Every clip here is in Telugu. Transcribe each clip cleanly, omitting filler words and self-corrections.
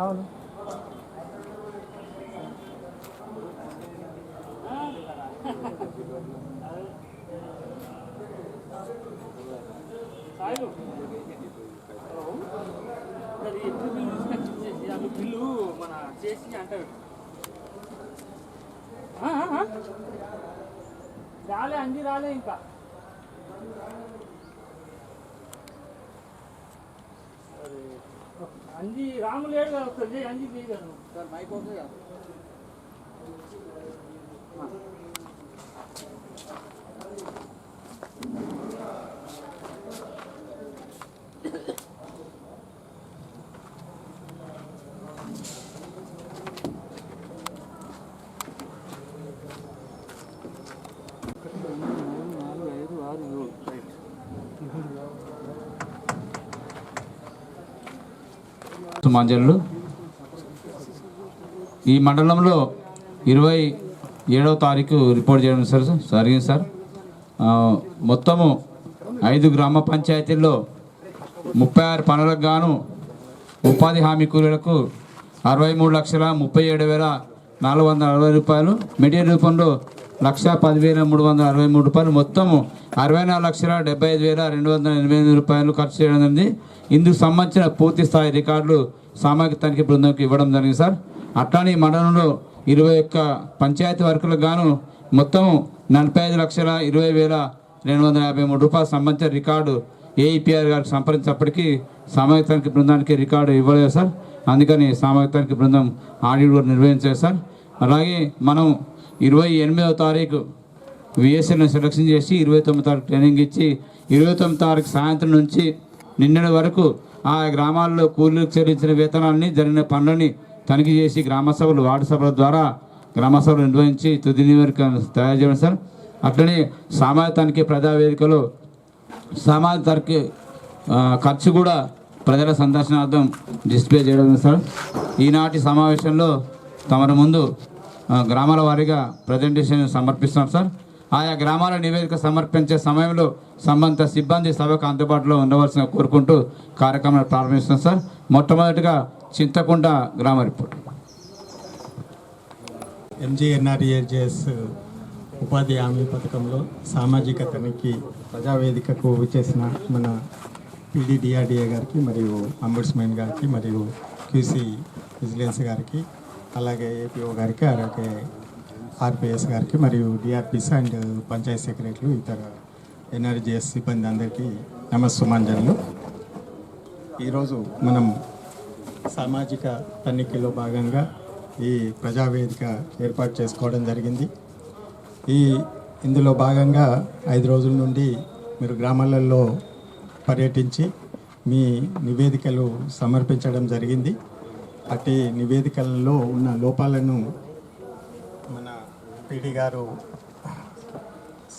అవును బిల్లు మన చేసి అంటారు రాలే అంది రాలే ఇంకా అంది రాము లేడు కదా ఒకసారి అంది చేయగలను సార్ మైక్ ఓకే కదా సుమాంజలు ఈ మండలంలో 27వ తారీఖు రిపోర్ట్ చేయడం సార్ జరిగింది సార్. మొత్తము 5 గ్రామ పంచాయతీల్లో 36 పనులకు గాను ఉపాధి హామీ కూలీలకు 63,37,460 రూపాయలు, మెటీరియల్ రూపంలో 1,10,363 రూపాయలు, మొత్తము 64,75,288 రూపాయలు ఖర్చు చేయడం జరిగింది. ఇందుకు సంబంధించిన పూర్తి స్థాయి రికార్డులు సామాజిక తనిఖీ బృందంకి ఇవ్వడం జరిగింది సార్. అట్లానే మండలంలో 21 పంచాయతీ వర్కులకు గాను మొత్తం 45,20,253 రూపాయలు సంబంధించిన రికార్డు ఏఈపీఆర్ గారికి సంప్రదించినప్పటికీ సామాజిక తనిఖీ బృందానికి రికార్డు ఇవ్వలేదు సార్. అందుకని సామాజిక తనిఖీ బృందం ఆడిట్ కూడా నిర్వహించారు సార్. అలాగే మనం 28వ తారీఖు విఎస్ఎల్ని సెలక్షన్ చేసి 29వ తారీఖు ట్రైనింగ్ ఇచ్చి 29వ తారీఖు సాయంత్రం నుంచి నిన్నటి వరకు ఆ గ్రామాల్లో కూలీలకు చెల్లించిన వేతనాన్ని జరిగిన పనులని తనిఖీ చేసి గ్రామ సభలు వార్డు సభల ద్వారా గ్రామ సభలు నిర్వహించి తుది నివేదిక తయారు చేయడం సార్. అట్లనే సామాజిక తనిఖీ ప్రజావేదికలో సామాజిక తనిఖీ ఖర్చు కూడా ప్రజల సందర్శనార్థం డిస్ప్లే చేయడం సార్. ఈనాటి సమావేశంలో తమ ముందు గ్రామాల వారీగా ప్రజెంటేషన్ సమర్పిస్తున్నారు సార్. ఆయా గ్రామాల నివేదిక సమర్పించే సమయంలో సంబంధిత సిబ్బంది సభకు అందుబాటులో ఉండవలసిన కోరుకుంటూ కార్యక్రమాన్ని ప్రారంభిస్తున్నాం సార్. మొట్టమొదటిగా చింతకుంట గ్రామ రిపోర్ట్. ఎంజీఎన్ఆర్ఏజెస్ ఉపాధి హామీ పథకంలో సామాజిక తనిఖీ ప్రజావేదికకు వచ్చేసిన మన పీడీడీఆర్డీఏ గారికి మరియు అంబుడ్స్మెన్ గారికి మరియు క్యూసీ విజిలెన్స్ గారికి అలాగే ఏపీఓ గారికి అలాగే ఆర్పిఎస్ గారికి మరియు డిఆర్పిస్ అండ్ పంచాయత్ సెక్రటరీలు ఇతర ఎన్ఆర్జీఎస్ సిబ్బంది అందరికీ నమస్సుమాంజలు. ఈరోజు మనం సామాజిక తనిఖీలో భాగంగా ఈ ప్రజావేదిక ఏర్పాటు చేసుకోవడం జరిగింది. ఇందులో భాగంగా 5 రోజుల నుండి మీరు గ్రామాలలో పర్యటించి మీ నివేదికలు సమర్పించడం జరిగింది. అట్టి నివేదికలలో ఉన్న లోపాలను మన పీడీ గారు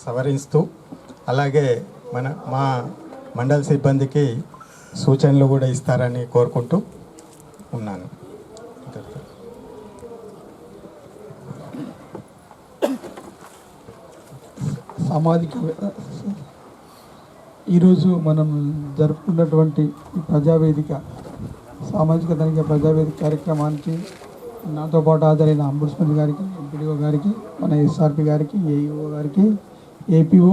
సవరిస్తూ అలాగే మా మండల సిబ్బందికి సూచనలు కూడా ఇస్తారని కోరుకుంటూ ఉన్నాను. సామాజిక ఈరోజు మనం జరుపుకున్నటువంటి ఈ ప్రజావేదిక సామాజిక తనిఖీ ప్రజావేదిక కార్యక్రమానికి నాతో పాటు హాజరైన అంబుడ్స్మెన్ గారికి, ఎంపీడీఓ గారికి, మన ఎస్ఆర్పి గారికి, ఏఈఓ గారికి, ఏపీఓ,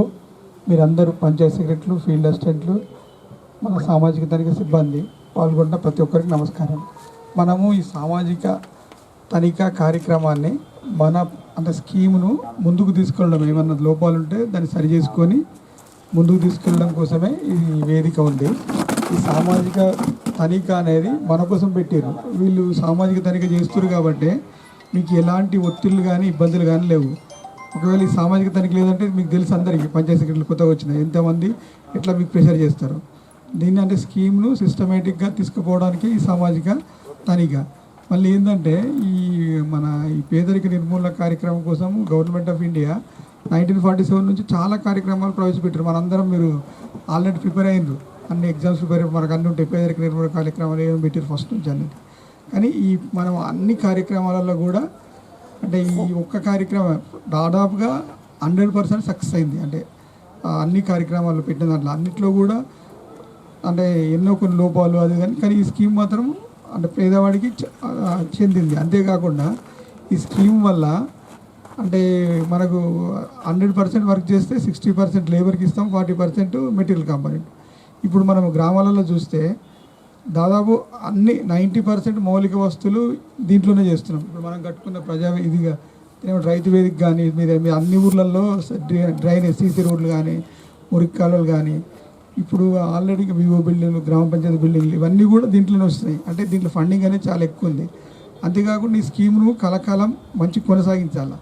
మీరందరూ పంచాయత్ సెక్రటరీలు, ఫీల్డ్ అసిస్టెంట్లు, మన సామాజిక తనిఖీ సిబ్బంది పాల్గొన్న ప్రతి ఒక్కరికి నమస్కారం. మనము ఈ సామాజిక తనిఖీ కార్యక్రమాన్ని అంటే స్కీమును ముందుకు తీసుకెళ్ళడం, ఏమన్నా లోపాలు ఉంటే దాన్ని సరి చేసుకొని ముందుకు తీసుకెళ్ళడం కోసమే ఈ వేదిక ఉంది. ఈ సామాజిక తనిఖీ అనేది మన కోసం పెట్టారు. వీళ్ళు సామాజిక తనిఖీ చేస్తారు కాబట్టి మీకు ఎలాంటి ఒత్తిళ్ళు కానీ ఇబ్బందులు కానీ లేవు. ఒకవేళ ఈ సామాజిక తనిఖీ లేదంటే మీకు తెలుసు అందరికీ, పంచాయతీ సెక్రటరీలు కొత్తగా వచ్చినాయి ఎంతమంది ఎట్లా మీకు ప్రెషర్ చేస్తారు. దీన్ని అంటే స్కీమ్ను సిస్టమేటిక్గా తీసుకుపోవడానికి ఈ సామాజిక తనిఖీ. మళ్ళీ ఏంటంటే ఈ పేదరిక నిర్మూలన కార్యక్రమం కోసం గవర్నమెంట్ ఆఫ్ ఇండియా 1947 నుంచి చాలా కార్యక్రమాలు ప్రవేశపెట్టారు. మనందరం మీరు ఆల్రెడీ ప్రిపేర్ అయ్యారు. అన్ని ఎగ్జామ్స్ ప్రిపేర్ మనకు అన్ని ఉంటాయి. పేదరిక నిర్మూలన కార్యక్రమాలు ఏమో పెట్టారు ఫస్ట్ నుంచి అన్నిటి. కానీ ఈ మనం అన్ని కార్యక్రమాలలో కూడా అంటే ఈ ఒక్క కార్యక్రమం దాదాపుగా 100% సక్సెస్ అయింది. అంటే అన్ని కార్యక్రమాలు పెట్టిన దాంట్లో అన్నిట్లో కూడా అంటే ఎన్నో కొన్ని లోపాలు అది కానీ ఈ స్కీమ్ మాత్రం అంటే పేదవాడికి చెందింది. అంతేకాకుండా ఈ స్కీమ్ వల్ల అంటే మనకు 100% వర్క్ చేస్తే 60% లేబర్కి ఇస్తాం, 40% మెటీరియల్ కాంపోనెంట్. ఇప్పుడు మనం గ్రామాలలో చూస్తే దాదాపు అన్ని 90% మౌలిక వస్తువులు దీంట్లోనే చేస్తున్నాం. ఇప్పుడు మనం కట్టుకున్న ఇదిగా రైతు వేదిక కానీ మీద అన్ని ఊర్లలో డ్రైనేజ్ సీసీ రోడ్లు కానీ మురికి కాలువలు కానీ ఇప్పుడు ఆల్రెడీ వివో బిల్డింగ్లు గ్రామ పంచాయతీ బిల్డింగ్లు ఇవన్నీ కూడా దీంట్లోనే వస్తున్నాయి. అంటే దీంట్లో ఫండింగ్ అనేది చాలా ఎక్కువ ఉంది. అంతేకాకుండా ఈ స్కీమ్ను కలకాలం మంచి కొనసాగించాలి.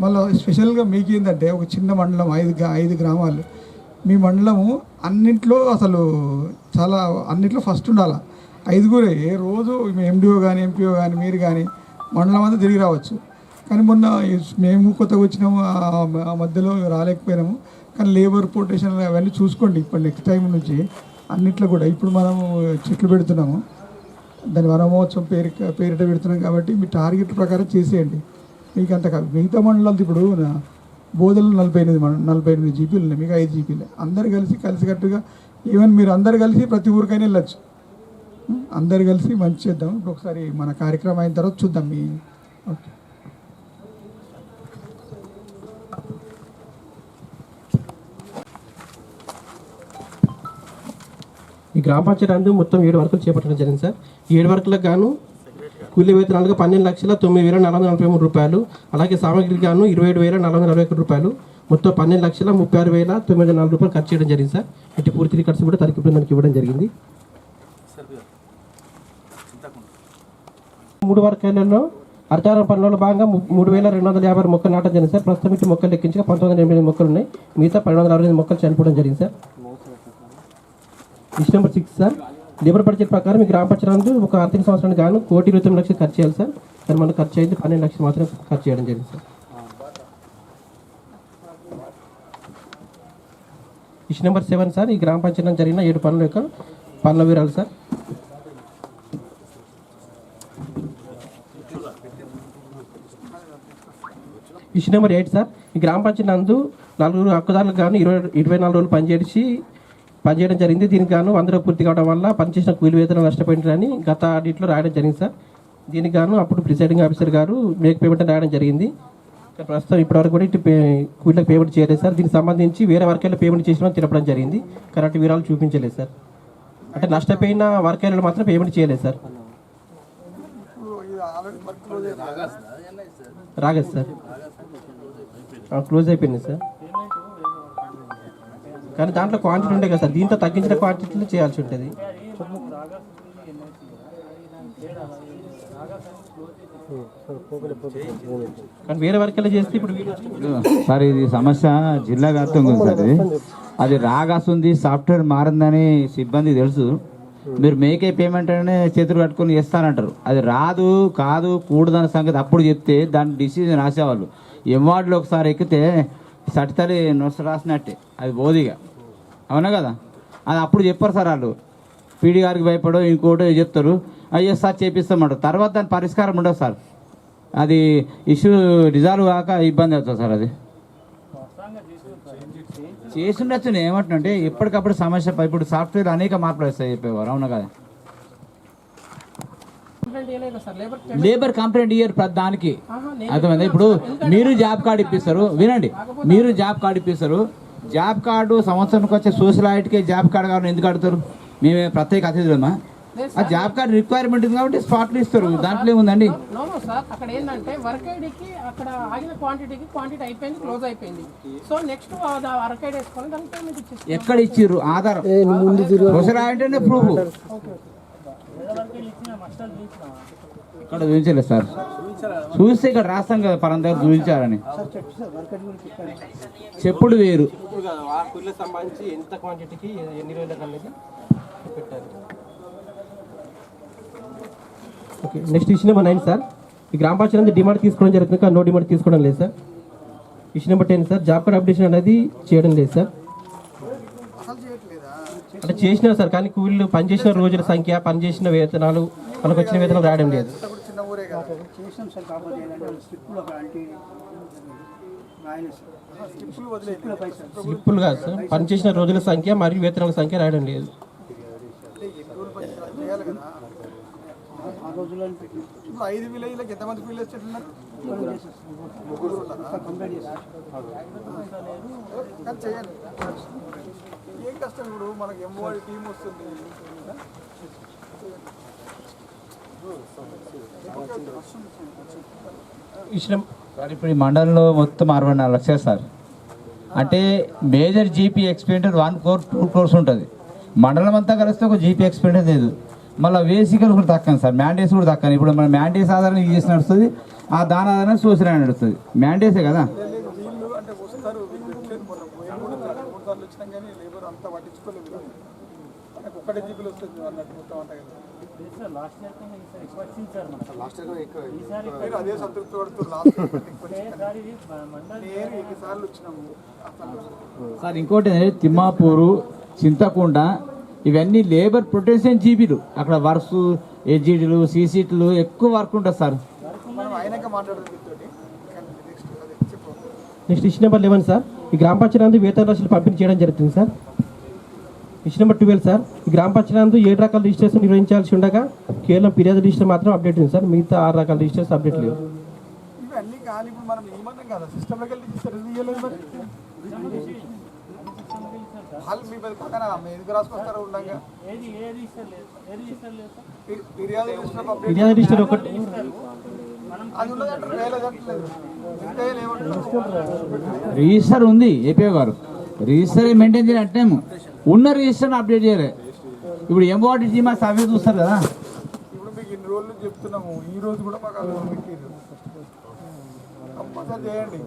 మళ్ళీ స్పెషల్గా మీకు ఏంటంటే ఒక చిన్న మండలం 5 గ్రామాలు మీ మండలము అన్నింట్లో అసలు చాలా అన్నింట్లో ఫస్ట్ ఉండాలి. 5 రోజు ఎండిఓ కానీ ఎంపీఓ కానీ మీరు కానీ మండలం అంతా తిరిగి రావచ్చు. కానీ మొన్న మేము కొత్తగా వచ్చినాము ఆ మధ్యలో రాలేకపోయినాము. కానీ లేబర్ పొటేషన్ అవన్నీ చూసుకోండి. ఇప్పుడు నెక్స్ట్ టైం నుంచి అన్నిట్లో కూడా ఇప్పుడు మనము చెట్లు పెడుతున్నాము, దాని వనమహోత్సవం పేరిట పెడుతున్నాం కాబట్టి మీ టార్గెట్ ప్రకారం చేసేయండి. మీకు అంత కాదు. మిగతా మండలాలు ఇప్పుడు బోధలు 48 జీపీలు ఉన్నాయి, మీకు 5 జీపీలే. అందరు కలిసికట్టుగా ఈవెన్ మీరు అందరు కలిసి ప్రతి ఊరికైనా వెళ్ళచ్చు. అందరు కలిసి మంచి చేద్దాం. ఇప్పుడు ఒకసారి మన కార్యక్రమం అయిన తర్వాత చూద్దాం. ఓకే. ఈ గ్రామ పంచాయతీ అందు మొత్తం 7 వర్కులు చేపట్టడం జరిగింది సార్. ఈ 7 వర్కులకు గాను కూలీ వేతనాలుగా 12,09,443 రూపాయలు, అలాగే సామాగ్రికి గాను 27,441 రూపాయలు, మొత్తం 12,36,904 రూపాయలు ఖర్చు చేయడం జరిగింది సార్. ఇటు పూర్తి రికార్డ్స్ కూడా తనిఖీ బృందానికి ఇవ్వడం జరిగింది. 3 వర్గాలలో హరితారం పనులలో భాగంగా 3,250 మొక్కలు నాటడం జరిగింది సార్. ప్రస్తుతం ఇటు మొక్కలు లెక్కించగా 1908 మొక్కలు ఉన్నాయి. మిగతా 1268 మొక్కలు చనిపోవడం జరిగింది సార్. ఇష్ట నెంబర్ 6 సార్, లేబర్ బడ్జెట్ ప్రకారం ఈ గ్రామ పంచాయతీ ఒక ఆర్థిక సంవత్సరానికి గాను 1,29,00,000 ఖర్చు చేయాలి సార్. కానీ మనకు ఖర్చు అయింది 12 లక్షలు మాత్రం ఖర్చు చేయడం జరిగింది సార్. ఇష్ట నెంబర్ 7 సార్, ఈ గ్రామ పంచాయతీలో జరిగిన 7 పనుల యొక్క పనుల వివరాలు సార్. ఇష్ట నెంబర్ 8 సార్, ఈ గ్రామ పంచాయతీ నందు 4 హక్కుదారులకు గాను 24 రోజులు పనిచేయడం జరిగింది. దీనికి గాను 100 పూర్తి కావడం వల్ల పనిచేసిన కూలి వేతనం నష్టపోయిందని గత ఆడిట్లో రాయడం జరిగింది సార్. దీనికి గాను అప్పుడు ప్రిసైడింగ్ ఆఫీసర్ గారు మేక్ పేమెంట్ రాయడం జరిగింది. ప్రస్తుతం ఇప్పటివరకు కూడా ఇటు కూలీలకు పేమెంట్ చేయలేదు సార్. దీనికి సంబంధించి వేరే వర్గాల్లో పేమెంట్ చేసిన తినపడం జరిగింది. కరెక్ట్ వివరాలు చూపించలేదు సార్. అంటే నష్టపోయిన వర్గాలలో మాత్రం పేమెంట్ చేయలేదు సార్. రాగదు సార్, క్లోజ్ అయిపోయింది సార్. కానీ దాంట్లో క్వాంటిటీ ఉండే కదా సార్, దీంతో తగ్గించిన క్వాంటిటీలో చేయాల్సి ఉంటుంది. కానీ వేరే వర్కెలా చేస్తే ఇప్పుడు సార్ ఇది సమస్య జిల్లా వ్యాప్తంగా ఉంది సార్. అది రాగాస్తుంది, సాఫ్ట్వేర్ మారిందని సిబ్బంది తెలుసు. మీరు మేకే పేమెంట్ అనే చేతులు కట్టుకొని చేస్తానంటారు. అది రాదు కాదు కూడదన్న సంగతి అప్పుడు చెప్తే దాని డిసిజన్ రాసేవాళ్ళు. ఎంవార్డులో ఒకసారి ఎక్కితే సటితలి నొస రాసినట్టే, అది బోధిగా. అవునా కదా? అది అప్పుడు చెప్పారు సార్ వాళ్ళు. పీడీ గారికి భయపడో ఇంకోటో చెప్తారు, అయ్యో సార్ చేపిస్తామంటారు. తర్వాత దాని పరిష్కారం ఉండదు సార్. అది ఇష్యూ రిజాల్వ్ కాక ఇబ్బంది అవుతుంది సార్. అది చేసి ఉండొచ్చు. నేను ఏమంటున్నాంటే ఎప్పటికప్పుడు సమస్య ఇప్పుడు సాఫ్ట్వేర్ అనేక మార్పులు వస్తాయి చెప్పేవారు. అవునా కదా? లేబర్ కంప్లైంట్ ఇయ్యరు దానికి. అర్థమైంది. ఇప్పుడు మీరు జాబ్ కార్డు ఇప్పిస్తారు, వినండి, మీరు జాబ్ కార్డు ఇప్పిస్తారు. జాబ్ కార్డు సంవత్సరానికి వచ్చే సోషల్ ఐటీకి జాబ్ కార్డు కావాలని ఎందుకు అడుగుతారు? మేమే ప్రత్యేక అతిథులమా? ఆ జాబ్ కార్డు రిక్వైర్మెంట్ ఉంది కాబట్టి స్పాట్లు ఇస్తారు. దాంట్లో ఏముందండి? సార్ అక్కడ ఏంటంటే వర్క్ ఐడికి అక్కడ ఆగిన క్వాంటిటీ అయిపోయింది, క్లోజ్ అయిపోయింది. సో నెక్స్ట్ వర్క్ ఐడి వేసుకొని దానికి పేమెంట్ ఇచ్చేసి ఎక్కడ ఇచ్చిర్రు? ఆధారం సోషల్ ఐటీనే ప్రూఫ్ ఇక్కడ చూపించలేదు సార్. చూస్తే ఇక్కడ రాస్తాం కదా పరం దగ్గర చూపించారని. చెప్పుడు వేరు. సంబంధించి ఎంత క్వాంటిటీకి ఎన్ని రోజులకు అనేది పెట్టారు. Okay, next issue number 9 sir, ఈ గ్రామ పంచాయతీ డిమాండ్ తీసుకోవడం జరుగుతుంది కానీ నో డిమాండ్ తీసుకోవడం లేదు sir. Issue number 10 sir, job card updation అనేది చేయడం లేదు సార్. అంటే చేసినారు సార్, కానీ కూలీలు పనిచేసిన రోజుల సంఖ్య, పనిచేసిన వేతనాలు, మనకు వచ్చిన వేతనాలు రాయడం లేదు. చిన్న ఊరే కదా. చేసినాం సార్, కాకపోతే ఏంటంటే స్లిప్పులు ఒక అంటే స్లిప్పులు కాదు సార్, పనిచేసిన రోజుల సంఖ్య మరియు వేతనాల సంఖ్య రాయడం లేదు. చేయాలి కదా. ఆ రోజుల్లో ఇప్పుడు 5 విలేజ్లకు ఎంతమంది కూలీలు వచ్చేట్టున్నారు? కంప్లీట్ చేశారు. కానీ చేయాలి. ఏం కష్టం ఇప్పుడు మనకి ఎంఓడి టీం వస్తుంది. ఇష్టం సార్ ఇప్పుడు ఈ మండలంలో మొత్తం 64 లక్షలు సార్. అంటే major GP expenditure 1 crore 2 crores ఉంటుంది. మండలం అంతా కలిస్తే ఒక జీపీ ఎక్స్పెండిచర్ లేదు. మళ్ళీ వేసికలు కూడా తక్కువ సార్, మ్యాండేస్ కూడా తక్కువ. ఇప్పుడు మన మ్యాండేస్ ఆధారం ఇది చేసి నడుస్తుంది, ఆ దాని ఆధారం సోషల్ నడుస్తుంది. మ్యాండేసే కదా. వీళ్ళు అంటే వస్తారు, వీళ్ళు వచ్చేది మొన్న 3 సార్లు వచ్చినాం కానీ లేబర్ అంతా పట్టించుకోలేదు. మనకు ఒక్కటే జీబీలు వస్తుంది అన్నట్టు మొత్తం అంతా కదా. మీరు అదే సంతృప్తి పడుతున్నారు. నేను 2 సార్లు వచ్చినాము. సార్ ఇంకోటి ఏంటంటే తిమ్మాపూరు, చింతకుంట ఇవన్నీ లేబర్ ప్రొటెక్షన్ జీబీలు. అక్కడ వర్క్స్, ఎడ్జీడీలు, సీసీట్లు ఎక్కువ వర్క్ ఉంటుంది సార్. మనం అయినాక మాట్లాడదాం మీతోటి. చెప్పు. నెక్స్ట్ ఇష్యూ నెంబర్ 11 సార్, ఈ గ్రామ పంచాయతీ నందు వేతన రాశులు పంపిణీ చేయడం జరుగుతుంది సార్. ఇష్యూ నెంబర్ 12 సార్, ఈ గ్రామ పంచాయతీ నందు 7 రకాల రిజిస్ట్రేషన్ నిర్వహించాల్సి ఉండగా కేవలం ఫిర్యాదు రిజిస్టర్ మాత్రం అప్డేట్ ఉంది సార్. మిగతా 6 రకాల రిజిస్టర్స్ అప్డేట్ లేవు. ఇవన్నీ కానీ ఇప్పుడు మనం ఏమన్నాం కదా, సిస్టంలోకి వెళ్ళి తీయలేదు మరి. వాళ్ళు మీ పక్కన మీ ఎందుకు రాసుకొస్తారో ఉండగా ఫిర్యాదు ఫిర్యాదు రిజిస్టర్ ఒకటి అది ఉన్నదంటారు, వేయలేదంటలేదు. ఇంకా ఏమంటారు? రిజిస్టర్ ఉంది ఏపీఓ గారు, రిజిస్టర్ మెయింటైన్ చేయాలి అంటే ఉన్న రిజిస్టర్ని అప్డేట్ చేయాలి. ఇప్పుడు ఎంఓడి టీమా సర్వే చూస్తారు కదా. ఇప్పుడు మీకు ఇన్ని రోజులు చెప్తున్నాము, ఈ రోజు కూడా మాకు అది పెట్టారు. కంపల్సరీ చేయండి.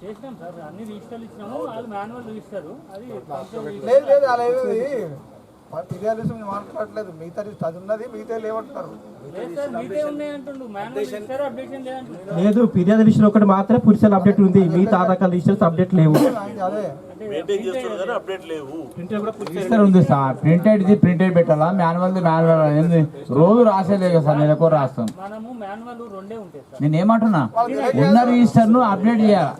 చేసినాం సార్, అన్ని రిజిస్టర్లు ఇచ్చినాము. అది మాన్యువల్ రిజిస్టర్, అది లేదు లేదు అలా ఏది ఫిర్యాదు మాట్లాడలేదు. మిగతా అది ఉన్నది, మిగతా లేవంటున్నారు. మీదే ఉన్నాయి అంటుండు. మాన్యువల్ రిజిస్టర్ అప్డేషన్ లేదంటుండు. లేదు, ఫిర్యాదు రిజిస్టర్ ఒకటి మాత్రమే పురుషుల అప్డేట్ ఉంది, మిగతా 6 రకాల రిజిస్టర్స్ అప్డేట్ లేవు. అదే రిజిస్టర్ ఉంది సార్, ప్రింటెడ్ పెట్టాలా, మాన్యువల్ది మాన్యువల్ ఏంది రోజు రాసేదే కదా సార్, నెలకు రాస్తాం. మనము మాన్యువల్ 2 ఉంటాయి సార్. నేను ఏమంటున్నా, ఉన్న రిజిస్టర్ను అప్డేట్ చేయాలి.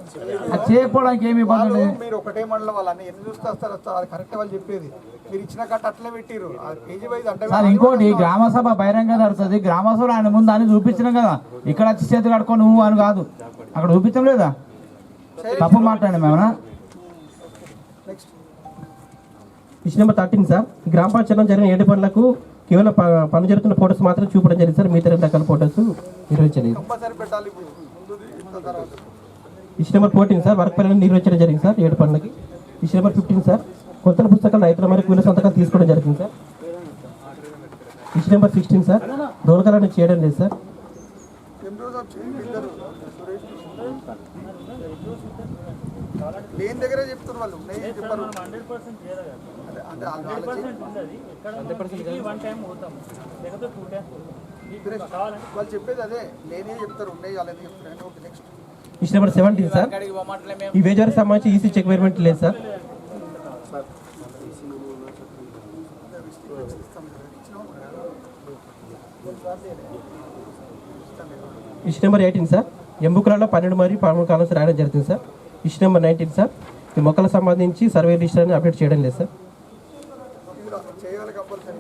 అది చేయకపోవడానికి ఏమి ఇబ్బంది లేదు. మీరు ఒకటే మండలం వాళ్ళని ఎన్ని చూస్తే వస్తారు అది కరెక్ట్ వాళ్ళు చెప్పేది. మీరు ఇచ్చిన కట్ట అట్లే పెట్టిరు కేజీ వైజ్ అంటే. సార్ ఇంకోటి గ్రామ సభ బహిరంగ జరుగుతుంది, గ్రామ సభలో ఆయన ముందు అని చూపించినాం కదా. ఇక్కడ వచ్చి చేతులు కట్టుకో నువ్వు అని కాదు, అక్కడ చూపించం లేదా? తప్పు మాట్లాడండి మేమన్నా. ఇష్యూ నెంబర్ 13 సార్, ఈ గ్రామ పంచాయతీలో జరిగిన 7 పనులకు కేవలం పని జరుగుతున్న ఫోటోస్ మాత్రం చూపడం జరిగింది సార్. మిగతా 2 రకాల ఫోటోస్ నిర్వహించలేదు. కంపల్సరీ పెట్టాలి. ఇప్పుడు ముందు తర్వాత ఇష్యూ నెంబర్ 14 సార్, వర్క్ పనులను నిర్వహించడం జరిగింది సార్ 7 పనులకి. ఇష్యూ నెంబర్ 15 సార్, కొత్త పుస్తకాలు రైతుల మరియు కూలీల సంతకాలు తీసుకోవడం జరిగింది సార్. ఇష్యూ నెంబర్ 16 సార్, దోలకాలను చేయడం లేదు సార్. లేని దగ్గరే చెప్తున్నారు వాళ్ళు. 100% చేయరు కదా. 100% ఉండదు. ఇక్కడ 1 టైం పోతాం, లేకపోతే 2 టైం కావాలంటే వాళ్ళు చెప్పేది అదే, నేనే చెప్తారు ఉన్నాయి వాళ్ళు ఎందుకు చెప్తారు. Okay next issue number 17 sir, ఈ వేజారికి సంబంధించి ఈసీ చెక్ వేర్మెంట్ లేదు సార్. ఇష్యూ నెంబర్ 18 సార్, ఎంబుకులలో 12 మరియు 13 కాలమ్స్ రాయడం జరుగుతుంది సార్. ఇష్యూ నెంబర్ 19 సార్, ఈ మొక్కలకు సంబంధించి సర్వే రిజిస్టర్ని అప్డేట్ చేయడం లేదు సార్. చేయాలి కంపల్సరీ.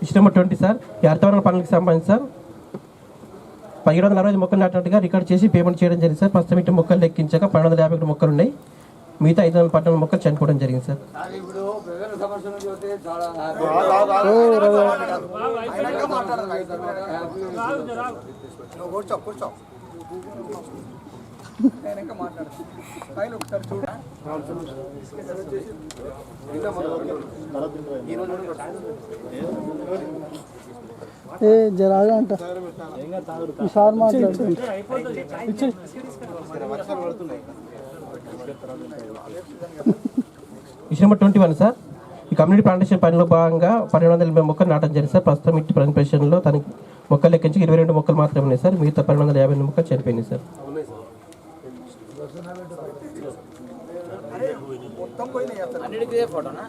ఇష్యూ నెంబర్ 20 సార్, ఈ అర్థవరణ పనులకు సంబంధించి సార్ 1760 మొక్కలు నాటినట్టుగా రికార్డ్ చేసి పేమెంట్ చేయడం జరిగింది సార్. ప్రస్తుతం ఇటు మొక్కలు లెక్కించాక 1251 మొక్కలు ఉన్నాయి, మిగతా 512 మొక్కలు చనిపోవడం జరిగింది సార్. కూర్చో కూర్చో నేను ఇంకా మాట్లాడతాను. ఫైల్ ఒకసారి చూడ జరాగా అంట సార్ మాట్లాడుతుంది. ఇష్యూ నెంబర్ 21 సార్, ఈ కమ్యూనిటీ ప్లాంటేషన్ పనిలో భాగంగా 1280 మొక్కలు నాటడం జరిగింది సార్. ప్రస్తుతం ఇటు ప్రెజెంటేషన్లో తనకి మొక్కలు లెక్కించి 22 మొక్కలు మాత్రమే ఉన్నాయి సార్, మిగతా 1250 మొక్కలు చనిపోయినాయి సార్. మొత్తం పోయినాయి అసలు. అన్నిటికీ ఇదే ఫోటోనా?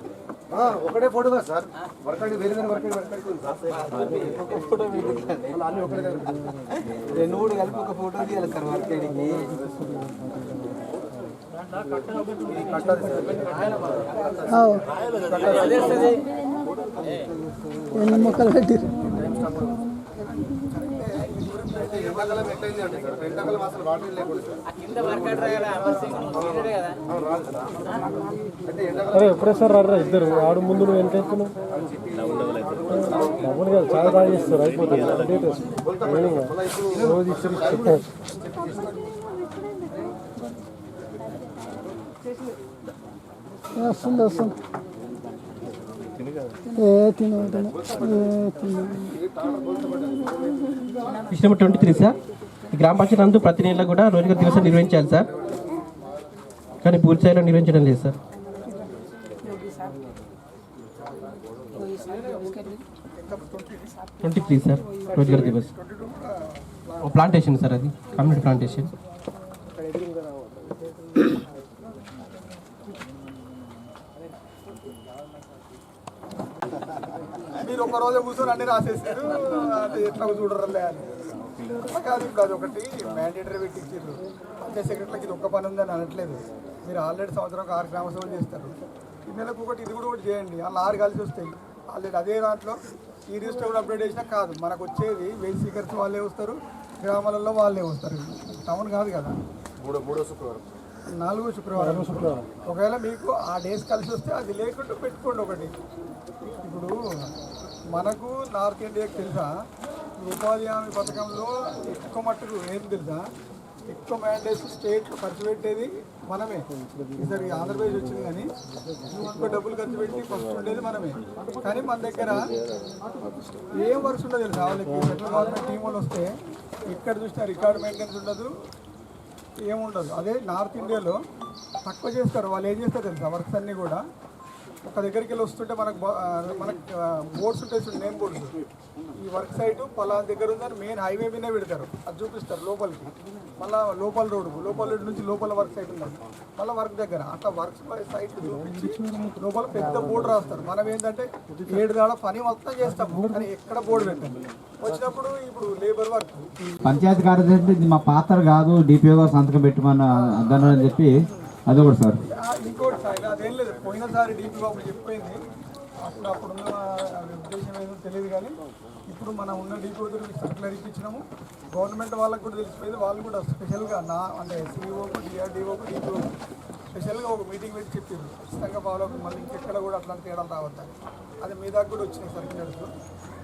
ఒకటే ఫోటో కదా సార్, వర్కాడి వేరే వేరే వర్కాడి అన్ని ఒకటే రెండు మూడు కలిపి ఒక ఫోటో తీయాలి సార్ వర్కాడికి. ఎన్ని మొక్కలు పెట్టి ఎప్పుడే సార్ రా ఇద్దరు ఆడు ముందు నువ్వు ఎంత ఎత్తున్నావు డబ్బులు కాదు చాలా బాగా చేస్తారు అయిపోతుంది రోజు ఇస్తారు వస్తుంది వస్తుంది విషయం నెంబర్ 23 సార్, ఈ గ్రామ పంచాయతీ నందు ప్రతి నెల కూడా రోజుగారి దివసం నిర్వహించాలి సార్, కానీ పూర్తి స్థాయిలో నిర్వహించడం లేదు సార్. 23 సార్ రోజుగారి దివస్ ప్లాంటేషన్ సార్, అది కమ్యూనిటీ ప్లాంటేషన్. మీరు ఒక రోజు కూర్చొని అన్ని రాసేసారు, అది ఎట్లా చూడరలే అని కాదు. ఇప్పుడు అది ఒకటి మ్యాండేటరీ పెట్టించారు. పంచాయతీ సెక్రటరీకి ఇది ఒక్క పని ఉందని అనట్లేదు. మీరు ఆల్రెడీ సంవత్సరం 6 గ్రామ సభలు చేస్తారు. ఈ నెలకు ఒకటి ఇది కూడా ఒకటి చేయండి, అలా 6 కలిసి వస్తాయి. ఆల్రెడీ అదే దాంట్లో ఈ రిజిస్టర్ కూడా అప్డేట్ చేసినా కాదు, మనకు వచ్చేది వెయిట్ సీకర్స్ వాళ్ళే వస్తారు, గ్రామాలలో వాళ్ళే వస్తారు. టౌన్ కాదు కదా. 4 శుక్రవారం. ఒకవేళ మీకు ఆ డేస్ కలిసి వస్తే అది లేకుండా పెట్టుకోండి ఒకటి. ఇప్పుడు మనకు నార్త్ ఇండియాకి తెలుసా, ఉపాధి హామీ పథకంలో ఎక్కువ మట్టుకు ఏం తెలుసా, ఎక్కువ మ్యాండేట్స్ స్టేట్లో ఖర్చు పెట్టేది మనమే. ఈసారి ఆంధ్రప్రదేశ్ వచ్చింది కానీ ఎక్కువ డబ్బులు ఖర్చు పెట్టి ఫస్ట్ ఉండేది మనమే. కానీ మన దగ్గర ఏం వర్క్స్ ఉండదు తెలుసా, వాళ్ళకి సెంట్రల్ గవర్నమెంట్ టీం వాళ్ళు వస్తే ఎక్కడ చూసినా రికార్డ్ మెయింటెనెన్స్ ఉండదు, ఏముండదు. అదే నార్త్ ఇండియాలో తక్కువ చేస్తారు. వాళ్ళు ఏం చేస్తారు తెలుసా, వర్క్స్ అన్నీ కూడా ఒక దగ్గరికి వెళ్ళి వస్తుంటే మనకు బోర్డ్స్ ఉంటాయి చూడండి, నేమ్ బోర్డ్స్. ఈ వర్క్ సైట్ పలానా దగ్గర ఉందని మెయిన్ హైవే మీదే పెడతారు, అది చూపిస్తారు లోపలికి. మళ్ళీ లోపల రోడ్ నుంచి లోపల వర్క్ సైట్ ఉన్నది, మళ్ళీ వర్క్ దగ్గర అట్లా వర్క్ సైట్ చూపించి లోపల పెద్ద బోర్డు రాస్తారు. మనం ఏంటంటే 7 దాడ పని మొత్తం చేస్తాము, కానీ ఎక్కడ బోర్డు పెట్టండి. వచ్చినప్పుడు ఇప్పుడు లేబర్ వర్క్ పంచాయతీ కార్యదర్శి మా పాత్ర కాదు, డిపిఓ గారు సంతకం పెట్టమని అదని చెప్పి అది కూడా సార్. ఇంకోటి సార్, అదేం లేదు, పోయినసారి డీపీ బాబు చెప్పింది, అప్పుడున్న ఉద్దేశం ఏదో తెలియదు. కానీ ఇప్పుడు మనం ఉన్న డీపీ వద్దకు సర్కులర్ ఇప్పించినాము, గవర్నమెంట్ వాళ్ళకు కూడా తెలిసిపోయింది. వాళ్ళు కూడా స్పెషల్గా అంటే సిఇఓకు, డిఆర్డిఓకు, డీపీఓ స్పెషల్గా ఒక మీటింగ్ పెట్టి చెప్పారు, ఖచ్చితంగా ఫాలో అప్, మళ్ళీ ఇంకెక్కడ కూడా అట్లాంటి తేడాలు రావద్దని. అది మీ దాకా కూడా వచ్చినాయి సర్క్యులర్స్.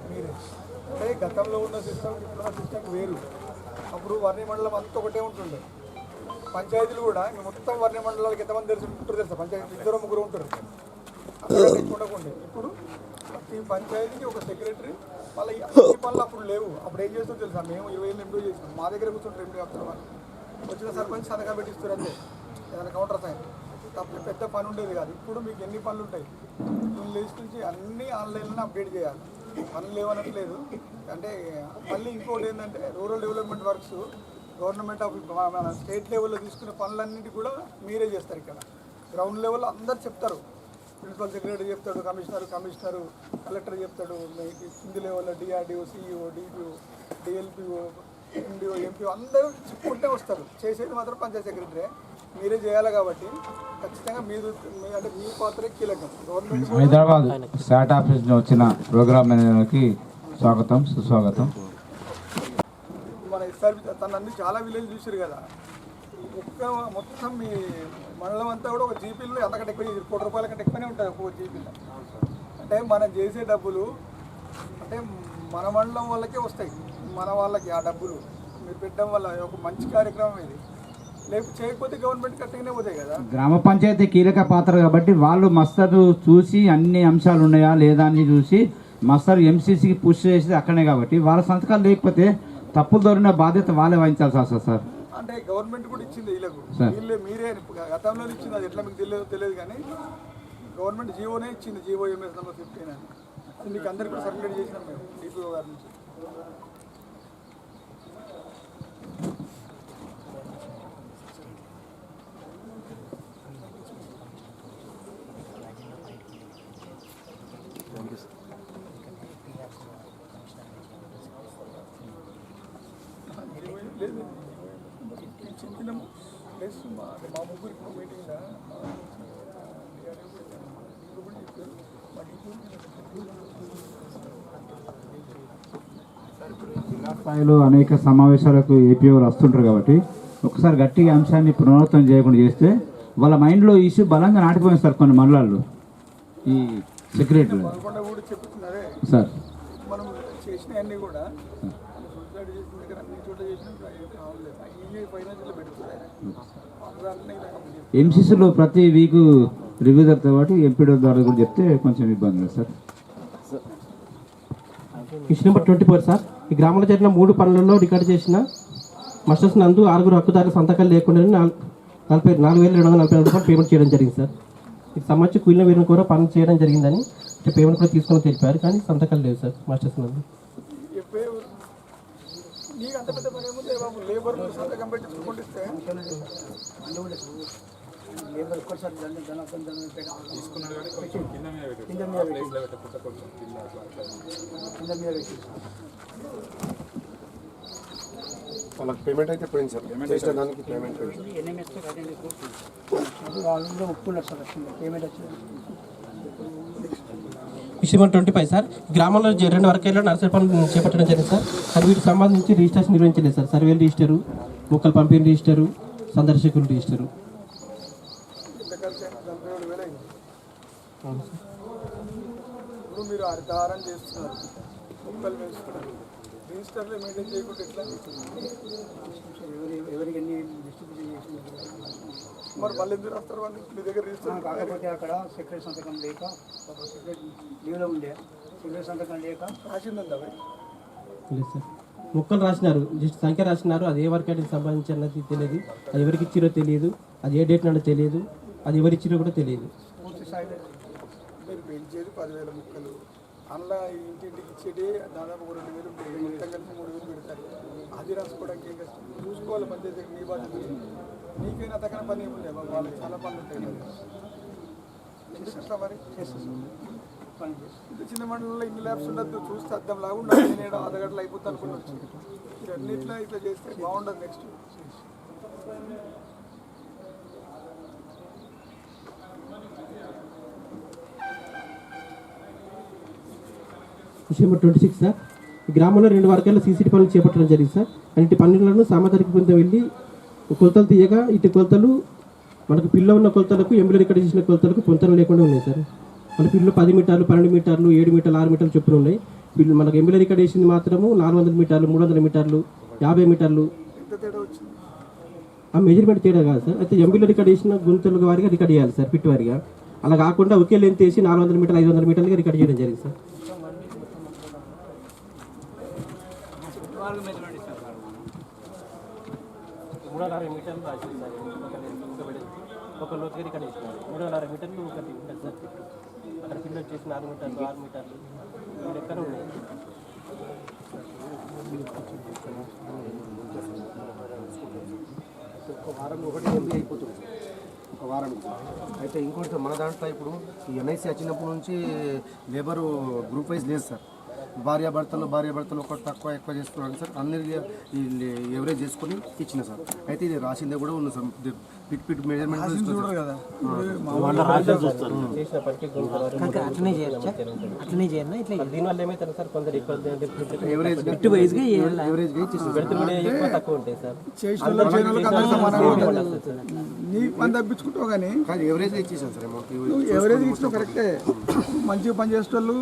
మీరే అంటే గతంలో ఉన్న సిస్టమ్ ఇప్పుడున్న సిస్టమ్ వేరు. అప్పుడు వర్ణి మండలం అంతా ఒకటే ఉంటుండే. పంచాయతీలు కూడా మొత్తం వర్ణ మండలాలకు ఎంతమంది ఉంటారు తెలుసా, పంచాయతీ 2-3 ఉంటారు, అక్కడ ఉండకుండే. ఇప్పుడు ప్రతి పంచాయతీకి ఒక సెక్రటరీ. మళ్ళీ ఈ పనులు అప్పుడు లేవు. అప్పుడు ఏం చేస్తుందో తెలుసా, మేము 20 ఎంప్లాయ్ చేసినాం, మా దగ్గర కూర్చుంటారు ఎంప్లాయ్ ఆఫీసర్ వాళ్ళు. వచ్చిన సర్పంచ్ సంతకం పెట్టిస్తారు అంతే, ఏదైనా కౌంటర్ సైన్ తప్ప పెద్ద పని ఉండేది కాదు. ఇప్పుడు మీకు ఎన్ని పనులు ఉంటాయి, లిస్ట్ నుంచి అన్నీ ఆన్లైన్లోనే అప్డేట్ చేయాలి. పనులు లేవనట్లేదు. అంటే మళ్ళీ ఇంకోటి ఏంటంటే rural development works government of మన స్టేట్ లెవెల్లో తీసుకునే పనులన్నింటి కూడా మీరే చేస్తారు. ఇక్కడ గ్రౌండ్ లెవెల్లో అందరు చెప్తారు, ప్రిన్సిపల్ సెక్రటరీ చెప్తాడు, కమిషనరు కలెక్టర్ చెప్తాడు, కింది లెవెల్లో DRDO, CEO, DPO, DLPO, MDO, MPO అందరూ చెప్పుకుంటే వస్తారు. చేసేది మాత్రం పంచాయతీ సెక్రటరీ మీరే చేయాలి. కాబట్టి ఖచ్చితంగా మీరు అంటే మీ పాత్రే కీలకం. గవర్నమెంట్ హైదరాబాద్ స్టార్ట్ ఆఫీస్ లో వచ్చిన ప్రోగ్రామ్ మేనేజర్కి స్వాగతం, సుస్వాగతం. మన ఎస్ఆర్పి తన అన్ని చాలా విలేజ్ చూసారు కదా, మొత్తం మీ మండలం అంతా కూడా ఒక జీపీలో అంతకంటే ఎక్కువ, 1 కోటి రూపాయల కంటే ఎక్కువనే ఉంటుంది ఒక్కొక్క జీపీలో. అంటే మనం చేసే డబ్బులు అంటే మన మండలం వాళ్ళకే వస్తాయి, మన వాళ్ళకి ఆ డబ్బులు మీరు పెట్టడం వల్ల ఒక మంచి కార్యక్రమం ఇది. లేకపోతే చేయకపోతే గవర్నమెంట్ కట్టగానే పోతాయి కదా. గ్రామ పంచాయతీ కీలక పాత్ర కాబట్టి వాళ్ళు మస్తరు చూసి అన్ని అంశాలు ఉన్నాయా లేదా అని చూసి మస్తరు ఎంసీసీకి పుష్ చేసి అక్కడే కాబట్టి వాళ్ళ సంతకాలు లేకపోతే తప్పులు దొరికిన బాధ్యత వాళ్ళే వహించాల్సి వస్తుంది సార్. అంటే గవర్నమెంట్ కూడా ఇచ్చింది వీళ్ళకు, వీళ్ళే మీరే గతంలో ఇచ్చింది, అది ఎట్లా మీకు తెలియదు కానీ గవర్నమెంట్ జీవోనే ఇచ్చింది, జీవో ఎంఎస్ నెంబర్ 15 అని. అది మీకు అందరికీ కూడా సర్క్యులేట్ చేసినాం మేము డిపిఓ గారి నుంచి. You sir. లేదు చెప్పినాము ప్లస్ మా ముగ్గురికి మీటింగ్ జిల్లా స్థాయిలో అనేక సమావేశాలకు ఏపీఓలు వస్తుంటారు కాబట్టి ఒకసారి గట్టిగా అంశాన్ని పునరావృతం చేయకుండా చేస్తే వాళ్ళ మైండ్లో ఇష్యూ బలంగా నాటిపోయింది సార్ కొన్ని మండలాల్లో ఈ సెక్రటరీ కూడా చెప్తున్నారే సార్. మనం చేసినవన్నీ కూడా సొసైటీ చేసిన దగ్గర అన్ని చోట్ల చేసినప్పుడు కావాలి ఫైనాన్షియల్ పెడుతుంది ఎంసీసీలో ప్రతి వీక్ రివ్యూ జరుగుతుంది కాబట్టి ఎంపీడీ ద్వారా కూడా చెప్తే కొంచెం ఇబ్బంది లేదు సార్. Question number 24 sir. ఈ గ్రామంలో జరిగిన 3 పనులలో రికార్డు చేసిన మస్టర్స్ నందు 6 హక్కుదారుల సంతకాలు లేకుండా 4,244 రూపాయలు పేమెంట్ చేయడం జరిగింది సార్. ఇది సంబంధించి కూలిన వీరిని కూడా పనులు చేయడం జరిగిందని పేమెంట్ కూడా తీసుకొని తెలిపారు, కానీ సంతకాలు లేవు సార్ మాస్టర్స్ నందు. నీకు అంత పెద్ద పని ఏముంది బాబు, లేబర్ సంతకం పెట్టించుకుంటే లేబర్ ఒక్కసారి వాళ్ళకి పేమెంట్ అయితే పోయింది సార్. చేసిన దానికి పేమెంట్ పోయింది. వాళ్ళు ఒప్పుకున్నారు సార్, పేమెంట్ వచ్చింది. Question number 25 sir. గ్రామంలో 2 వర్గాల్లో నర్సరీ పనులు చేపట్టడం జరిగింది సార్. అది వీటికి సంబంధించి రిజిస్ట్రేషన్ నిర్వహించలేదు సార్. సర్వేలు రిజిస్టరు, మొక్కలు పంపిణీ రిజిస్టరు, సందర్శకులు రిజిస్టరు. ఇప్పుడు మీరు హరితహారం చేస్తున్నారు, మొక్కలు వేస్తున్నారు, రిజిస్టర్లో మెయింటైన్ చేయకుండా ఎట్లా ఎవరికి ఎన్ని డిస్ట్రిబ్యూషన్ చేస్తున్నారు? మరి వాళ్ళు ఎందుకు రాస్తారు? వాళ్ళు మీ దగ్గర రిజిస్టర్ కాకపోతే అక్కడ సెక్రటరీ సంతకం లేక సెక్రటరీ లీవ్లో ఉండే సెక్రటరీ సంతకం లేక రాసిందండి అవి లేదు సార్. మొక్కలు రాసినారు, జస్ట్ సంఖ్య రాసినారు. అది ఏ వర్గానికి సంబంధించి అన్నది తెలియదు, అది ఎవరికి ఇచ్చిరో తెలియదు, అది ఏ డేట్ నాడో తెలియదు, అది ఎవరు ఇచ్చిరో కూడా తెలియదు. పూర్తి స్థాయిలో మీరు పెంచేది 10,000 మొక్కలు, అందులో ఇంటింటికి ఇచ్చేటి దాదాపు 2,000 ఉంటాయి, మొత్తం కలిసి 3,000 పెడతారు. అది రాసుకోవడానికి ఏం కష్టం, చూసుకోవాలి మధ్య నీ బాధ్యత. నీకైనా తగిన పని ఏమి లేవు, వాళ్ళకి చాలా పనులు ఉంటాయి. చేసేస్తా మరి పని చేసి ఇంత చిన్న మండలంలో ఇన్ని ల్యాబ్స్ ఉండద్దు, చూస్తే అర్థం లాగా ఉండదు. నేను ఆధ గంటలు అయిపోతా అనుకున్నాను. మీరు అన్నింటిలో ఇట్లా చేస్తే బాగుండదు. Next question number 26 sir. ఈ గ్రామంలో 2 వర్గాల్లో సీసీటీ పనులు చేపట్టడం జరిగింది సార్. అన్నింటి పనులను సామాజిక బృందం వెళ్ళి కొలతలు తీయగా ఇటు కొలతలు మనకు పిల్ల ఉన్న కొలతలకు ఎంబీలో ఇక్కడ చేసిన కొలతలకు పొంతన లేకుండా ఉన్నాయి సార్. మన పిల్లలు 10 మీటర్లు, 12 మీటర్లు, 7 మీటర్లు, 6 మీటర్లు చొప్పున ఉన్నాయి. పిల్లలు మనకు ఎంబీలో ఇక్కడ వేసింది మాత్రము 400 మీటర్లు, 300 మీటర్లు, 50 మీటర్లు. ఆ మెజర్మెంట్ తేడా కాదు సార్. అయితే ఎంబీలో రికార్డ్ చేసిన గుంతల వారిగా రికార్డ్ చేయాలి సార్, పిట్ వారిగా. అలా కాకుండా ఒకే లెంత్ వేసి 400 మీటర్లు, 500 మీటర్లుగా రికార్డ్ చేయడం జరిగింది సార్. ఒక లోతుగా రికార్డ్ చేసినారు 360 మీటర్లు ఒకటి ఉంటుంది సార్. అక్కడ పిల్లలు వచ్చేసి 4 మీటర్లు, 6 మీటర్లు ఎక్కడ ఉన్నాయి. ఒక వారం ఒకటి ఎంబీ అయిపోతుంది, ఒక వారం. అయితే ఇంకోటి మన దాంట్లో ఇప్పుడు ఈ ఎన్ఐసి వచ్చినప్పటి నుంచి లేబరు గ్రూప్ వైజ్ లేదు సార్. భార్యాభర్తలు ఒకటి తక్కువ ఎక్కువ చేసుకున్నాను సార్. అందరికీ ఎవరేజ్ చేసుకొని ఇచ్చిన సార్. అయితే ఇది రాసిందే కూడా ఉంది సార్. పిట్ మెజర్మెంట్ చూడరు కదా, దీనివల్ల ఏమైతే సార్ కొందరు ఎవరేజ్ తక్కువ ఉంటాయి సార్. చేసిన వాళ్ళకి అందరూ సమానంగా నీకు పని తప్పించుకుంటావు, కానీ ఎవరేజ్ ఇచ్చేసాను సార్ అమౌంట్. నువ్వు ఎవరేజ్ ఇచ్చినావు కరెక్టే. మంచిగా పని చేసేటోళ్ళు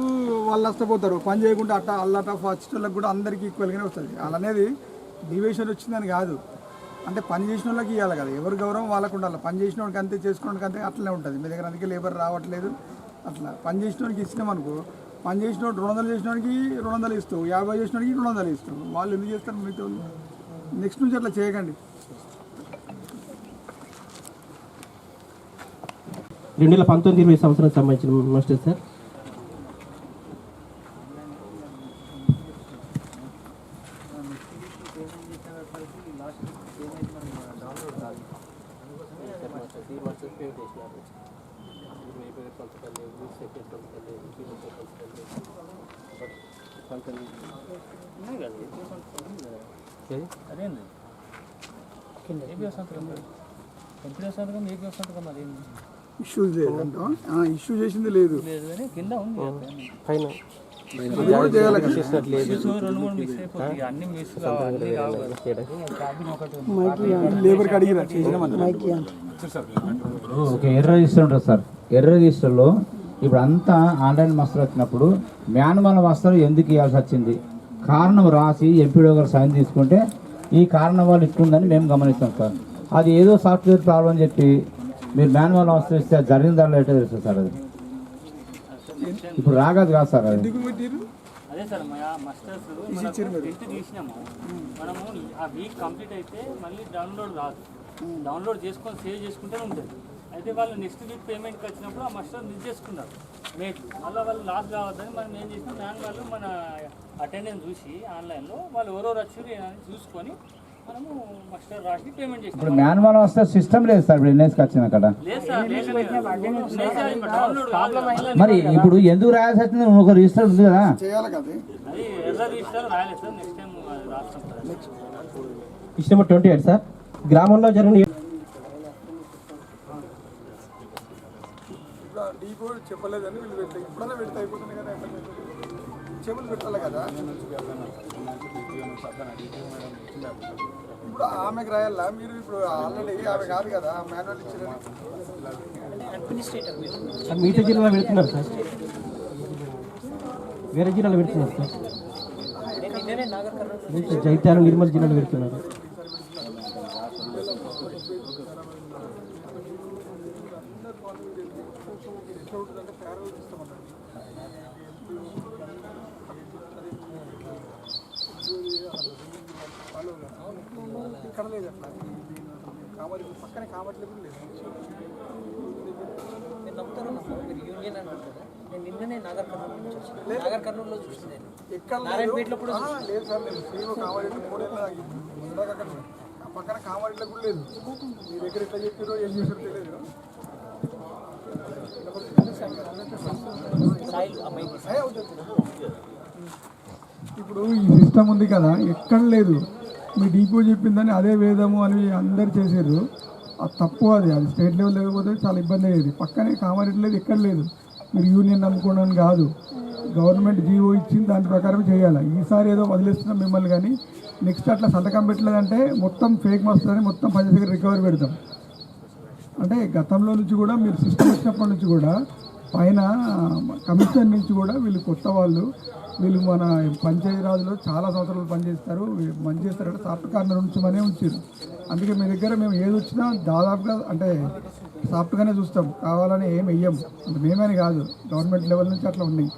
వాళ్ళు నష్టపోతారు, పని చేయకుండా అట్ట అల్లట ఫస్టోళ్ళకి కూడా అందరికీ ఈక్వల్గానే వస్తుంది. అలానేది డివిజన్ వచ్చిందని కాదు, అంటే పని చేసిన వాళ్ళకి ఇవ్వాలి కదా, ఎవరి గౌరవం వాళ్ళకు ఉండాలి. పని చేసిన వాడికి అంతే, చేసుకోవడానికి అంతే, అట్లనే ఉంటుంది. మీ దగ్గర అందుకే లేబర్ రావట్లేదు. అట్లా పని చేసిన వాడికి ఇచ్చినాం అనుకో, పని చేసిన వాడు 200 చేసిన వాడికి 200 ఇస్తావు, 50 చేసిన వాడికి 200 ఇస్తావు. వాళ్ళు ఎందుకు చేస్తారు మీతో? నెక్స్ట్ నుంచి అట్లా చేయకండి. 2019-20 సంవత్సరానికి సంబంధించిన మాస్టర్ సార్. ఉన్నాయి కదా అదేంది ఏపీ సంతకం ఎంపీ సంతకం ఏపీ సంతకం అదేంది ఇష్యూ లేదంటా ఇష్యూ చేసింది లేదు లేదు కానీ కింద ఉంది పైన ఇష్యూస్ 2-3 మిస్ అయిపోతాయి అన్ని మిస్ కావాలి లేబర్కి అడిగిరా చేసినామని ఒక ఎర్ర రిజిస్టర్ ఉంటుంది సార్. ఎర్ర రిజిస్టర్లో ఇప్పుడు అంతా ఆన్లైన్ మస్తరు వచ్చినప్పుడు మాన్యువల్ మస్తరు ఎందుకు ఇవ్వాల్సి వచ్చింది కారణం రాసి ఎంపీడో గారు సైన్ తీసుకుంటే ఈ కారణం వాళ్ళు ఇట్లుందని మేము గమనిస్తాం సార్. అది ఏదో సాఫ్ట్వేర్ ప్రాబ్లం అని చెప్పి మీరు మాన్యువల్ మస్తరు ఇస్తే జరిగిన దాంట్లో ఎట్లా తెలుస్తుంది సార్? అది ఇప్పుడు రాగదు కాదు సార్. అది అదే సార్ మాస్టర్స్ టెస్ట్ తీసినాము మనము ఆ వీక్ కంప్లీట్ అయితే మళ్ళీ డౌన్లోడ్ రాదు. డౌన్లోడ్ చేసుకొని సేవ్ చేసుకుంటే ఉంటుంది. అయితే వాళ్ళు నెక్స్ట్ వీక్ పేమెంట్కి వచ్చినప్పుడు ఆ మాస్టర్ మిస్ చేసుకున్నారు మేట్. మళ్ళీ వాళ్ళు లాస్ కావద్దని మనం ఏం చేసినాం వాళ్ళు మన అటెండెన్స్ చూసి ఆన్లైన్లో వాళ్ళు ఎవరెవరు వచ్చి చూసుకొని మనము మాస్టర్ రాసి పేమెంట్ చేస్తాం. ఇప్పుడు మాన్యువల్ వస్తే సిస్టమ్ లేదు సార్. ఇప్పుడు ఎన్ఎస్కి వచ్చింది అక్కడ మరి ఇప్పుడు ఎందుకు రాయాల్సి వచ్చింది? ఒక రిజిస్టర్ ఉంది కదా చేయాలి కదా. అది ఎర్ర రిజిస్టర్ రాయలేదు సార్. నెక్స్ట్ టైం రాస్తాం సార్. Issue number 28 sir. గ్రామంలో జరిగిన డీపో చెప్పలేదని వీళ్ళు పెట్టారు. ఇప్పుడైనా పెడితే అయిపోతుంది కదా. చెప్పులు పెట్టాలి కదా. ఇప్పుడు ఆమెకు రాయాలా మీరు? ఇప్పుడు ఆల్రెడీ ఆమె కాదు కదా మాన్యువల్ ఇచ్చారని. మిగతా జిల్లాలో పెడుతున్నారు సార్. వేరే జిల్లాలో పెడుతున్నారు సార్. జైత్యాల నిర్మల్ జిల్లాలో పెడుతున్నారు. ఇక్కడ లేదు అట్లా కావాలి పక్కనే కావట్లేదు కూడా లేదు. నేను నమ్ముతాను మీరు యూనియన్ అని అంటారా? నేను నిన్ననే నాగర్ కర్నూలులో చూసింది. ఎక్కడ నారాయణపేటలో కూడా లేదు సార్. నేను సేమ్ కావాలి 3 ఏళ్ళ అక్కడ పక్కన కావాలిట్లో కూడా లేదు. మీ దగ్గర ఎట్లా చెప్పారో ఏం చేసారో తెలియదు. ఇప్పుడు ఈ సిస్టమ్ ఉంది కదా ఎక్కడ లేదు. మీ డీపో చెప్పిందని అదే వేదము అని అందరు చేశారు. అది తప్పు. అది స్టేట్ లెవెల్ లేకపోతే చాలా ఇబ్బంది అయ్యేది. పక్కనే కామారెడ్డి లేదు, ఎక్కడ లేదు. మీరు యూనియన్ నమ్ముకోవడానికి కాదు, గవర్నమెంట్ జీవో ఇచ్చింది దాని ప్రకారం చేయాలి. ఈసారి ఏదో వదిలేస్తున్నాం మిమ్మల్ని, కానీ నెక్స్ట్ అట్లా సంతకం పెట్టలేదంటే మొత్తం ఫేక్ మస్తుందని మొత్తం పంచాయతీ రికవరీ పెడతాం. అంటే గతంలో నుంచి కూడా మీరు సిస్టమ్ వచ్చినప్పటి నుంచి కూడా పైన కమిషన్ నుంచి కూడా వీళ్ళు కొత్త వాళ్ళు, వీళ్ళు మన పంచాయతీరాజ్లో చాలా సంవత్సరాలు పనిచేస్తారు, మంచి చేస్తారంటే సాఫ్ట్ కార్నర్ ఉంచమనే ఉంచారు. అందుకే మీ దగ్గర మేము ఏది వచ్చినా దాదాపుగా అంటే సాఫ్ట్గానే చూస్తాం, కావాలని ఏం వెయ్యం. మేమని కాదు, గవర్నమెంట్ లెవెల్ నుంచి అట్లా ఉన్నాయి.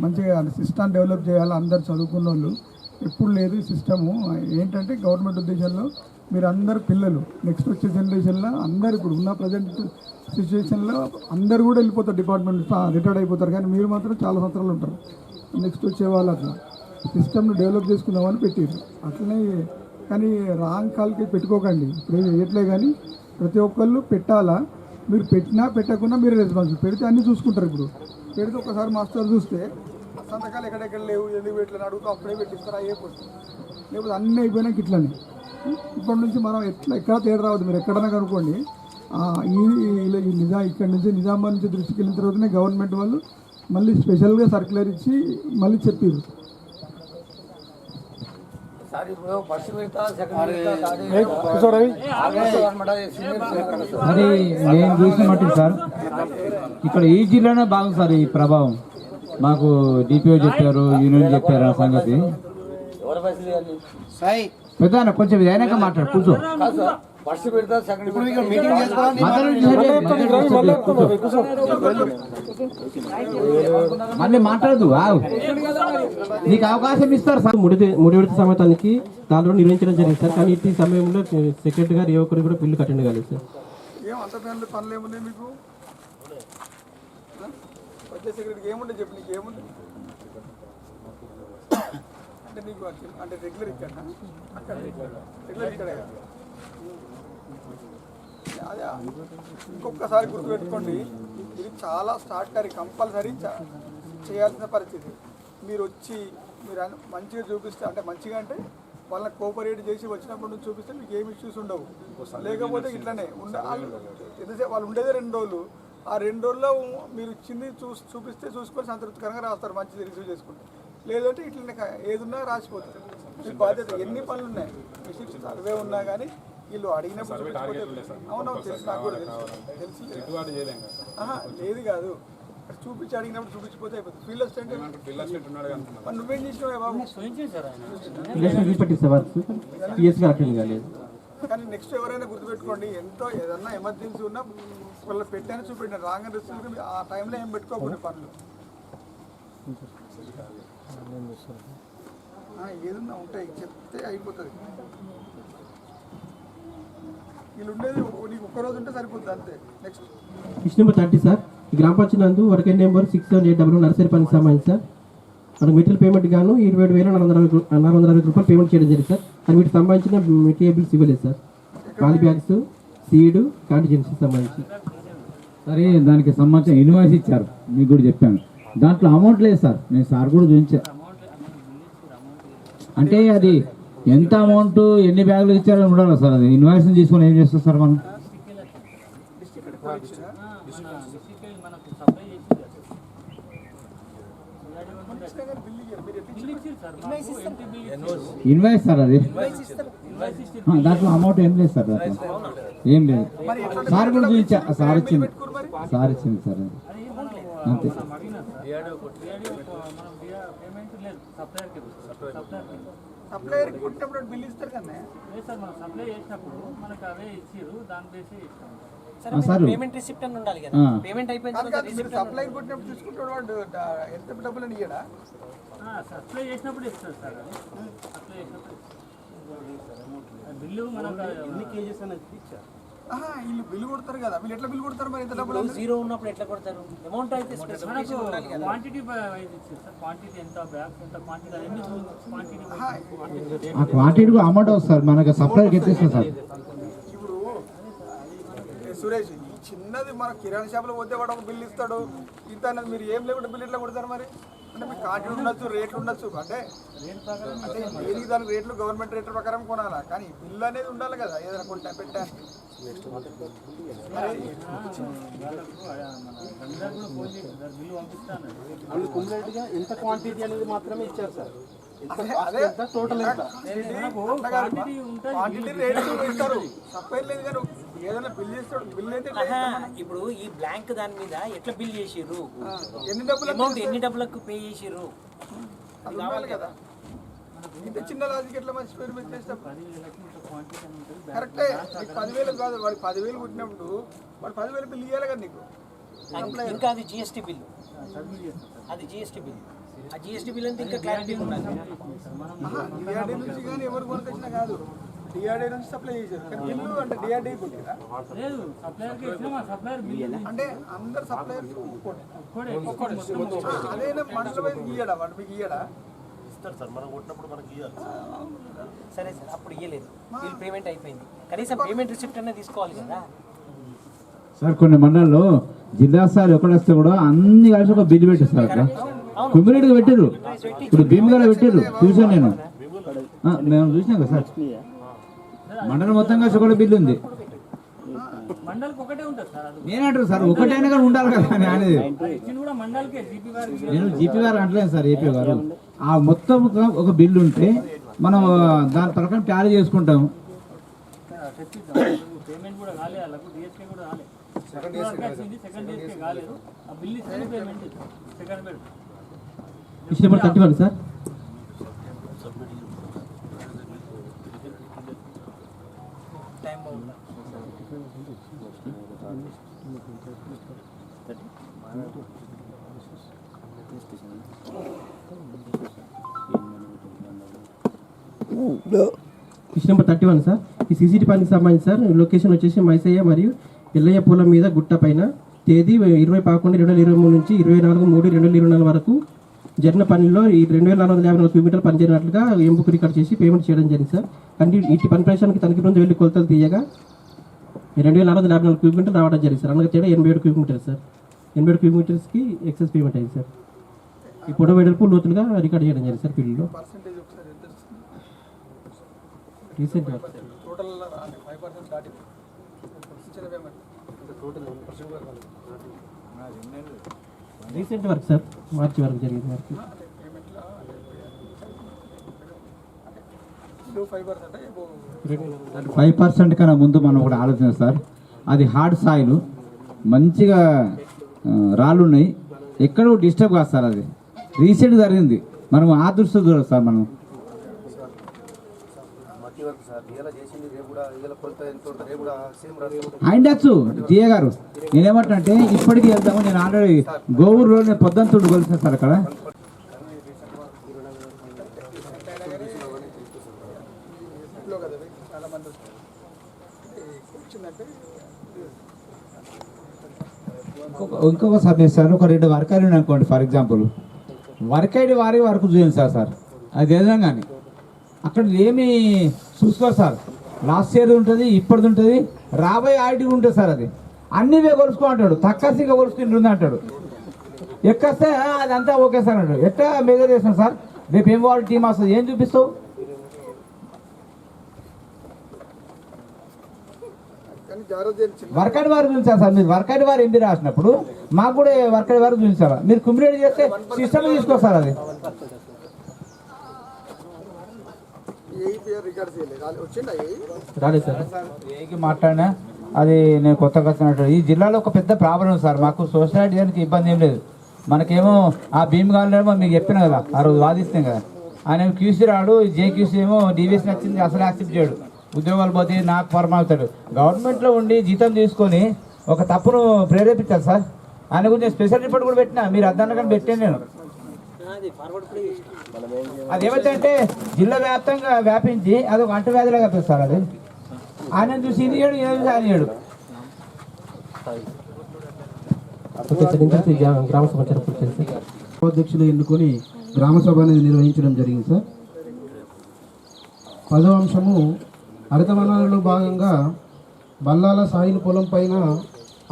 మంచిగా సిస్టమ్ డెవలప్ చేయాలి. అందరు చదువుకున్న వాళ్ళు ఎప్పుడు లేదు ఈ సిస్టము. ఏంటంటే గవర్నమెంట్ ఉద్దేశంలో మీరు అందరు పిల్లలు నెక్స్ట్ వచ్చే జనరేషన్లో అందరు ఇప్పుడు ఉన్న ప్రజెంట్ సిచ్యువేషన్లో అందరు కూడా వెళ్ళిపోతారు, డిపార్ట్మెంట్ రిటైర్డ్ అయిపోతారు. కానీ మీరు మాత్రం చాలా సంవత్సరాలు ఉంటారు. నెక్స్ట్ వచ్చే వాళ్ళు అట్లా సిస్టమ్ను డెవలప్ చేసుకుందామని పెట్టారు. అట్లనే కానీ రాంగ్ కాల్కి పెట్టుకోకండి. ఇప్పుడు వేయట్లే, కానీ ప్రతి ఒక్కళ్ళు పెట్టాలా. మీరు పెట్టినా పెట్టకుండా మీరు రెస్పాన్సిబుల్. పెడితే అన్నీ చూసుకుంటారు. ఇప్పుడు పెడితే ఒకసారి మాస్టర్ చూస్తే సంతకాలు ఎక్కడెక్కడ లేవు, ఎందుకు పెట్టలేని అడుగుతూ అప్పుడే పెట్టిస్తారు, అయిపోతుంది. లేకపోతే అన్నీ అయిపోయినాక ఇట్లనే. ఇప్పటి నుంచి మనం ఎక్కడ తేడా రావద్దు. మీరు ఎక్కడైనా కనుక్కోండి. ఇక్కడి నుంచి నిజామాబాద్ నుంచి దృష్టికి వెళ్ళిన తర్వాతనే గవర్నమెంట్ వాళ్ళు మళ్ళీ స్పెషల్గా సర్క్యులర్ ఇచ్చి మళ్ళీ చెప్పారు. మరి నేను చూసిన మట్టి సార్ ఇక్కడ ఈ జిల్లానే బాగుంది సార్ ఈ ప్రభావం. మాకు డిపిఓ చెప్పారు, యూనియన్ చెప్పారు ఆ సంగతి. పెద్ద కొంచెం అయినాక మాట్లాడు, కూర్చో. మళ్ళీ మాట్లాడదు, నీకు అవకాశం ఇస్తారు సార్. మూడు విడత సమతానికి దానిలో నిర్వహించడం జరిగింది సార్. కానీ ఈ సమయంలో సెక్రటరీ గారు ఏ ఒక్కరు కూడా బిల్లు అటెండ్ కాలేదు సార్. ఏమంత పనులు ఏమున్నాయి మీకు? వచ్చే సెక్రటరీకి ఏముండే చెప్పు. నీకు ఏముంది అంటే నీకు అంటే రెగ్యులర్ ఇక్కడ అక్కడ రెగ్యులర్ ఇక్కడే. అదే ఇంకొకసారి గుర్తుపెట్టుకోండి, ఇది చాలా స్టార్ట్ కంపల్సరీ చేయాల్సిన పరిస్థితి. మీరు వచ్చి మీరు మంచిగా చూపిస్తే, అంటే మంచిగా అంటే వాళ్ళని కోఆపరేట్ చేసి వచ్చినప్పటి నుంచి చూపిస్తే మీకు ఏమి ఇష్యూస్ ఉండవు. లేకపోతే ఇట్లనే ఎంతసేపు వాళ్ళు ఉండేదే 2 రోజులు, ఆ 2 రోజుల్లో మీరు ఇచ్చింది చూపిస్తే చూసుకొని సంతృప్తికరంగా రాస్తారు, మంచిది రిసీవ్ చేసుకుంటే. లేదంటే ఇట్లనే ఏదున్నా రాసిపోతారు. మీ బాధ్యత ఎన్ని పనులు ఉన్నాయి, మిషన్స్ సర్వే ఉన్నా కానీ వీళ్ళు అడిగినప్పుడు చూపించకపోతే అవునవును తెలుసు, నాకు కూడా తెలుసు లేదు కాదు, చూపించి అడిగినప్పుడు చూపించిపోతే అయిపోతుంది. ఫీల్డ్ అసిస్టెంట్ మరి నువ్వేం చేసినావు బాబు? కానీ నెక్స్ట్ ఎవరైనా గుర్తుపెట్టుకోండి, ఎంతో ఏదన్నా ఎమర్జెన్సీ ఉన్నా వాళ్ళు పెట్టాను చూపెట్టిన రాంగ్ రిస్క్ ఆ టైంలో ఏం పెట్టుకోకూడదు పనులు. ఏదన్నా ఉంటాయి చెప్తే అయిపోతుంది. వీళ్ళు ఉండేది నీకు ఒక్కరోజు ఉంటే సరిపోతుంది అంతే. నెక్స్ట్ ఇష్ట నెంబర్ 30 సార్, ఈ గ్రామ పంచాయతీ నందు వర్క్ నెంబర్ 6780 నర్సరీ పనికి సంబంధించి సార్ మనకు మెటీరియల్ పేమెంట్ గాను 27,460 రూపాయలు పేమెంట్ చేయడం జరిగింది సార్. అది వీటికి సంబంధించిన మెటీరియల్స్ ఇవ్వలేదు సార్. పాలి బ్యాగ్స్, సీడ్, కాంటిజెన్సీ సంబంధించి సరే దానికి సంబంధించిన ఇన్వాయిస్ ఇచ్చారు, మీకు కూడా చెప్పాను. దాంట్లో అమౌంట్ లేదు సార్, నేను సార్ కూడా చూపించా. అంటే అది ఎంత అమౌంట్ ఎన్ని బ్యాగులు ఇచ్చారో ఉండాలి సార్. అది ఇన్వాయిస్ తీసుకొని ఏం చేస్తారు సార్ మనం? ఇన్వాయిస్ సార్, అది దాంట్లో అమౌంట్ ఏం లేదు సార్, దాంట్లో ఏం లేదు. సార్ కూడా చూపించా, సార్ ఇచ్చింది సార్ అంతే. సప్లైయర్ కొట్టినప్పుడు బిల్ ఇస్తారు కదా సప్లై చేసినప్పుడు మనకు అవే ఇచ్చిరు, దాని బేసి పేమెంట్ రిసిప్ట్ అని ఉండాలి కదా. పేమెంట్ అయిపోయింది, సప్లైయర్ కొట్టినప్పుడు తీసుకుంటాడు వాడు ఎంత డబ్బులు అని ఇయ్యడా? సప్లై చేసినప్పుడు ఇస్తారు సార్. సప్లై చేసినప్పుడు బిల్లు మనకు ఎన్ని కేజెస్ అనేది ఇచ్చారు. వీళ్ళు బిల్లు కొడతారు కదా, వీళ్ళు ఎట్లా బిల్లు కొడతారు మరి? ఎంత డబ్బులు జీరో ఉన్నప్పుడు ఎట్లా కొడతారు? అమౌంట్ అయితే క్వాంటిటీ వైజ్ ఇచ్చారు సార్. క్వాంటిటీ ఎంత, బ్యాగ్స్ ఎంత, క్వాంటిటీ అన్ని క్వాంటిటీ ఆ క్వాంటిటీకి అమౌంట్ వస్తుంది మనకి, సప్లైకి ఇచ్చేస్తాం సార్. ఇప్పుడు సురేష్, ఈ చిన్నది మన కిరాణా షాప్లో పోతే వాడు ఒక బిల్లు ఇస్తాడు, ఇంత అనేది మీరు ఏం లేకుండా బిల్లు ఎట్లా కొడతారు మరి? అంటే మీకు క్వాంటిటీ ఉండొచ్చు, రేట్లు ఉండొచ్చు, అంటే దేనికి దానికి రేట్లు గవర్నమెంట్ రేట్ల ప్రకారం కొనాలా, కానీ బిల్లు అనేది ఉండాలి కదా ఏదైనా కొంటా పెట్టడానికి. ఎంత క్వాంటిటీ అనేది మాత్రమే ఇచ్చారు సార్. అదే టోటల్ క్వాంటిటీ రేట్లు ఇస్తారు, సప్లై లేదు కానీ ఏదైనా బిల్ చేస్తాడు. బిల్ అయితే ఇప్పుడు ఈ బ్లాంక్ దాని మీద ఎట్లా బిల్ చేసిర్రు, ఎన్ని డబ్బులు అమౌంట్ ఎన్ని డబ్బులకు పే చేసిర్రు అది కావాలి కదా. ఇంత చిన్న లాజిక్ ఎట్లా మంచి పేరు మీద చేస్తాం? కరెక్టే, నీకు 10,000 కాదు, వాడు 10,000 కొట్టినప్పుడు వాడు 10,000 బిల్ ఇవ్వాలి కదా నీకు. ఇంకా అది జిఎస్టీ బిల్లు, అది జిఎస్టీ బిల్లు. ఆ జిఎస్టీ బిల్ అంటే ఇంకా క్లారిటీ ఉండాలి. డిఆర్డీ నుంచి కానీ ఎవరు కొనుకొచ్చినా కాదు, డిఆర్డీ నుంచి సప్లై చేశారు కానీ బిల్లు అంటే డిఆర్డీ కొట్టిరా అంటే అందరు సప్లైయర్స్ అదేనా మనుషుల వైపు గీయడా వాడు మీకు ఇయ్యడా? సరే సార్, అప్పుడు ఇయ్యలేదు, బిల్ పేమెంట్ అయిపోయింది, కనీసం పేమెంట్ రిసిప్ట్ అనేది తీసుకోవాలి కదా సార్. కొన్ని మండలాల్లో జిల్లా స్థాయి ఒకటి కూడా అన్ని కలిసి ఒక బిల్లు పెట్టిస్తారు అక్కడ. కుమ్మిరెడ్డిగా పెట్టారు, ఇప్పుడు భీమగారు పెట్టారు, చూసాను నేను, మేము చూసినాం కదా సార్. మండలం మొత్తం కలిసి ఒకటి బిల్లు ఉంది. నేనంటారు సార్, ఒకటైనా కానీ ఉండాలి కదా అనేది. నేను జీపీ గారు అంటలేదు సార్, ఏపీ గారు ఆ మొత్తం ఒక బిల్లు ఉంటే మనం దాని ప్రకారం టాలీ చేసుకుంటాం. పేమెంట్ కూడా కాలేదు వాళ్ళకు, డిఎస్కే కూడా రాలేదు, సెకండ్ డిఎస్కే కాలేదు, ఆ బిల్ ఇస్తే పేమెంట్ సెకండ్ బిల్. ఇష్ట నెంబర్ 31 సార్, టైం బాగుంది. ఇష్ట నెంబర్ 31 సార్, ఈ సీసీటీ పనికి సంబంధించి సార్ లొకేషన్ వచ్చేసి మైసయ్య మరియు ఎల్లయ్య పూల మీద గుట్ట పైన తేదీ 20/11/2023 నుంచి 24/3/2024 వరకు జరిగిన పనిలో ఈ 2,454 క్యూబీటర్లు పనిచేయనట్లుగా ఎంబుక్ రికార్డ్ చేసి పేమెంట్ చేయడం జరిగింది సార్. అంటే ఇటు పని ప్రదేశానికి తనిఖీ బృందం వెళ్ళి కొలతలు తీయగా 2,454 క్యూబీటర్లు రావడం జరిగింది సార్. అనగా తేడా 87 క్యూబీటర్లు సార్. 87 క్యూబిక్ మీటర్స్కి ఎక్సెస్ పేమెంట్ అయింది సార్. ఈ పొడవు వెడల్పు లోతులుగా రికార్డ్ చేయడం జరిగింది సార్ ఫీల్డ్లో. పర్సెంటేజ్ ఒకసారి ఎంత వస్తుంది? రీసెంట్ టోటల్ 5% దాటి ఇచ్చిన పేమెంట్ రీసెంట్ వర్క్ సార్, మార్చి వరకు జరిగింది వర్క్. పేమెంట్లో 5% 5% కన్నా ముందు మనం ఒకటి ఆలోచన సార్, అది హార్డ్ సాయిల్, మంచిగా రాళ్ళు ఉన్నాయి, ఎక్కడో డిస్టర్బ్ కాదు సార్. అది రీసెంట్ జరిగింది, మనం ఆ దృష్టి చూడాలి సార్. మనం అయిండచ్చు జిఏ గారు. నేనేమంటే ఇప్పటికీ వెళ్తాము. నేను ఆల్రెడీ గోవూరులో నేను పొద్దుంతుడు కొలిసాను సార్ అక్కడ. ఇంకొక సబ్జెక్ట్ సార్, ఒక 2 వర్క్ ఐడి అనుకోండి ఫర్ ఎగ్జాంపుల్, వర్క్ ఐడి వారి వరకు చూపించాలి సార్. అది ఏదైనా కానీ అక్కడ ఏమి చూసుకోరు సార్. లాస్ట్ ఇయర్ ఉంటుంది, ఇప్పటిది ఉంటుంది, రాబోయే ఐడి ఉంటుంది సార్. అది అన్నీ కొలుసుకో అంటాడు, తక్కసిగా కొలుసుకుంటుంది అంటాడు. ఎక్కొస్తే అదంతా ఓకే సార్ అంటాడు. ఎట్లా మెజర్ చేస్తాను సార్? రేపు ఏం వాళ్ళ టీం వస్తుంది, ఏం చూపిస్తావు? వర్కౌట్ వారు చూపించాలి సార్. మీరు వర్కౌట్ వారు ఎంపీ రాసినప్పుడు మాకు కూడా వర్కౌట్ వారు చూపించాలా. మీరు కుమిరేట్ చేస్తే సిస్టమ్ తీసుకోవాలి అది. రాలేదు సార్. ఏకి మాట్లాడినా అది నేను కొత్తగా వచ్చినట్టు. ఈ జిల్లాలో ఒక పెద్ద ప్రాబ్లం సార్. మాకు సోషల్ చేయడానికి ఇబ్బంది ఏం లేదు. మనకేమో ఆ భీమ్ గాలేమో మీకు చెప్పిన కదా, ఆ రోజు వాదిస్తాం కదా, ఆయన క్యూసీ రాడు, జేక్యూసీ ఏమో డీవీఎస్ నచ్చింది అసలు యాక్సెప్ట్ చేయడు. ఉద్యోగాలు పోతే నాకు ఫార్మ్ అవుతాడు. గవర్నమెంట్లో ఉండి జీతం తీసుకొని ఒక తప్పును ప్రేరేపించాలి సార్. ఆయన గురించి స్పెషల్ రిపోర్ట్ కూడా పెట్టినా, మీరు అర్థాన్ని పెట్టాను నేను. అదేమైతే జిల్లా వ్యాప్తంగా వ్యాపించి అది ఒక అంటువ్యాధిలాగా పెడతారు. అది ఆయన చూసి ఇది ఏడు, ఈయన చూసి ఆయన ఏడు. గ్రామ సమాచారం అధ్యక్షులు ఎన్నుకొని గ్రామ సభ అనేది నిర్వహించడం జరిగింది సార్. 10వ అంశము హరితవనాలలో భాగంగా బల్లాల సాయిల్ పొలం పైన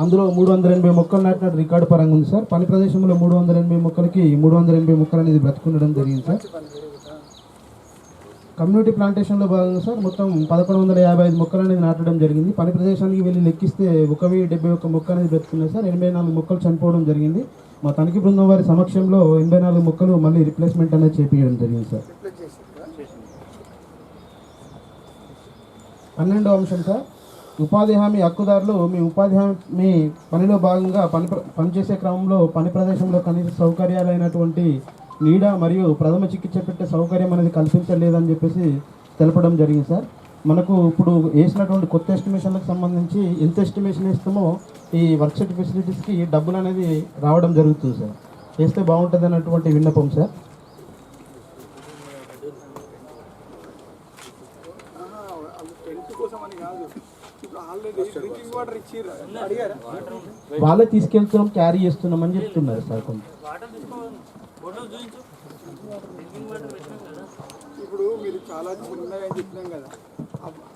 అందులో 380 మొక్కలు నాటినట్టు రికార్డు పరంగా ఉంది సార్. పని ప్రదేశంలో 380 మొక్కలకి 380 మొక్కలు అనేది బ్రతుకుండడం జరిగింది సార్. కమ్యూనిటీ ప్లాంటేషన్లో భాగంగా సార్ మొత్తం 1155 మొక్కలు అనేది నాటడం జరిగింది. పని ప్రదేశానికి వెళ్ళి లెక్కిస్తే 1071 మొక్క అనేది బ్రతుకున్నాయి సార్. 84 మొక్కలు చనిపోవడం జరిగింది. మా తనిఖీ బృందం వారి సమక్షంలో 84 మొక్కలు మళ్ళీ రిప్లేస్మెంట్ అనేది చేపించడం జరిగింది సార్. 12వ అంశం సార్, ఉపాధి హామీ హక్కుదారులు మీ ఉపాధి హామీ పనిలో భాగంగా పనిచేసే క్రమంలో పని ప్రదేశంలో కనీస సౌకర్యాలైనటువంటి నీడ మరియు ప్రథమ చికిత్స పెట్టే సౌకర్యం అనేది కల్పించలేదని చెప్పేసి తెలపడం జరిగింది సార్. మనకు ఇప్పుడు వేసినటువంటి కొత్త ఎస్టిమేషన్లకు సంబంధించి ఎంత ఎస్టిమేషన్ వేస్తామో ఈ వర్క్ సెట్ ఫెసిలిటీస్కి డబ్బులు అనేది రావడం జరుగుతుంది సార్. వేస్తే బాగుంటుంది అన్నటువంటి విన్నపం సార్. వాళ్ళే తీసుకెళ్తున్నాం, క్యారీ చేస్తున్నాం అని చెప్తున్నారు సార్. కొంచెం ఇప్పుడు మీరు చాలా చిన్నగా అని చెప్పినాం కదా,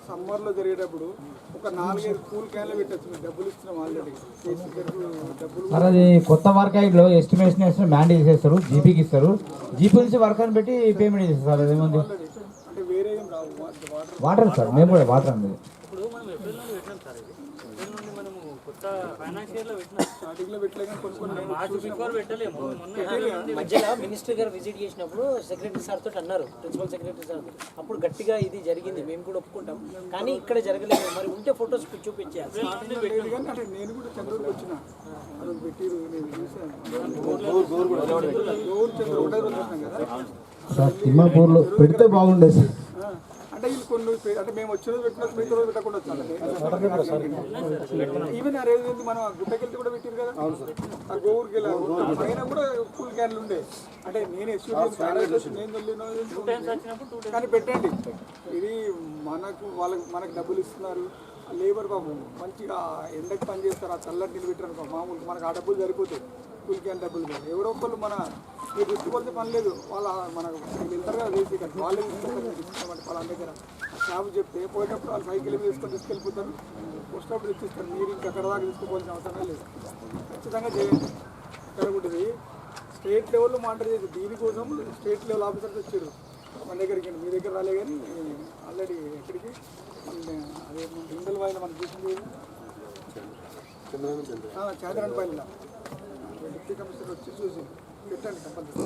సమ్మర్లో జరిగేటప్పుడు ఒక 4-5 కూల్ క్యాన్లు పెట్టచ్చు. మీరు డబ్బులు ఇస్తున్నాం ఆల్రెడీ. డబ్బులు సార్ అది కొత్త వర్క్ ఐడిలో ఎస్టిమేషన్ వేస్తారు, మ్యాండేట్ చేస్తారు, జీపీకి ఇస్తారు. జీపీ నుంచి వర్క్ అని పెట్టి పేమెంట్ చేస్తారు సార్. అదేముంది అంటే వేరే ఏం రావు. వాటర్ సార్, మేము కూడా వాటర్ అనేది. ఇప్పుడు మనం ఏప్రిల్ నుండి పెట్టినాం సార్. ఇది ఏప్రిల్ నుండి మనము కొత్త ఫైనాన్స్ ఇయర్లో పెట్టినాం. స్టార్టింగ్లో పెట్టలేక కొన్ని మార్చి బిఫోర్ పెట్టలేము. మధ్యలో మినిస్టర్ గారు విజిట్ చేసినప్పుడు సెక్రటరీ సార్ తోటి అన్నారు, ప్రిన్సిపల్ సెక్రటరీ సార్, అప్పుడు గట్టిగా ఇది జరిగింది, మేము కూడా ఒప్పుకుంటాం, కానీ ఇక్కడ జరగలేదు. మరి ఉంటే ఫోటోస్ చూపించారు. అంటే నేను కూడా చంద్రూరుకి వచ్చిన పెట్టిరు, నేను చూసాను. తిమ్మాపూర్లో పెడితే బాగుండేది సార్. అంటే వీళ్ళు కొన్ని అంటే మేము వచ్చిన రోజు పెట్టిన మిగతా రోజు పెట్టకుండా వచ్చాను. ఈవెన్ ఆ రోజు మనం గుట్టకెళ్తే కూడా పెట్టారు కదా, ఆ గోవురికి వెళ్ళి అయినా కూడా కూల్ క్యాన్లు ఉండే. అంటే నేను నేను వెళ్ళిన కానీ పెట్టండి. ఇది మనకు డబ్బులు ఇస్తున్నారు. లేబర్ బాబు మంచిగా ఎండకు పని చేస్తారు, ఆ చల్లటి నీళ్ళు పెట్టారు మామూలు, మనకు ఆ డబ్బులు సరిపోతాయి. కూలికి అని డబ్బులు కాదు. ఎవరో ఒకళ్ళు మన మీరు తీసుకుపోతే పని లేదు, వాళ్ళ మన వెళ్తారు కదా వేసి ఇక్కడ వాళ్ళే తీసుకుంటామంటే వాళ్ళ దగ్గర క్యాబ్ చెప్తే పోయేటప్పుడు వాళ్ళు సైకిల్ మీద తీసుకెళ్ళిపోతారు, వచ్చినప్పుడు తెచ్చిస్తారు. మీరు ఇంకా అక్కడ దాకా తీసుకోవాల్సిన అవసరమే లేదు. ఖచ్చితంగా చేయండి. ఇక్కడ ఉంటుంది స్టేట్ లెవెల్లో మానిటర్ చేసి దీనికోసం స్టేట్ లెవెల్ ఆఫీసర్స్ వచ్చారు మన దగ్గరికి. మీ దగ్గర రాలే కానీ ఆల్రెడీ ఎక్కడికి అదే ఇండల్ వాయిన మనం చూసింది చంద్రనపల్లిలో డిప్యూటీ కమిషనర్ వచ్చి చూసి పెట్టండి కంపల్సరీ.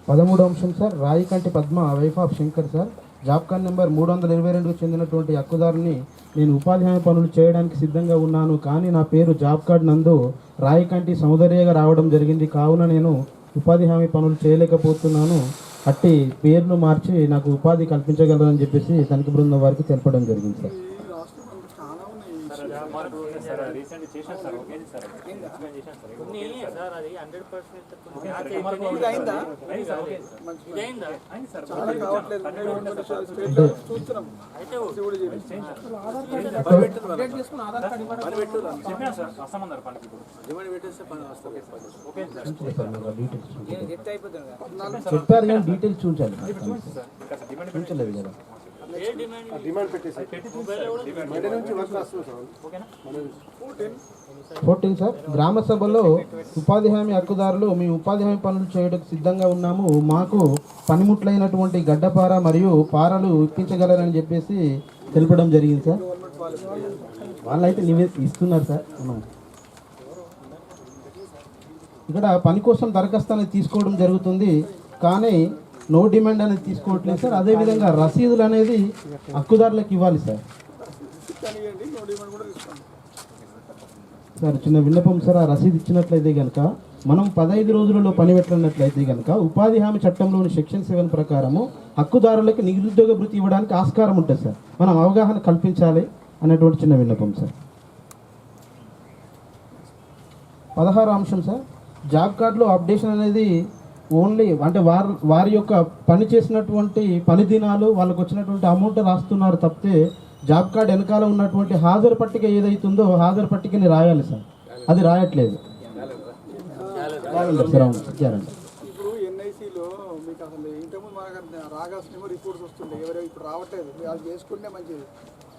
13వ అంశం sir, Raikanti Padma wife of Shankar sir. Job card number 322కు చెందినటువంటి హక్కుదారుని నేను ఉపాధి హామీ పనులు చేయడానికి సిద్ధంగా ఉన్నాను, కానీ నా పేరు జాబ్ కార్డ్ నందు రాయికంటి సౌందర్యగా రావడం జరిగింది, కావున నేను ఉపాధి హామీ పనులు చేయలేకపోతున్నాను, అట్టి పేరును మార్చి నాకు ఉపాధి కల్పించగలరని చెప్పేసి తనిఖీ బృందం వారికి తెలపడం జరిగింది సార్. చెప్పారు కానీ డీటెయిల్స్ చూపించాలి, చూపించలేదు కదా. 14 సార్, గ్రామ సభలో ఉపాధి హామీ హక్కుదారులు మీ ఉపాధి హామీ పనులు చేయడానికి సిద్ధంగా ఉన్నాము, మాకు పనిముట్లైనటువంటి గడ్డపార మరియు పారలు ఇప్పించగలరని చెప్పేసి తెలపడం జరిగింది సార్. వాళ్ళైతే ఇస్తున్నారు సార్. ఇక్కడ పని కోసం దరఖాస్తు అనేది తీసుకోవడం జరుగుతుంది, కానీ నో డిమాండ్ అనేది తీసుకోవట్లేదు సార్. అదేవిధంగా రసీదులు అనేది హక్కుదారులకు ఇవ్వాలి సార్. సార్ చిన్న విన్నపం సార్, ఆ రసీదు ఇచ్చినట్లయితే కనుక మనం 15 రోజులలో పని పెట్టినట్లయితే కనుక ఉపాధి హామీ చట్టంలోని సెక్షన్ 7 ప్రకారము హక్కుదారులకు నిరుద్యోగ భృతి ఇవ్వడానికి ఆస్కారం ఉంటుంది సార్. మనం అవగాహన కల్పించాలి అనేటువంటి చిన్న విన్నపం సార్. 16వ అంశం సార్, జాబ్ కార్డులో అప్డేషన్ అనేది ఓన్లీ అంటే వారి యొక్క పని చేసినటువంటి పని దినాలు వాళ్ళకు వచ్చినటువంటి అమౌంట్ రాస్తున్నారు తప్పితే జాబ్ కార్డ్ వెనకాల ఉన్నటువంటి హాజరు పట్టిక ఏదైతుందో హాజరు పట్టికని రాయాలి సార్, అది రాయట్లేదు. ఇప్పుడు ఎన్ఐసిలో మీకు అసలు ఇంతకుముందు మనకు రాగాల్సిన రిపోర్ట్స్ వస్తుండే, ఎవరో ఇప్పుడు రావట్లేదు. మీరు అది చేసుకుంటే మంచిది,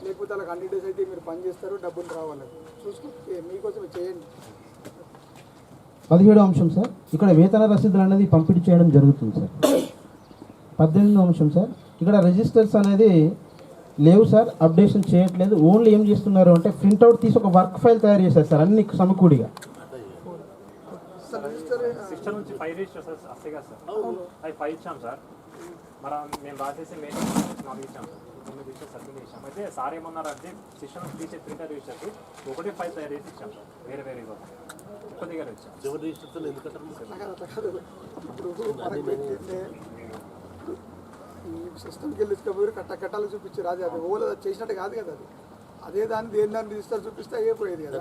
లేకపోతే వాళ్ళకి 100 days అయితే మీరు పని చేస్తారు, డబ్బులు రావాలి. చూసుకుంటే మీకోసం చేయండి. 17వ అంశం సార్, ఇక్కడ వేతన రసీదులు అనేది పంపిణీ చేయడం జరుగుతుంది సార్. 18వ అంశం సార్, ఇక్కడ రిజిస్టర్స్ అనేది లేవు సార్, అప్డేషన్ చేయట్లేదు. ఓన్లీ ఏం చేస్తున్నారు అంటే ప్రింట్అవుట్ తీసి ఒక వర్క్ ఫైల్ తయారు చేశారు సార్, అన్ని సమకూడిగా. సిస్టమ్ నుంచి 5 రిజిస్టర్స్ వస్తాయి కదా సార్, అవి 5 ఇచ్చాం సార్. మరి మేము రాసేసి మేము 4 ఇచ్చాం సార్, 9 రిజిస్టర్స్ సబ్మిట్ చేసాం. అయితే సార్ ఏమన్నారంటే సిస్టమ్ నుంచి తీసే ప్రింటర్ రిజిస్టర్స్ 1 ఫైల్ తయారు చేసి ఇచ్చాం సార్, వేరే వేరే ఒక్క దగ్గర ఇచ్చాం. ఇప్పుడు సిస్టమ్కి వెళ్ళి తీసుకుపోయి కట్టాలు చూపించారు, అది ఓలా చేసినట్టు కాదు కదా. అది అదే దాన్ని రిజిస్టర్ చూపిస్తే అయిపోయేది కదా.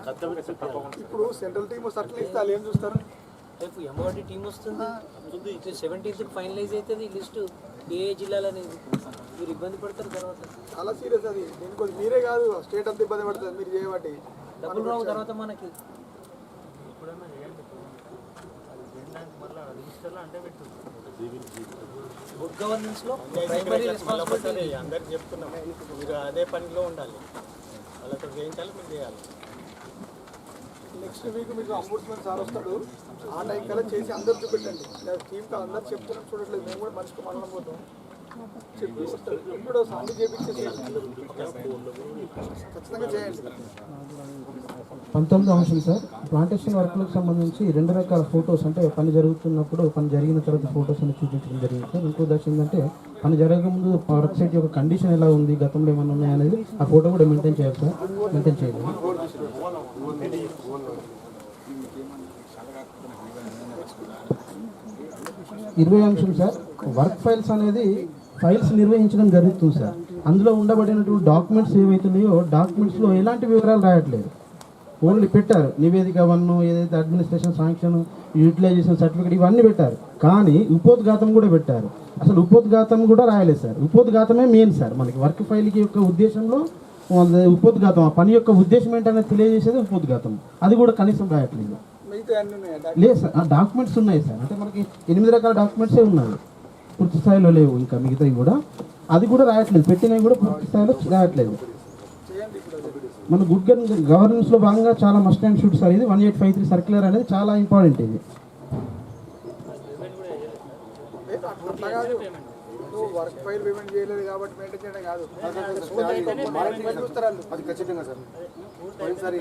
ఇప్పుడు సెంట్రల్ టీమ్ సర్కిల్ ఇస్తే వాళ్ళు ఏం చూస్తారు? రేపు ఎంఓడి టీం వస్తుంది, 17th ఫైనలైజ్ అవుతుంది లిస్టు ఏ జిల్లాలు అనేది. మీరు ఇబ్బంది పడతారు తర్వాత. చాలా సీరియస్ అది. దీనికోసం మీరే కాదు, స్టేట్ అంతా ఇబ్బంది పడుతుంది మీరు చేయబట్టి. డబ్బులు రావు తర్వాత మనకి. గుడ్ గవర్నెన్స్లో ప్రైమరీ రెస్పాన్సిబిలిటీ అందరికి చెప్తున్నాం, మీరు అదే పనిలో ఉండాలి, వాళ్ళతో చేయించాలి, మీరు చేయాలి. నెక్స్ట్ వీక్ మీకు అంబుడ్స్మెన్ సార్ వస్తాడు, ఆ టైం కల్లా చేసి అందరు చూపెట్టండి. టీమ్ కాదు, అందరు చెప్తున్నాం చూడట్లేదు, మేము కూడా మనిషికి మనం పోతాం చెప్పి ఇప్పుడు సాంగ్ చేపించేసి ఖచ్చితంగా చేయండి. 19వ అంశం సార్, ప్లాంటేషన్ వర్క్లకు సంబంధించి 2 రకాల ఫొటోస్, అంటే పని జరుగుతున్నప్పుడు పని జరిగిన తర్వాత ఫొటోస్ అని చూపించడం జరిగింది సార్. ఇంకో దశ ఏంటంటే పని జరగక ముందు వర్క్ సైట్ యొక్క కండిషన్ ఎలా ఉంది, గతంలో ఏమన్నా ఉన్నాయనేది ఆ ఫోటో కూడా మెయింటైన్ చేయాలి సార్. మెయింటైన్ చేయాలి. 20వ అంశం సార్, వర్క్ ఫైల్స్ అనేది ఫైల్స్ నిర్వహించడం జరుగుతుంది సార్. అందులో ఉండబడినటువంటి డాక్యుమెంట్స్ ఏవైతున్నాయో డాక్యుమెంట్స్లో ఎలాంటి వివరాలు రాయట్లేదు. ఓన్లీ పెట్టారు నివేదిక 1, ఏదైతే అడ్మినిస్ట్రేషన్ శాంక్షన్, యూటిలైజేషన్ సర్టిఫికేట్ ఇవన్నీ పెట్టారు, కానీ ఉపోద్ఘాతం కూడా పెట్టారు. అసలు ఉపోద్ఘాతం కూడా రాయలేదు సార్. ఉపోద్ఘాతమే మెయిన్ సార్ మనకి వర్క్ ఫైల్కి యొక్క ఉద్దేశంలో. ఉపోద్ఘాతం ఆ పని యొక్క ఉద్దేశం ఏంటనేది తెలియజేసేది ఉపోద్ఘాతం, అది కూడా కనీసం రాయట్లేదు. మిగతా అన్నీ ఉన్నాయా లేదు సార్, ఆ డాక్యుమెంట్స్ ఉన్నాయి సార్. అంటే మనకి 8 రకాల డాక్యుమెంట్సే ఉన్నాయి, పూర్తి స్థాయిలో లేవు. ఇంకా మిగతావి కూడా అది కూడా రాయట్లేదు, పెట్టినవి కూడా పూర్తి స్థాయిలో రాయట్లేదు. మన గుడ్ గవర్నెన్స్లో భాగంగా చాలా మస్ట్ అండ్ షుడ్ సార్. ఇది 1853 సర్క్యులర్ అనేది చాలా ఇంపార్టెంట్. ఇది అట్లా కాదు, నువ్వు వర్క్ ఫైల్ పేమెంట్ చేయలేదు కాబట్టి మెయింటైన్ చేయడం కాదు. చూస్తారు అది ఖచ్చితంగా సార్. పోయినసారి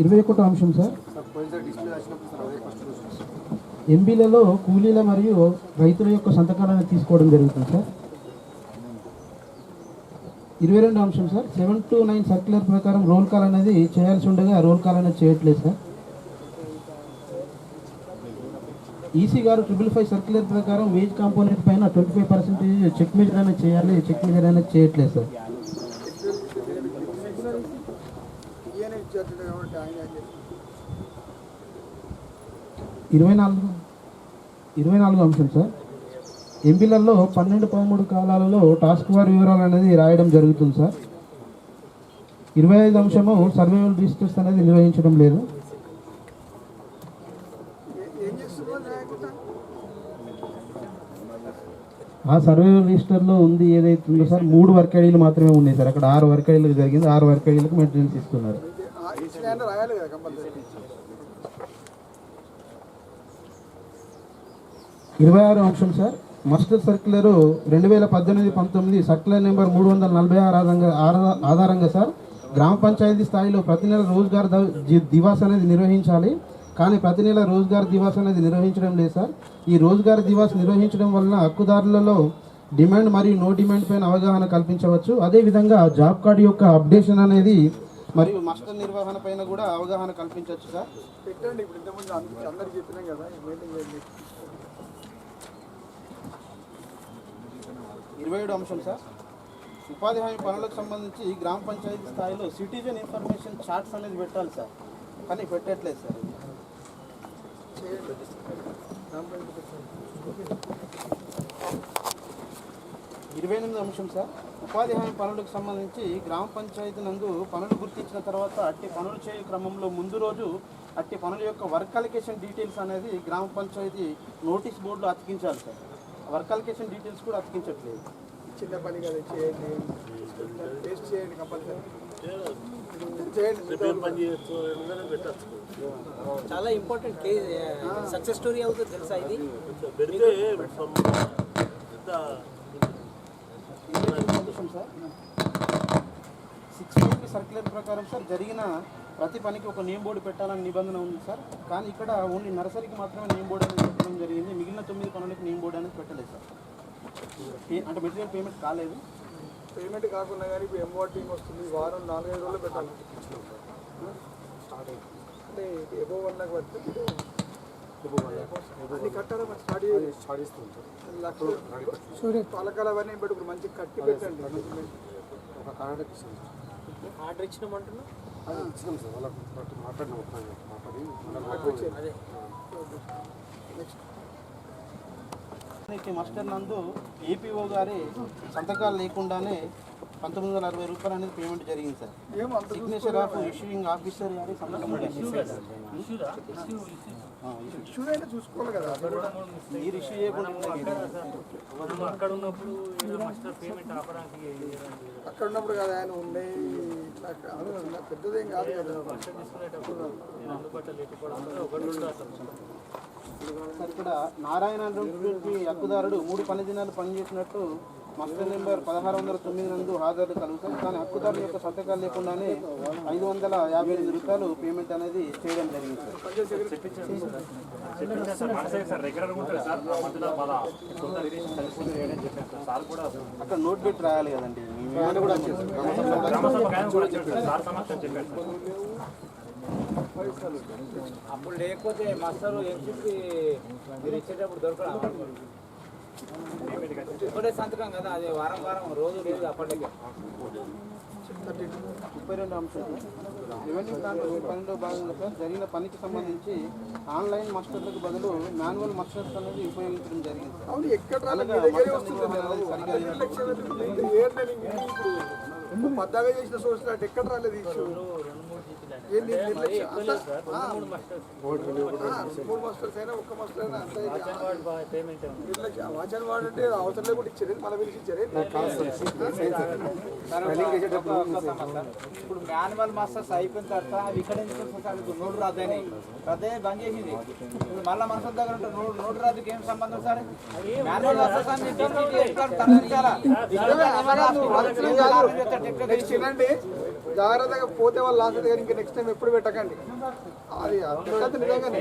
21వ అంశం సార్. పోయినసారి డిస్ప్లే వచ్చినప్పుడు సార్ అదే ఫస్ట్ రోజు ఎంబీలలో కూలీల మరియు రైతుల యొక్క సంతకాలను తీసుకోవడం జరుగుతుంది సార్. 22వ అంశం సార్. 7 to 9 సర్క్యులర్ ప్రకారం రోల్ కాల్ అనేది చేయాల్సి ఉండగా రోల్ కాల్ అనేది చేయట్లేదు సార్. ఈసీ గారు 555 సర్క్యులర్ ప్రకారం వేజ్ కాంపోనెంట్ పైన 25% చెక్ మెజర్ అనేది చేయాలి, చెక్ మెజర్ అనేది చేయట్లేదు సార్. ఈయన ఇచ్చేస్తుంది కాబట్టి ఆయన 24వ అంశం సార్. ఎంపీలలో 12-13 కాలాలలో టాస్క్ వార్ వివరాలు అనేది రాయడం జరుగుతుంది సార్. 25వ అంశము సర్వైవల్ రిజిస్టర్స్ అనేది నిర్వహించడం లేదు. ఏం చేస్తున్నారు లేకుండా ఆ సర్వైవల్ రిజిస్టర్లో ఉంది ఏదైతే ఉందో సార్ 3 వర్క్ ఐడీలు మాత్రమే ఉన్నాయి సార్. అక్కడ 6 వర్క్ ఐడీలకు జరిగింది, 6 వర్క్ ఐడీలకు మెయింటెనెన్స్ ఇస్తున్నారు. ఇచ్చిన రాయాలి కదా కంపల్సరీ. 26వ అంశం sir. Muster circular 2018-19 circular number 346 ఆధారంగా సార్ గ్రామ పంచాయతీ స్థాయిలో ప్రతి నెల రోజ్గార్ దివాస్ అనేది నిర్వహించాలి. కానీ ప్రతి నెల రోజ్గార్ దివాస్ అనేది నిర్వహించడం లేదు సార్. ఈ రోజ్గార్ దివాస్ నిర్వహించడం వలన హక్కుదారులలో డిమాండ్ మరియు నో డిమాండ్ పైన అవగాహన కల్పించవచ్చు. అదేవిధంగా జాబ్ కార్డు యొక్క అప్డేషన్ అనేది మరియు మస్టర్ నిర్వహణ పైన కూడా అవగాహన కల్పించవచ్చు సార్. పెట్టండి, ఇప్పుడు ఇంతకుముందు అందరికి చెప్పినాం కదా మెయింటైన్ చేయండి. 27వ అంశం సార్. ఉపాధి హామీ పనులకు సంబంధించి గ్రామ పంచాయతీ స్థాయిలో సిటిజన్ ఇన్ఫర్మేషన్ చార్ట్స్ అనేది పెట్టాలి సార్, కానీ పెట్టట్లేదు సార్. 28వ అంశం సార్. ఉపాధి హామీ పనులకు సంబంధించి గ్రామ పంచాయతీ నందు పనులు గుర్తించిన తర్వాత అట్టి పనులు చేయు క్రమంలో ముందు రోజు అట్టి పనుల యొక్క వర్క్ అలికేషన్ డీటెయిల్స్ అనేది గ్రామ పంచాయతీ నోటీస్ బోర్డులో అతికించాలి సార్. వర్క్ అలికేషన్ డీటెయిల్స్ కూడా అతికించట్లేదు. చిన్న పని కదా, చేయండి, టేస్ట్ చేయండి, కంపల్సరీ చేయండి. చాలా ఇంపార్టెంట్ కేసు, సక్సెస్ స్టోరీ అవుతుంది తెలుసా ఇది. 6 సర్క్యులర్ ప్రకారం సార్ జరిగిన ప్రతి పనికి ఒక నేమ్ బోర్డు పెట్టాలని నిబంధన ఉంది సార్. కానీ ఇక్కడ ఓన్లీ నర్సరీకి మాత్రమే నేమ్ బోర్డు అనేది పెట్టడం జరిగింది. మిగిలిన 9 పనులకి నేమ్ బోర్డు అనేది పెట్టలేదు సార్. అంటే మెటీరియల్ పేమెంట్ కాలేదు. పేమెంట్ కాకుండా కానీ ఇప్పుడు ఎంఓఆర్ టీమ్ వస్తుంది, వారం 4-5 రోజులు పెట్టాలి. అంటే ఎబో 1 లాక్ పడుతుంది, అన్ని కట్టారా మరి స్టార్ట్ చేస్తుంది. లక్షలు పలకాలు అవన్నీ పెట్టి ఇప్పుడు మంచిగా కట్టి పెట్టండి. ఒక కాంట్రాక్ట్ ఇస్తాం సార్. ఆర్డర్ ఇచ్చినామంటున్నా అది ఇచ్చినాం సార్, వాళ్ళకి మాట్లాడి అదే మస్టర్ నందు ఏపీఓ గారి సంతకాలు లేకుండానే 1960 రూపాయలు అనేది పేమెంట్ జరిగింది sir. Signature of issuing officer గారి సంతకం ఇష్యూ అయినా చూసుకోవాలి కదా. మీరు ఇష్యూ చేయకుండా అక్కడ ఉన్నప్పుడు పేమెంట్ ఆపడానికి అక్కడ ఉన్నప్పుడు కదా ఆయన ఉండే ఇట్లా కాదు, పెద్దదేం కాదు కదా. అందుబాటులో లేకపోవడం ఒకటి సార్ ఇక్కడ నారాయణ అనేటువంటి హక్కుదారుడు 3 పని దినాలు పనిచేసినట్టు మస్టర్ నెంబర్ 1609 నందు హాజరు కలుగుతాం. కానీ హక్కుదారుల యొక్క సంతకాలు లేకుండానే 558 రూపాయలు పేమెంట్ అనేది చేయడం జరిగింది సార్. రెగ్యులర్గా ఉంటుంది సార్. సార్ కూడా అక్కడ నోట్ పెట్టి రాయాలి కదండి. సార్ సమక్షం చెప్పారు సార్. అప్పుడు లేకపోతే మాస్టర్ ఎంపీ మీరు ఇచ్చేటప్పుడు దొరకడం ఒకటే సంతకం కదా, అది వారం రోజు లేదు అప్పటికే. 32వ అంశం రెవెన్యూ ట్రాన్స్ఫర్ పనిలో భాగంగా సార్ జరిగిన పనికి సంబంధించి ఆన్లైన్ మస్టర్లకు బదులు మాన్యువల్ మస్టర్స్ అనేది ఉపయోగించడం జరిగింది. అవును, ఎక్కడ పద్దాగా చేసిన సోర్స్ ఎక్కడ రాలేదు ఇష్యూ. ఏంటి మరి ఎక్కువ లేదు సార్, 2-3 మాస్టర్స్ 3 మాస్టర్స్ అయినా ఒక్క మాస్టర్ అయినా అంత పేమెంట్ వాచన్ వాడు అంటే అవసరం లేకుండా ఇచ్చారు మళ్ళీ పిలిచి ఇచ్చారు. ఇప్పుడు మాన్యువల్ మాస్టర్స్ అయిపోయిన తర్వాత అవి ఇక్కడ నోటు రాద్దాయి రద్దే బంద్ చేసింది. ఇప్పుడు మళ్ళీ మనసు దగ్గర ఉంటే నోటు రాదుకి ఏం సంబంధం సార్? మాన్యువల్ మాస్టర్స్ అన్ని నెక్స్ట్ ఏంటంటే జాగ్రత్తగా పోతే వాళ్ళు లాస్ట్ దగ్గర ఇంకా నెక్స్ట్ టైం ఎప్పుడు పెట్టకండి. అది అర్థం నిజంగానే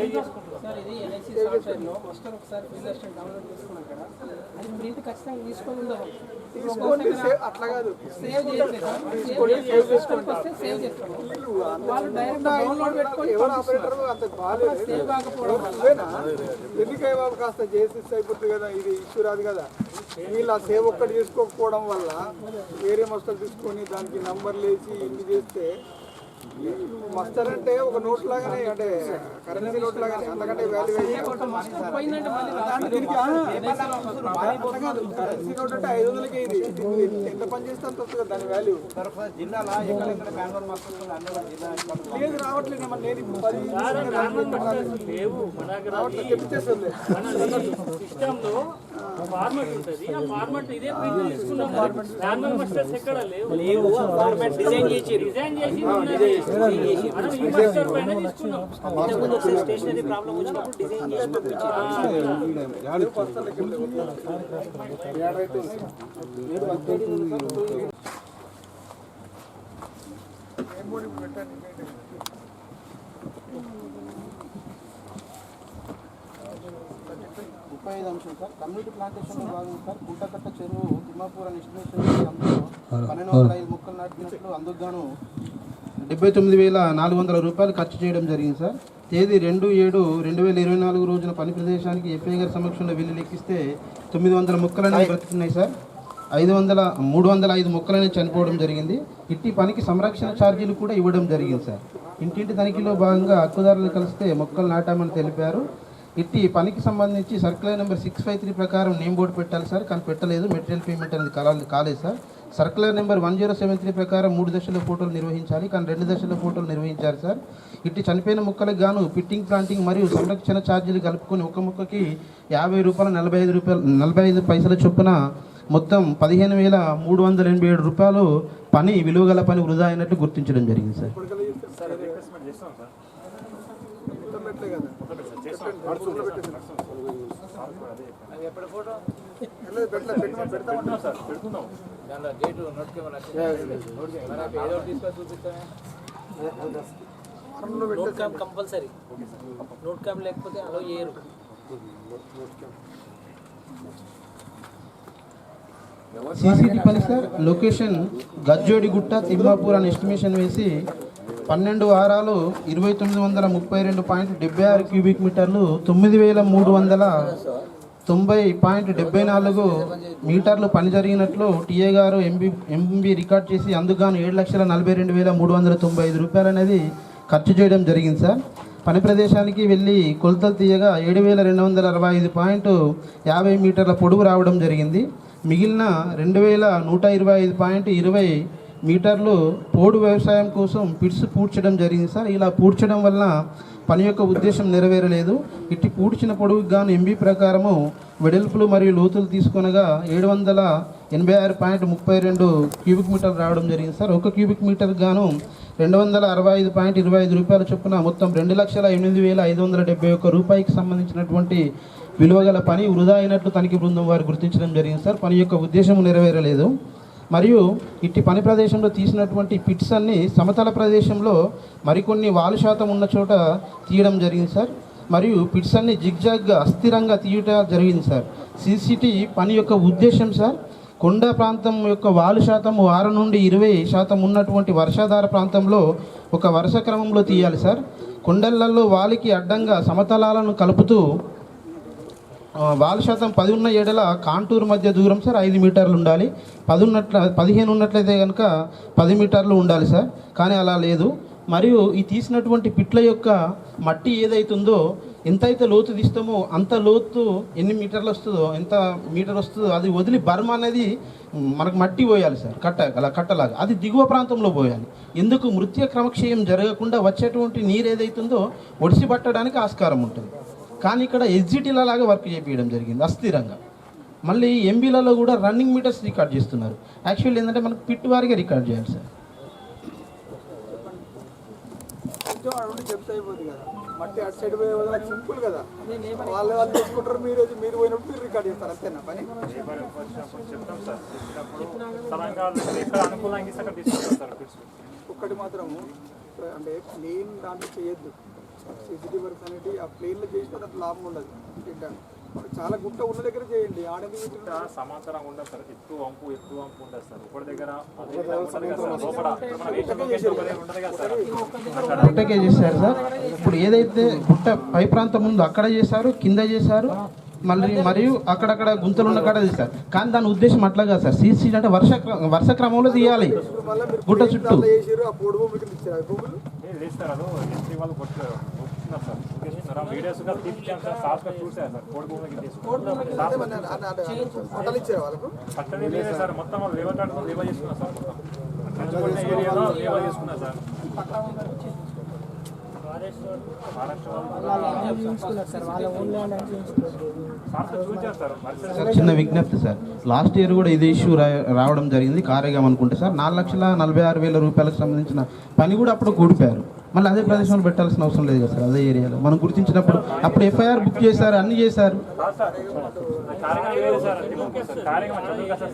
సార్ ఇది ఎన్ఐసి సాఫ్ట్వేర్లో మాస్టర్ ఒకసారి ఫీల్డ్ అసిస్టెంట్ డౌన్లోడ్ చేసుకున్నాం కదా, అది ప్రింట్ ఖచ్చితంగా తీసుకొని ఉండవు. తీసుకోండి. అట్లా కాదు, సేవ్ చేయలేదు సార్, సేవ్ చేసుకోండి, సేవ్ చేస్తాము. వాళ్ళు డైరెక్ట్ డౌన్లోడ్ పెట్టుకొని ఎవరు ఆపరేటర్ అంత బాగాలేదు. సేవ్ కాకపోవడం నువ్వేనా ఎందుకై బాబు కాస్త చేసిస్తే అయిపోతుంది కదా, ఇది ఇష్యూ రాదు కదా. వీళ్ళు ఆ సేవ్ ఒక్కటి చేసుకోకపోవడం వల్ల వేరే మస్టర్లు తీసుకొని దానికి నంబర్లు వేసి ఇన్ని చేస్తే మస్టర్ అంటే ఒక నోట్ లాగానే, అంటే కరెన్సీ నోట్ లాగానే, అంతకంటే వాల్యూ పోయిందంటే మళ్ళీ కరెన్సీ నోట్ అంటే 500కే ఇది ఎంత పని చేస్తే అంత వస్తుంది దాని వాల్యూ. జిల్లాలో ఎక్కడెక్కడ మాన్యువల్ మాస్టర్స్ లేదు రావట్లేదు. నేను ఇప్పుడు 10 లేవు మన దగ్గర. తెప్పించేస్తుంది. సిస్టంలో ఫార్మాట్ ఉంటుంది, ఆ ఫార్మాట్ ఇదే ప్రింట్ తీసుకున్నాం. మాన్యువల్ మాస్టర్స్ ఎక్కడ లేవు, ఫార్మాట్ డిజైన్ చేసి మనం ఈ మాస్టర్ పైన తీసుకున్నాం. ఇంతకుముందు ఒకసారి స్టేషనరీ ప్రాబ్లం వచ్చినప్పుడు డిజైన్ చేసి ముప్పై 35 అంశం సార్. కమ్యూనిటీ ప్లాంటేషన్లో భాగంగా సార్ గుంటకట్ట చెరువు తిమ్మాపూర్ అని ఎస్టిమేషన్ అందులో 1205 మొక్కలు నాటినట్లు అందుకు గాను 79,400 రూపాయలు ఖర్చు చేయడం జరిగింది సార్. తేదీ 2/7/2024 రోజున పని ప్రదేశానికి ఎఫ్ఐ గారి సమక్షంలో వెళ్ళి లెక్కిస్తే 900 మొక్కలనేవి బ్రతుకున్నాయి సార్. 305 మొక్కలనేవి చనిపోవడం జరిగింది. ఇట్టి పనికి సంరక్షణ ఛార్జీలు కూడా ఇవ్వడం జరిగింది సార్. ఇంటింటి తనిఖీలో భాగంగా హక్కుదారులు కలిస్తే మొక్కలు నాటామని తెలిపారు. ఇట్టి పనికి సంబంధించి సర్కులర్ నెంబర్ 653 ప్రకారం నేమ్ బోర్డు పెట్టాలి సార్, కానీ పెట్టలేదు. మెటీరియల్ పేమెంట్ అనేది కాలేదు సార్. సర్కులర్ నెంబర్ 1073 ప్రకారం 3 దశల ఫోటోలు నిర్వహించాలి, కానీ 2 దశల ఫోటోలు నిర్వహించారు సార్. ఇట్టి చనిపోయిన మొక్కలకు గాను పిట్టింగ్, ప్లాంటింగ్ మరియు సంరక్షణ ఛార్జీలు కలుపుకొని ఒక మొక్కకి 50 రూపాయలు 45 పైసల చొప్పున మొత్తం 15,387 రూపాయలు పని విలువ గల పని వృధా అయినట్టు గుర్తించడం జరిగింది sir. Note cam compulsory, note cam లేకపోతే అలో చేయరు. సీసీటీ పని సార్. లొకేషన్ గజ్జోడిగుట్ట తిమ్మాపూర్ అని ఎస్టిమేషన్ వేసి 12 వారాలు 2932.76 క్యూబిక్ మీటర్లు 9390.74 మీటర్లు పని జరిగినట్లు టీఏ గారు ఎంబీ రికార్డ్ చేసి అందుకు 7,42,395 రూపాయలు అనేది ఖర్చు చేయడం జరిగింది సార్. పని ప్రదేశానికి వెళ్ళి కొలతలు తీయగా 7,265.50 మీటర్ల పొడవు రావడం జరిగింది. మిగిలిన 2,125.20 మీటర్లు పోడు వ్యవసాయం కోసం పిట్స్ పూడ్చడం జరిగింది సార్. ఇలా పూడ్చడం వలన పని యొక్క ఉద్దేశం నెరవేరలేదు. ఇట్టి పూడ్చిన పొడవుకు గాను ఎంబీ ప్రకారము వెడల్పులు మరియు లోతులు తీసుకొనగా 786.32 క్యూబిక్ మీటర్లు రావడం జరిగింది సార్. ఒక క్యూబిక్ మీటర్ గాను 265.25 రూపాయల చొప్పున మొత్తం 2,08,571 రూపాయికి సంబంధించినటువంటి విలువగల పని వృధా అయినట్లు తనిఖీ బృందం వారు గుర్తించడం జరిగింది సార్. పని యొక్క ఉద్దేశం నెరవేరలేదు. మరియు ఇట్టి పని ప్రదేశంలో తీసినటువంటి పిట్స్ అన్ని సమతల ప్రదేశంలో మరికొన్ని వాలు శాతం ఉన్న చోట తీయడం జరిగింది సార్. మరియు పిట్స్ అన్ని జిగ్జాగ్గా అస్థిరంగా తీయట జరిగింది సార్. సీసీటీ పని యొక్క ఉద్దేశం సార్, కొండ ప్రాంతం యొక్క వాలు శాతం 6 నుండి 20% ఉన్నటువంటి వర్షాధార ప్రాంతంలో ఒక వరుస క్రమంలో తీయాలి సార్. కొండలలో వాలికి అడ్డంగా సమతలాలను కలుపుతూ వాలు శాతం 10 ఉన్న ఏడల కాంటూర్ మధ్య దూరం సార్ 5 మీటర్లు ఉండాలి. 15 ఉన్నట్లయితే కనుక 10 మీటర్లు ఉండాలి సార్, కానీ అలా లేదు. మరియు ఈ తీసినటువంటి పిట్ల యొక్క మట్టి ఏదైతుందో ఎంతైతే లోతు తీస్తామో అంత లోతు ఎన్ని మీటర్లు వస్తుందో, ఎంత మీటర్ వస్తుందో అది వదిలి బర్మ అనేది మనకు మట్టి పోయాలి సార్, కట్టలాగా అది దిగువ ప్రాంతంలో పోయాలి. ఎందుకు మృత్య క్రమక్షయం జరగకుండా వచ్చేటువంటి నీరు ఏదైతుందో ఒడిసి పట్టడానికి ఆస్కారం ఉంటుంది. కానీ ఇక్కడ ఎగ్జిటీల లాగా వర్క్ చేయించడం జరిగింది అస్థిరంగా. మళ్ళీ ఎంబీలలో కూడా రన్నింగ్ మీటర్స్ రికార్డ్ చేస్తున్నారు. యాక్చువల్లీ ఏంటంటే మనకు పిట్ వారిగా రికార్డ్ చేయాలి సార్. చెప్తే అయిపోతుంది కదా, మట్టి అటు సైడ్ పోయే వల్ల సింపుల్ కదా, వాళ్ళు తీసుకుంటారు, మీరు పోయినప్పుడు మీరు రికార్డ్ చేస్తారు, అంతేనా పని? ఒక్కటి మాత్రము అంటే ప్లేన్ దాంట్లో చేయొద్దు. సీసీటీవీ వర్క్స్ అనేది ఆ ప్లేన్లో చేసిన దాంట్లో లాభం ఉండదు. చాలా గుట్ట ఉన్న దగ్గర చేయండి. ఆడది సమాంతరంగా ఉండదు సార్, ఎత్తు వంపు ఉండదు సార్. ఒకటి దగ్గర గుట్టకే చేశారు సార్. ఇప్పుడు ఏదైతే గుట్ట పై ప్రాంతం ఉందో అక్కడ చేశారు, కింద చేశారు, మరియు అక్కడక్కడ గుంతలు ఉన్న కాడ తీస్తారు. కానీ దాని ఉద్దేశం అట్లా కాదు సార్. సీసీ అంటే వర్ష క్రమంలో తీయాలి గుట్ట చుట్టూ. మొత్తం చిన్న విజ్ఞప్తి సార్, లాస్ట్ ఇయర్ కూడా ఇదే ఇష్యూ రావడం జరిగింది. కారేగాం అనుకుంటే సార్ 4,46,000 రూపాయలకు సంబంధించిన పని కూడా అప్పుడు కూడిపారు. మళ్ళీ అదే ప్రదేశంలో పెట్టాల్సిన అవసరం లేదు కదా సార్. అదే ఏరియాలో మనం గుర్తించినప్పుడు అప్పుడు ఎఫ్ఐఆర్ బుక్ చేశారు, అన్ని చేశారు.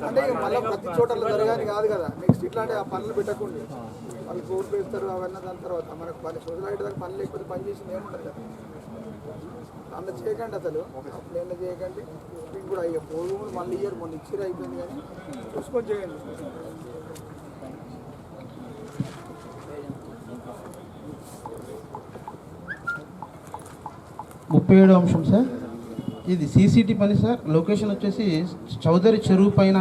అంటే మళ్ళీ ప్రతి చోట జరగాలి కాదు కదా. నెక్స్ట్ ఇట్లాంటి ఆ పనులు పెట్టకుండా వాళ్ళు కోర్టు వేస్తారు అవన్నీ. దాని తర్వాత మనకు 10 రోజులు అయితే దాకా పని లేకపోతే పని చేసింది ఏముంటుంది కదా. అందులో చేయకండి, అసలు ప్లేన్లో చేయకండి. మీకు కూడా అయ్యే పోగు మళ్ళీ ఇయర్ మొన్న ఇచ్చిరు అయిపోయింది, కానీ చూసుకొని చేయండి. ముప్పై 37వ అంశం సార్, ఇది సీసీటీ పని సార్. లొకేషన్ వచ్చేసి చౌదరి చెరువు పైన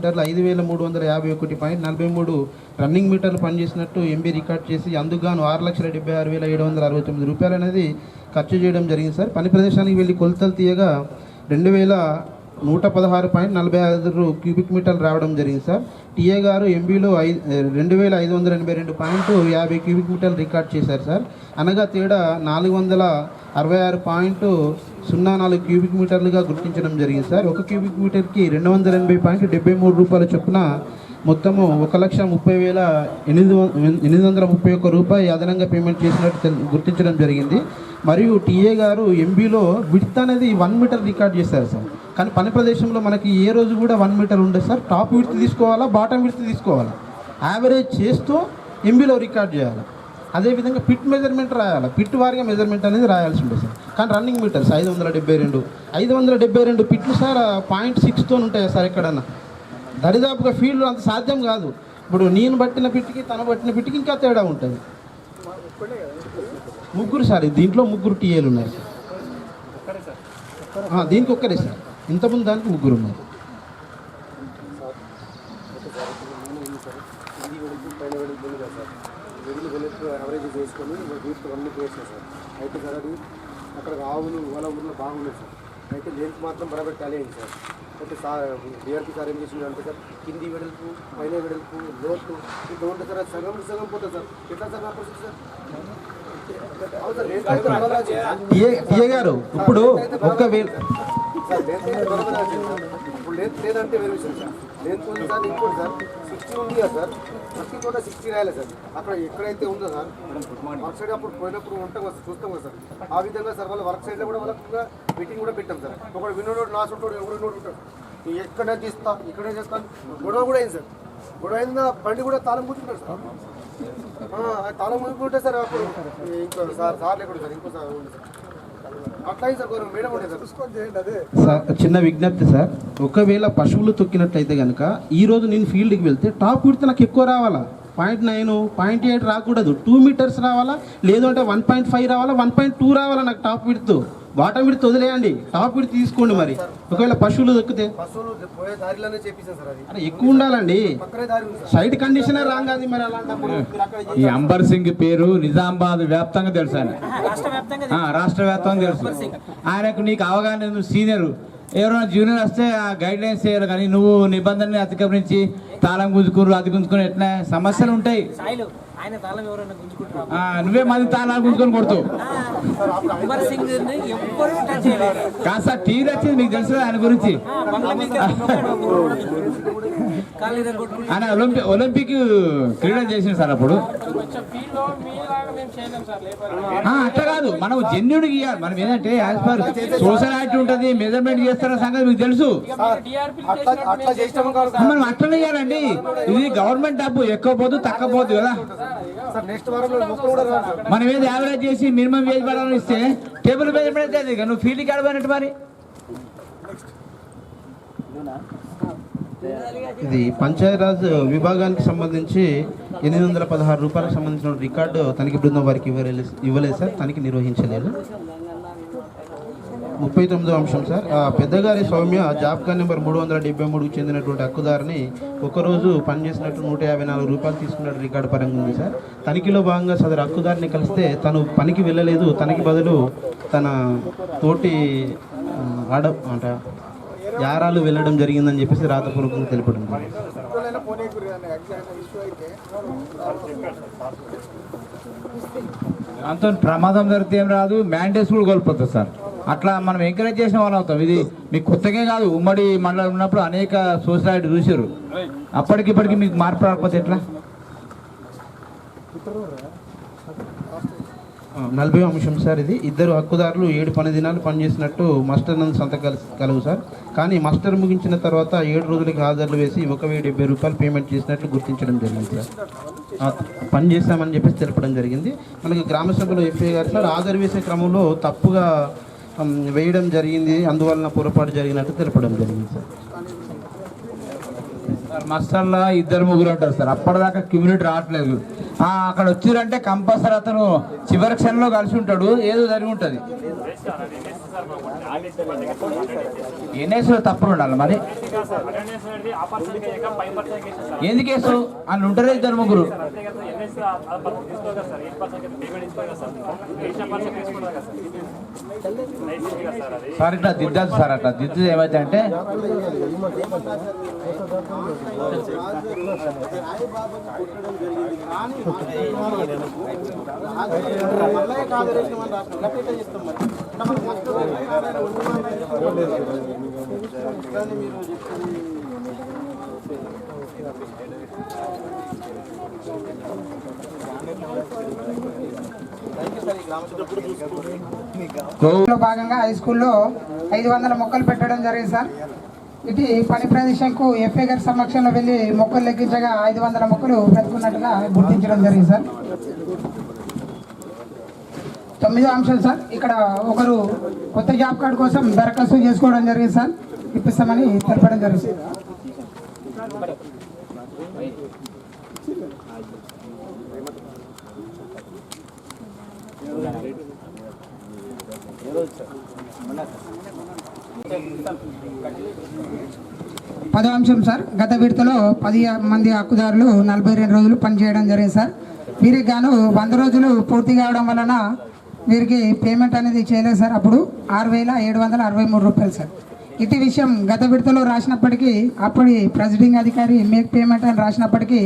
5,351.43 రన్నింగ్ మీటర్లు పనిచేసినట్టు ఎంబీ రికార్డ్ చేసి అందుకుగాను 6,76,769 రూపాయలు అనేది ఖర్చు చేయడం జరిగింది సార్. పని ప్రదేశానికి వెళ్ళి కొలతలు తీయగా 2,116.45 క్యూబిక్ మీటర్లు రావడం జరిగింది సార్. టీఏ గారు ఎంబీలో 2,582.50 క్యూబిక్ మీటర్లు రికార్డ్ చేశారు సార్. అనగా తేడా 466.04 క్యూబిక్ మీటర్లుగా గుర్తించడం జరిగింది సార్. ఒక క్యూబిక్ మీటర్కి 280.73 రూపాయల చొప్పున మొత్తము 1,30,831 రూపాయలు అదనంగా పేమెంట్ చేసినట్టు గుర్తించడం జరిగింది. మరియు టీఏ గారు ఎంబీలో విడ్త్ అనేది 1 మీటర్ రికార్డ్ చేశారు సార్. కానీ పని ప్రదేశంలో మనకి ఏ రోజు కూడా 1 మీటర్ ఉండదు సార్. టాప్ విడ్త్ తీసుకోవాలా, బాటమ్ విడ్త్ తీసుకోవాలా, యావరేజ్ చేస్తూ ఎంబీలో రికార్డ్ చేయాలి. అదేవిధంగా పిట్ మెజర్మెంట్ రాయాలి, పిట్ వారిగా మెజర్మెంట్ అనేది రాయాల్సి ఉంటుంది సార్. కానీ రన్నింగ్ మీటర్స్ 572 పిట్లు సార్ 0.6తో ఉంటాయా సార్ ఎక్కడన్నా? దరిదాపుగా ఫీల్డ్ అంత సాధ్యం కాదు. ఇప్పుడు నేను పట్టిన పిట్టికి తను పట్టిన పిట్టికి ఇంకా తేడా ఉంటుంది. ముగ్గురు సార్, దీంట్లో ముగ్గురు టీఏలు ఉన్నారు సార్. దీనికి ఒక్కరే సార్, ఇంతకుముందు దానికి ముగ్గురు ఉన్నారు. యావరేజ్ చేసుకొని అన్ని చేస్తాం సార్. అయితే సార్ అది అక్కడ ఆవులు వాళ్ళ ఊళ్ళో బాగున్నాయి సార్. అయితే లెంత్ మాత్రం బరాబర్ టాలీ అయింది సార్. అయితే సార్ డిఆర్పీ సార్ ఏం చేసింది అంటే సార్, కింది వెడల్పు పైన వెడల్పు లోతు ఇంత ఉంటుంది సార్. అది సగం పోతుంది సార్. ఎట్లా సార్ నా పరిస్థితి సార్? టీఏ గారు ఇప్పుడు ఇప్పుడు లెంత్ లేదంటే వేరే విషయం సార్. లెంత్ ఉంది సార్. ఇంకోటి సార్ 60 ఉంది కదా సార్, ప్రతి చోట 60 రాయాలి సార్. అక్కడ ఎక్కడైతే ఉందో సార్ వర్క్ సైడ్ అప్పుడు పోయినప్పుడు ఉంటాం కదా, చూస్తాం కదా సార్. ఆ విధంగా సార్ వాళ్ళ వర్క్ సైడ్లో కూడా వాళ్ళకి మీటింగ్ కూడా పెట్టాం సార్. ఒకడు వినోడు నా చుట్టూ ఎవరు వినోడు ఉంటాడు, ఎక్కడే తీస్తా ఇక్కడే చేస్తాను. గొడవ కూడా అయింది సార్. గొడవ అయిన బండి కూడా తాళం కూర్చుంటారు సార్. తాళం కూర్చుంటే సార్ అప్పుడు ఇంకో సార్ ఎక్కడ సార్ ఇంకో సార్ ఉంది సార్. అట్లా సార్ మేడం ఉండే సార్, చూసుకొని చేయండి. అదే సార్ చిన్న విజ్ఞప్తి సార్, ఒకవేళ పశువులు తొక్కినట్లయితే కనుక ఈరోజు నేను ఫీల్డ్కి వెళ్తే టాప్ విడ్త్ నాకు ఎక్కువ రావాలా, 0.9 0.8 రాకూడదు, 2 మీటర్స్ రావాలా, లేదు అంటే 1.5 రావాలా, 1.2 రావాలా నాకు టాప్ విడ్త్. బాటం విడితే వదిలేయండి, టాప్ విడితే తీసుకోండి. మరి ఒకవేళ పశువులు దొక్కితే పశువులు పోయే దారిలోనే చేపించాను సార్. అది అరే ఎక్కువ ఉండాలండి, పక్కనే దారి ఉంది సార్. సైడ్ కండిషనర్ రాంగ్ అది. మరి అలాంటప్పుడు ఈ అంబర్ సింగ్ పేరు నిజామాబాద్ వ్యాప్తంగా తెలుసు ఆయన, రాష్ట్ర వ్యాప్తంగా తెలుసు ఆయనకు. నీకు అవగాహన, నువ్వు సీనియర్, ఎవరైనా జూనియర్ వస్తే ఆ గైడ్ లైన్స్ చేయాలి, కానీ నువ్వు నిబంధనని అతిక్రమించి తాళం గుంజుకుని అది గుంజుకుని ఎట్లా సమస్యలు ఉంటాయి. నువ్వే మంది తాళాలు గుంజుకొని కొడుతావు. కాస్త టీవీ వచ్చింది, మీకు తెలుసు ఆయన గురించి. ఆయన ఒలింపిక్ క్రీడలు చేసింది సార్ అప్పుడు. అట్లా కాదు, మనం జెన్యున్ గీయాలి. మనం ఏంటంటే యాజ్ పర్ సోషల్ యాక్ట్ ఉంటుంది, మెజర్మెంట్ చేస్తారన్న సంగతి మీకు తెలుసు. మనం అట్లనే ఇవ్వాలండి. ఇది గవర్నమెంట్ డబ్బు, ఎక్కువ పోదు తక్కువ పోదు కదా. మనం ఏది యావరేజ్ చేసి మినిమం వేజ్ పడాలని ఇస్తే టేబుల్ మెజర్మెంట్ అయితే నువ్వు ఫీల్డ్కి ఆడపోయినట్టు. మరి ఇది పంచాయతీరాజ్ విభాగానికి సంబంధించి 816 రూపాయలకు సంబంధించిన రికార్డు తనిఖీ బృందం వారికి ఇవ్వలేదు సార్, తనిఖీ నిర్వహించలేదు. 39వ అంశం sir, Peddagari Soumya job card number 373కు చెందినటువంటి హక్కుదారుని ఒకరోజు పనిచేసినట్టు 154 రూపాయలు తీసుకున్నట్టు రికార్డు పరంగా ఉంది సార్. తనిఖీలో భాగంగా సదరు హక్కుదారిని కలిస్తే తను పనికి వెళ్ళలేదు, తనకి బదులు తన తోటి యారాలు వెళ్ళడం జరిగిందని చెప్పేసి రాతపూర్వకంగా తెలుపడం. అంత ప్రమాదం జరిగితే ఏం రాదు, మ్యాండేట్స్ కూడా కోల్పోతుంది సార్. అట్లా మనం ఎంకరేజ్ చేసిన వాళ్ళు అవుతాం. ఇది మీకు కొత్తగా కాదు, ఉమ్మడి మండలం ఉన్నప్పుడు అనేక సోషల్ చూసారు. అప్పటికిప్పటికి మీకు మార్పు రాకపోతే ఎట్లా? 40వ అంశం సార్, ఇది ఇద్దరు హక్కుదారులు 7 పని దినాలు పనిచేసినట్టు మాస్టర్ నందు సంతకాలు కలవు సార్. కానీ మాస్టర్ ముగించిన తర్వాత 7 రోజులకి హాజరులు వేసి 1070 రూపాయలు పేమెంట్ చేసినట్లు గుర్తించడం జరిగింది సార్. పని చేస్తామని చెప్పేసి తెలపడం జరిగింది. మనకి గ్రామ సభలో ఎఫ్ఐ గారు సార్ హాజరు వేసే క్రమంలో తప్పుగా వేయడం జరిగింది, అందువలన పొరపాటు జరిగినట్టు తెలపడం జరిగింది సార్. మస్టర్లో 2-3 ఉంటారు సార్, అప్పటిదాకా కమ్యూనిటీ రావట్లేదు. అక్కడ వచ్చిరంటే కంపల్సరీ అతను చివరి క్షణంలో కలిసి ఉంటాడు, ఏదో జరిగి ఉంటుంది. ఎన్ఎస్లో తప్పులు ఉండాలి. మరి ఎందుకు వేసు అని ఉంటారు 2-3 సార్. ఇట్లా దిద్దాలి సార్, అట్లా దిద్దు ఏమైతే అంటే భాగంగా హై స్కూల్లో 500 మొక్కలు పెట్టడం జరిగింది సార్. ఇటు పని ప్రదేశంకు ఎఫ్ఐ గారి సమక్షంలో వెళ్ళి మొక్కలు లెక్కించగా 500 మొక్కలు పెట్టుకున్నట్టుగా గుర్తించడం జరిగింది సార్. 9వ అంశం సార్, ఇక్కడ ఒకరు కొత్త జాబ్ కార్డు కోసం దరఖాస్తు చేసుకోవడం జరిగింది సార్, ఇప్పిస్తామని తెలపడం జరిగింది. పదో అంశం సార్, గత విడతలో 10 మంది హక్కుదారులు 42 రోజులు పనిచేయడం జరిగింది సార్. వీరికి గాను 100 రోజులు పూర్తి కావడం వలన వీరికి పేమెంట్ అనేది చేయలేదు సార్. అప్పుడు 6,763 రూపాయలు సార్. ఇటు విషయం గత విడతలో రాసినప్పటికీ అప్పటి ప్రెసిడింగ్ అధికారి మేక్ పేమెంట్ అని రాసినప్పటికీ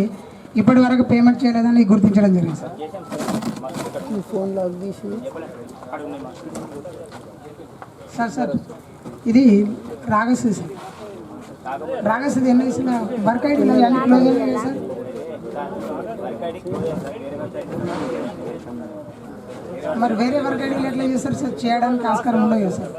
ఇప్పటి వరకు పేమెంట్ చేయలేదని గుర్తించడం జరిగింది సార్. సార్ ఇది రాగస్ సార్, రాగస్ ఎన్ని వేసిన వర్క్ ఐడీలో అన్ని క్లోజ్ అయ్యాయి సార్. మరి వేరే వర్క్ ఐడీలు ఎట్లా చేస్తారు సార్? చేయడానికి ఆస్కారం ఉండదు కదా సార్.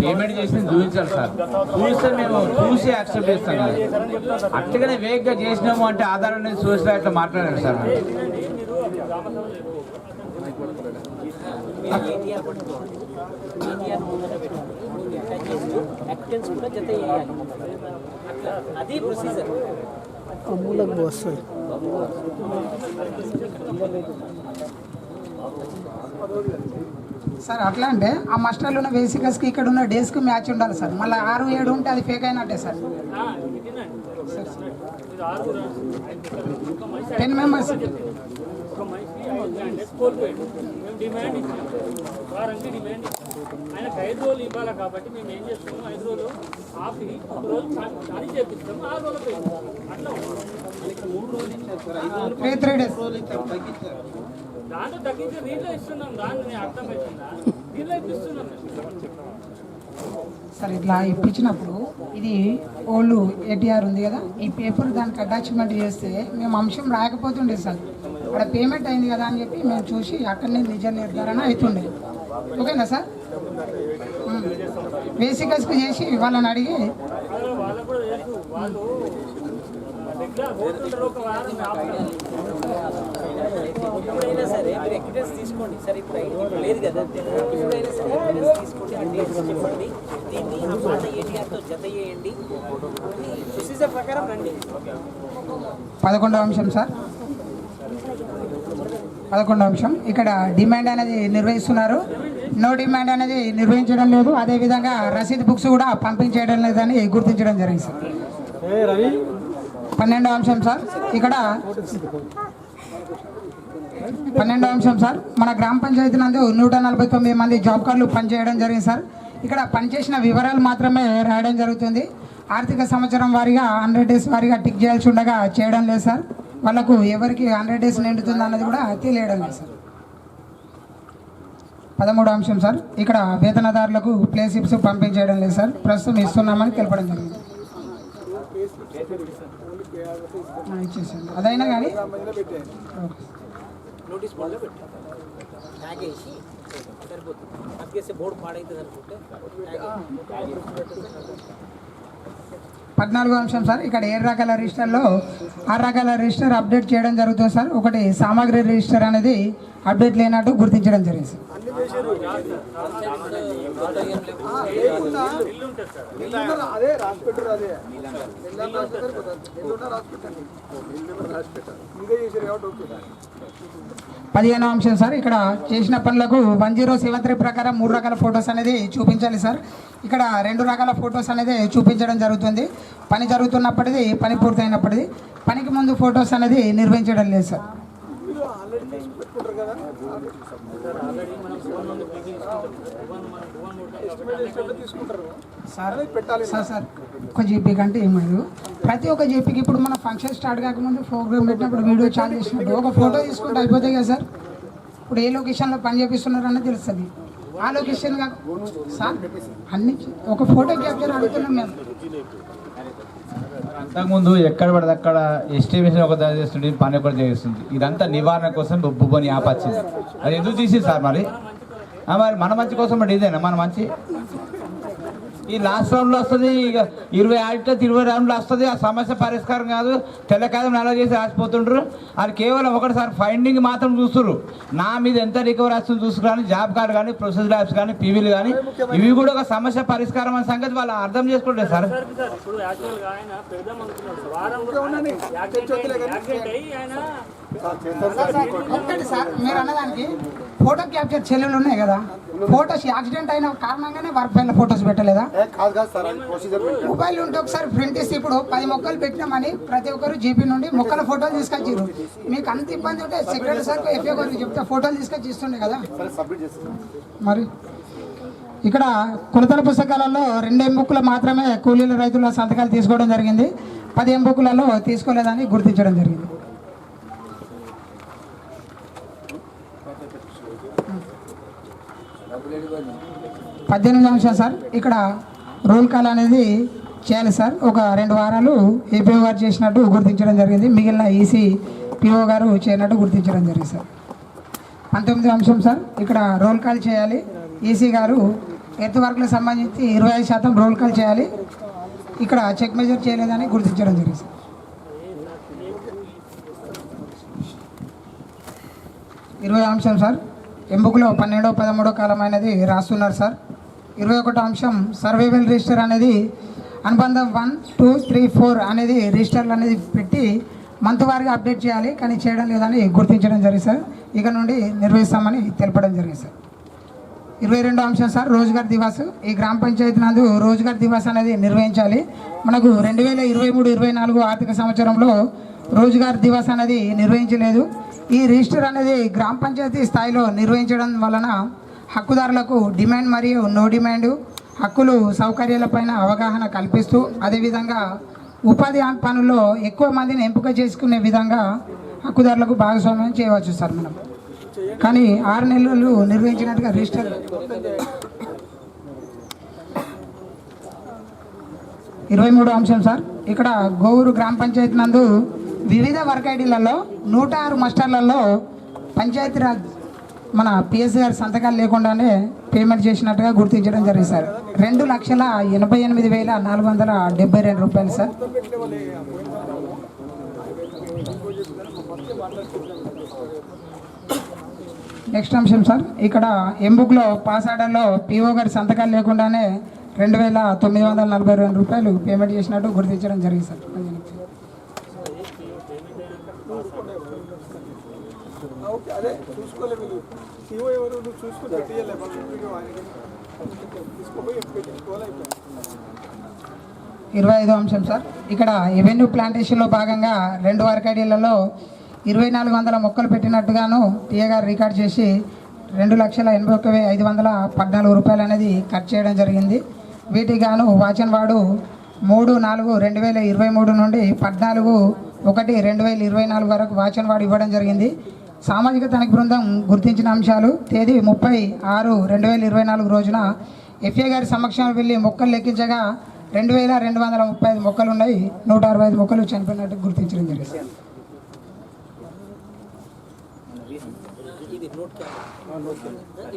పేమెంట్ చేసి చూపించాలి సార్, చూస్తే మేము చూసి యాక్సెప్ట్ చేస్తాం కదా. అట్టుగానే వేగంగా చేసినాము అంటే ఆధారం అనేది చూస్తే అట్లా మాట్లాడారు సార్. అది ప్రొసీజర్. మూలకు వస్తుంది. సార్ అట్లా అంటే ఆ మాస్టర్లు ఉన్న బేసికస్కి ఇక్కడ ఉన్న డేస్కి మ్యాచ్ ఉండాలి సార్. మళ్ళీ 6, 7 ఉంటే అది ఫేక్ అయినట్టే సార్. 10 మెంబర్స్ ఒక మనిషి కోల్పోయాడు. మేము డిమాండ్ ఇచ్చాం, వారంటే డిమాండ్ ఇచ్చాం. ఆయనకు 5 రోజులు ఇవ్వాలి కాబట్టి మేము ఏం చేస్తాము, 5 రోజులు ఆపి 1 రోజు అని చేపిస్తాము, 6 రోజులు పోయింది. అట్లా 3 రోజులు ఇచ్చారు సార్, 3 days దాంట్లో తగ్గించి దీంట్లో ఇస్తున్నాం. దాన్ని అర్థమవుతుందా? దీంట్లో ఇప్పిస్తున్నాం సార్. ఇట్లా ఇప్పించినప్పుడు ఇది ఓల్డ్ ఏటీఆర్ ఉంది కదా, ఈ పేపర్ దానికి అటాచ్మెంట్ చేస్తే మేము అంశం రాకపోతుండే సార్. అక్కడ పేమెంట్ అయింది కదా అని చెప్పి మేము చూసి అక్కడనే నిజ నిర్ధారణ అవుతుండే. ఓకేనా సార్? బేసికస్కి చేసి వాళ్ళని అడిగి వాళ్ళకు కూడా తెలుసు. వాళ్ళు దగ్గర పోతుంటారు, ఒక వారం ఎప్పుడైనా సరే మీరు ఎక్విడెన్స్ తీసుకోండి సార్. ఇప్పుడు లేదు కదా, ఎప్పుడైనా సరే ఎక్విడెన్స్ తీసుకోండి, ఆ డేట్స్ చెప్పండి, దీన్ని ఆ పాత ఏటీఆర్తో జత చేయండి, ప్రొసీజర్ ప్రకారం రండి. 11వ అంశం సార్. 11వ అంశం ఇక్కడ డిమాండ్ అనేది నిర్వహిస్తున్నారు, నో డిమాండ్ అనేది నిర్వహించడం లేదు. అదేవిధంగా రసీదు బుక్స్ కూడా పంపించేయడం లేదని గుర్తించడం జరిగింది సార్. 12వ అంశం సార్. ఇక్కడ 12వ అంశం సార్. మన గ్రామ పంచాయతీ నందు 149 మంది జాబ్ కార్డులు పనిచేయడం జరిగింది సార్. ఇక్కడ పనిచేసిన వివరాలు మాత్రమే రాయడం జరుగుతుంది. ఆర్థిక సంవత్సరం వారీగా 100 డేస్ వారీగా టిక్ చేయాల్సి ఉండగా చేయడం లేదు సార్. వాళ్ళకు ఎవరికి 100 డేస్ నిండుతుంది అన్నది కూడా తెలియడం లేదు సార్. 13వ అంశం సార్. ఇక్కడ వేతనదారులకు ప్లే స్లిప్స్ పంపించేయడం లేదు సార్, ప్రస్తుతం ఇస్తున్నామని తెలపడం జరిగింది. ఇచ్చేసాను అదైనా కానీ నోటీస్ బోర్డులో పెట్టారు, ట్యాగ్ వేసి సరిపోతుంది. అతికేస్తే బోర్డు పాడైతుంది అనుకుంటే 14వ అంశం సార్. ఇక్కడ 7 రకాల రిజిస్టర్లో 6 రకాల రిజిస్టర్ అప్డేట్ చేయడం జరుగుతుంది సార్. ఒకటి సామాగ్రి రిజిస్టర్ అనేది అప్డేట్ లేనట్టు గుర్తించడం జరిగింది సార్. అదే రాసి పెట్టారు, అదే ఇదే చేశారు కాబట్టి ఓకే. 15వ అంశం సార్. ఇక్కడ చేసిన పనులకు 1073 ప్రకారం 3 రకాల ఫొటోస్ అనేది చూపించాలి సార్. ఇక్కడ 2 రకాల ఫొటోస్ అనేది చూపించడం జరుగుతుంది. పని జరుగుతున్నప్పటిది, పని పూర్తయినప్పటిది. పనికి ముందు ఫొటోస్ అనేది నిర్వహించడం లేదు సార్. సార్ ఒక జీపీ కంటే ఏమదు, ప్రతి ఒక్క జీపీకి ఇప్పుడు మన ఫంక్షన్ స్టార్ట్ కాకముందు ప్రోగ్రామ్ పెట్టినప్పుడు వీడియో ఛార్జ్ చేసినప్పుడు ఒక ఫోటో తీసుకుంటే అయిపోతాయి కదా సార్. ఇప్పుడు ఏ లొకేషన్లో పని చేపిస్తున్నారు అన్నది తెలుస్తుంది. ఆ లొకేషన్ సార్ అన్ని ఒక ఫోటో క్యాప్చర్ అడుగుతున్నాం మేము. అంతకుముందు ఎక్కడ పడితే అక్కడ ఎస్టిమేషన్ ఒక చేస్తుంది, పని ఒకటి చేస్తుంది. ఇదంతా నివారణ కోసం బొబ్బని ఆపచ్చింది. అది ఎందుకు తీసింది సార్? మరి మరి మన మంచి కోసం మరి ఇదేనా మన మంచి? ఈ లాస్ట్ రౌండ్లో వస్తుంది, ఇక 20 ఆడితే 20 రౌండ్లో వస్తుంది. ఆ సమస్య పరిష్కారం కాదు. తెల్లకాయలు నల్ల చేసి రాసిపోతుండ్రు. అది కేవలం ఒకటిసారి ఫైండింగ్ మాత్రం చూస్తున్నారు. నా మీద ఎంత రికవరీ వస్తుంది చూసుకుని జాబ్ కార్డు కానీ, ప్రొసెస్ ల్యాబ్స్ కానీ, పీవీలు కానీ, ఇవి కూడా ఒక సమస్య పరిష్కారం అనే సంగతి వాళ్ళు అర్థం చేసుకోలేదు సార్. ఇప్పుడు యాక్చువల్గా ఆయన పెడదాం అనుకున్నాడు, వారం యాక్సిడెంట్ అయ్యి ఆయన ఒకటి సార్ మీరు అన్నదానికి ఫోటో క్యాప్చర్ చెల్లెలు ఉన్నాయి కదా, ఫొటోస్ యాక్సిడెంట్ అయిన కారణంగానే వర్క్ ఫైల్ ఫొటోస్ పెట్టలేదా? మొబైల్ ఉంటే ఒకసారి ప్రింట్ ఇస్తే ఇప్పుడు 10 మొక్కలు పెట్టినామని ప్రతి ఒక్కరు జీపీ నుండి మొక్కల ఫోటోలు తీసుకొచ్చారు. మీకు అంత ఇబ్బంది ఉంటే సెక్రటరీ సార్ ఎఫ్ఏ గారికి చెప్తే ఫోటోలు తీసుకొచ్చి ఇస్తుండే కదా. మరి ఇక్కడ కొలతల పుస్తకాలలో 2 ఎంబుక్లు మాత్రమే కూలీల రైతుల సంతకాలు తీసుకోవడం జరిగింది. 10 ఎంబుక్లలో తీసుకోలేదని గుర్తించడం జరిగింది. 18వ అంశం సార్. ఇక్కడ రోల్ కాల్ అనేది చేయాలి సార్. ఒక 2 వారాలు ఏపీఓ గారు చేసినట్టు గుర్తించడం జరిగింది. మిగిలిన ఈసీ పిఓ గారు చేయనట్టు గుర్తించడం జరిగింది సార్. 19వ అంశం సార్. ఇక్కడ రోల్ కాల్ చేయాలి. ఈసీ గారు ఎర్త్ వర్క్లకు సంబంధించి 25% రోల్ కాల్ చేయాలి. ఇక్కడ చెక్ మెజర్ చేయలేదని గుర్తించడం జరిగింది సార్. 20వ అంశం సార్. ఎంబుక్లో 12వ 13వ కాలం అనేది రాస్తున్నారు సార్. 21వ అంశం సర్వైవల్ రిజిస్టర్ అనేది అనుబంధం 1, 2, 3, 4 అనేది రిజిస్టర్లు అనేది పెట్టి మంత్ వారీగా అప్డేట్ చేయాలి, కానీ చేయడం లేదని గుర్తించడం జరిగింది సార్. ఇక నుండి నిర్వహిస్తామని తెలపడం జరిగింది సార్. 22వ అంశం సార్, రోజ్గార్ దివాస్. ఈ గ్రామ పంచాయతీ నందు రోజ్గార్ దివాస్ అనేది నిర్వహించాలి. మనకు 2023-24 ఆర్థిక సంవత్సరంలో రోజ్గార్ దివాస్ అనేది నిర్వహించలేదు. ఈ రిజిస్టర్ అనేది గ్రామ పంచాయతీ స్థాయిలో నిర్వహించడం వలన హక్కుదారులకు డిమాండ్ మరియు నో డిమాండ్ హక్కులు సౌకర్యాలపైన అవగాహన కల్పిస్తూ, అదేవిధంగా ఉపాధి పనుల్లో ఎక్కువ మందిని ఎంపిక చేసుకునే విధంగా హక్కుదారులకు భాగస్వామ్యం చేయవచ్చు సార్ మనం. కానీ 6 నెలలు నిర్వహించినట్టుగా రిజిస్టర్. 23వ అంశం సార్, ఇక్కడ గోవూరు గ్రామ పంచాయతీ నందు వివిధ వర్క్ ఐడీలలో 106 మస్టర్లలో పంచాయతీరాజ్ మన పిఎస్ గారి సంతకాలు లేకుండానే పేమెంట్ చేసినట్టుగా గుర్తించడం జరిగింది సార్. 2,88,472 రూపాయలు సార్. నెక్స్ట్ అంశం సార్, ఇక్కడ ఎంబుక్లో పాస్ ఆర్డర్లో పిఓ గారి సంతకాలు లేకుండానే 2,942 రూపాయలు పేమెంట్ చేసినట్టు గుర్తించడం జరిగింది సార్. అదే చూసుకోలేదు వీళ్ళు. సీఓ ఎవరు నువ్వు చూసుకుని పెట్టియలే తీసుకోపోయి పెట్టించుకోవాలి అయిపోయింది. 25వ అంశం సార్, ఇక్కడ ఎవెన్యూ ప్లాంటేషన్లో భాగంగా 2 వర్క్ ఐడీలలో 2,400 మొక్కలు పెట్టినట్టుగాను టీఏ గారు రికార్డ్ చేసి 2,81,514 రూపాయలు అనేది ఖర్చు చేయడం జరిగింది. వీటికి గాను వాచన్ వార్డు 3/4/2023 నుండి 14/1/2024 వరకు వాచన్ వార్డు ఇవ్వడం జరిగింది. సామాజిక తనిఖీ బృందం గుర్తించిన అంశాలు: తేదీ 30/6/2024 రోజున ఎఫ్ఏ గారి సమక్షంలో వెళ్ళి మొక్కలు లెక్కించగా 2,235 మొక్కలు ఉన్నాయి, 165 మొక్కలు చనిపోయినట్టు గుర్తించడం జరిగింది.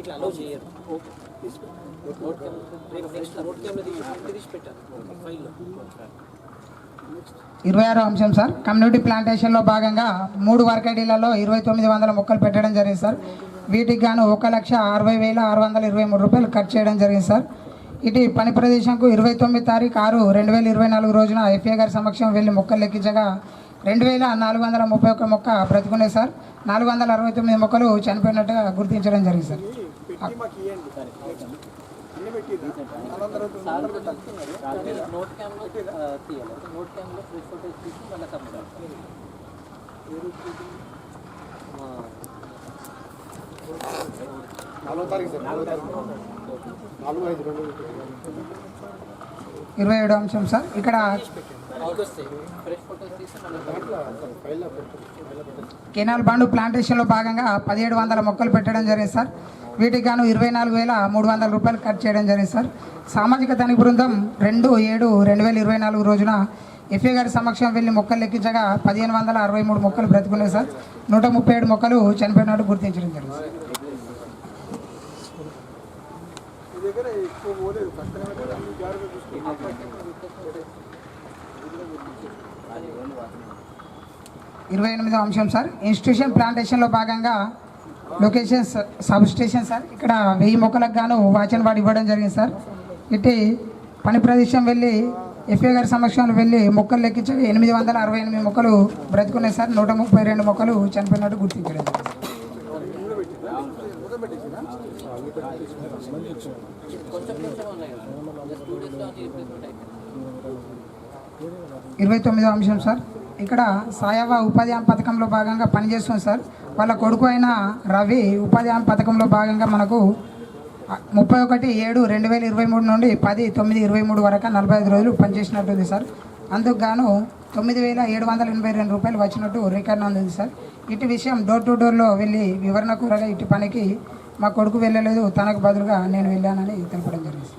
ఇట్లా అలౌ చేయరు. రోడ్ కెమెరా తీసి పెట్టారు ఫైల్లో. 26వ అంశం సార్, కమ్యూనిటీ ప్లాంటేషన్లో భాగంగా 3 వర్క్ ఐడీలలో 2,900 మొక్కలు పెట్టడం జరిగింది సార్. వీటికి గాను 1,60,623 రూపాయలు ఖర్చు చేయడం జరిగింది సార్. ఇటు పని ప్రదేశంకు 29/6/2024 రోజున ఎఫ్ఏ గారి సమక్షం వెళ్ళి మొక్కలు లెక్కించగా 2,431 మొక్క బ్రతుకున్నాయి సార్. 469 మొక్కలు చనిపోయినట్టుగా గుర్తించడం జరిగింది సార్. నోట్ క్యామ్లో తీయాలి. నోట్ క్యామ్లో ఫ్రెష్ ఫోటోస్ తీసి మళ్ళీ సబ్మిట్. 27వ అంశం సార్, ఇక్కడ కెనాల్ బండు ప్లాంటేషన్లో భాగంగా 1,700 మొక్కలు పెట్టడం జరిగింది సార్. వీటికి గాను 24,300 రూపాయలు ఖర్చు చేయడం జరిగింది సార్. సామాజిక తనిఖీ బృందం 2/7/2024 రోజున ఎఫ్ఏ గారి సమక్షం వెళ్ళి మొక్కలు లెక్కించగా 1,563 మొక్కలు బ్రతుకున్నాయి సార్. 137 మొక్కలు చనిపోయినట్టు గుర్తించడం జరిగింది సార్. 28వ అంశం సార్, ఇన్స్టిట్యూషన్ ప్లాంటేషన్లో భాగంగా లొకేషన్ సబ్ స్టేషన్ సార్. ఇక్కడ 1000 మొక్కలకు గాను వాచన్ వార్డు ఇవ్వడం జరిగింది సార్. ఇటు పని ప్రదేశం వెళ్ళి ఎఫ్ఏ గారి సమక్షంలో వెళ్ళి మొక్కలు లెక్కించి 868 మొక్కలు బ్రతుకున్నాయి సార్. 132 మొక్కలు చనిపోయినట్టు గుర్తించడం జరిగింది. 29వ అంశం సార్, ఇక్కడ సాయవ ఉపాధి హామీ పథకంలో భాగంగా పనిచేస్తుంది సార్. వాళ్ళ కొడుకు అయిన రవి ఉపాధి హామీ పథకంలో భాగంగా మనకు 31/7/2023 నుండి 10/9/23 వరకు 45 రోజులు పనిచేసినట్టుంది సార్. అందుకు గాను 9,782 రూపాయలు వచ్చినట్టు రికార్డు ఉంది సార్. ఇటు విషయం డోర్ టు డోర్లో వెళ్ళి వివరణ కూరగా ఇటు పనికి మా కొడుకు వెళ్ళలేదు, తనకు బదులుగా నేను వెళ్ళానని తెలపడం జరిగింది.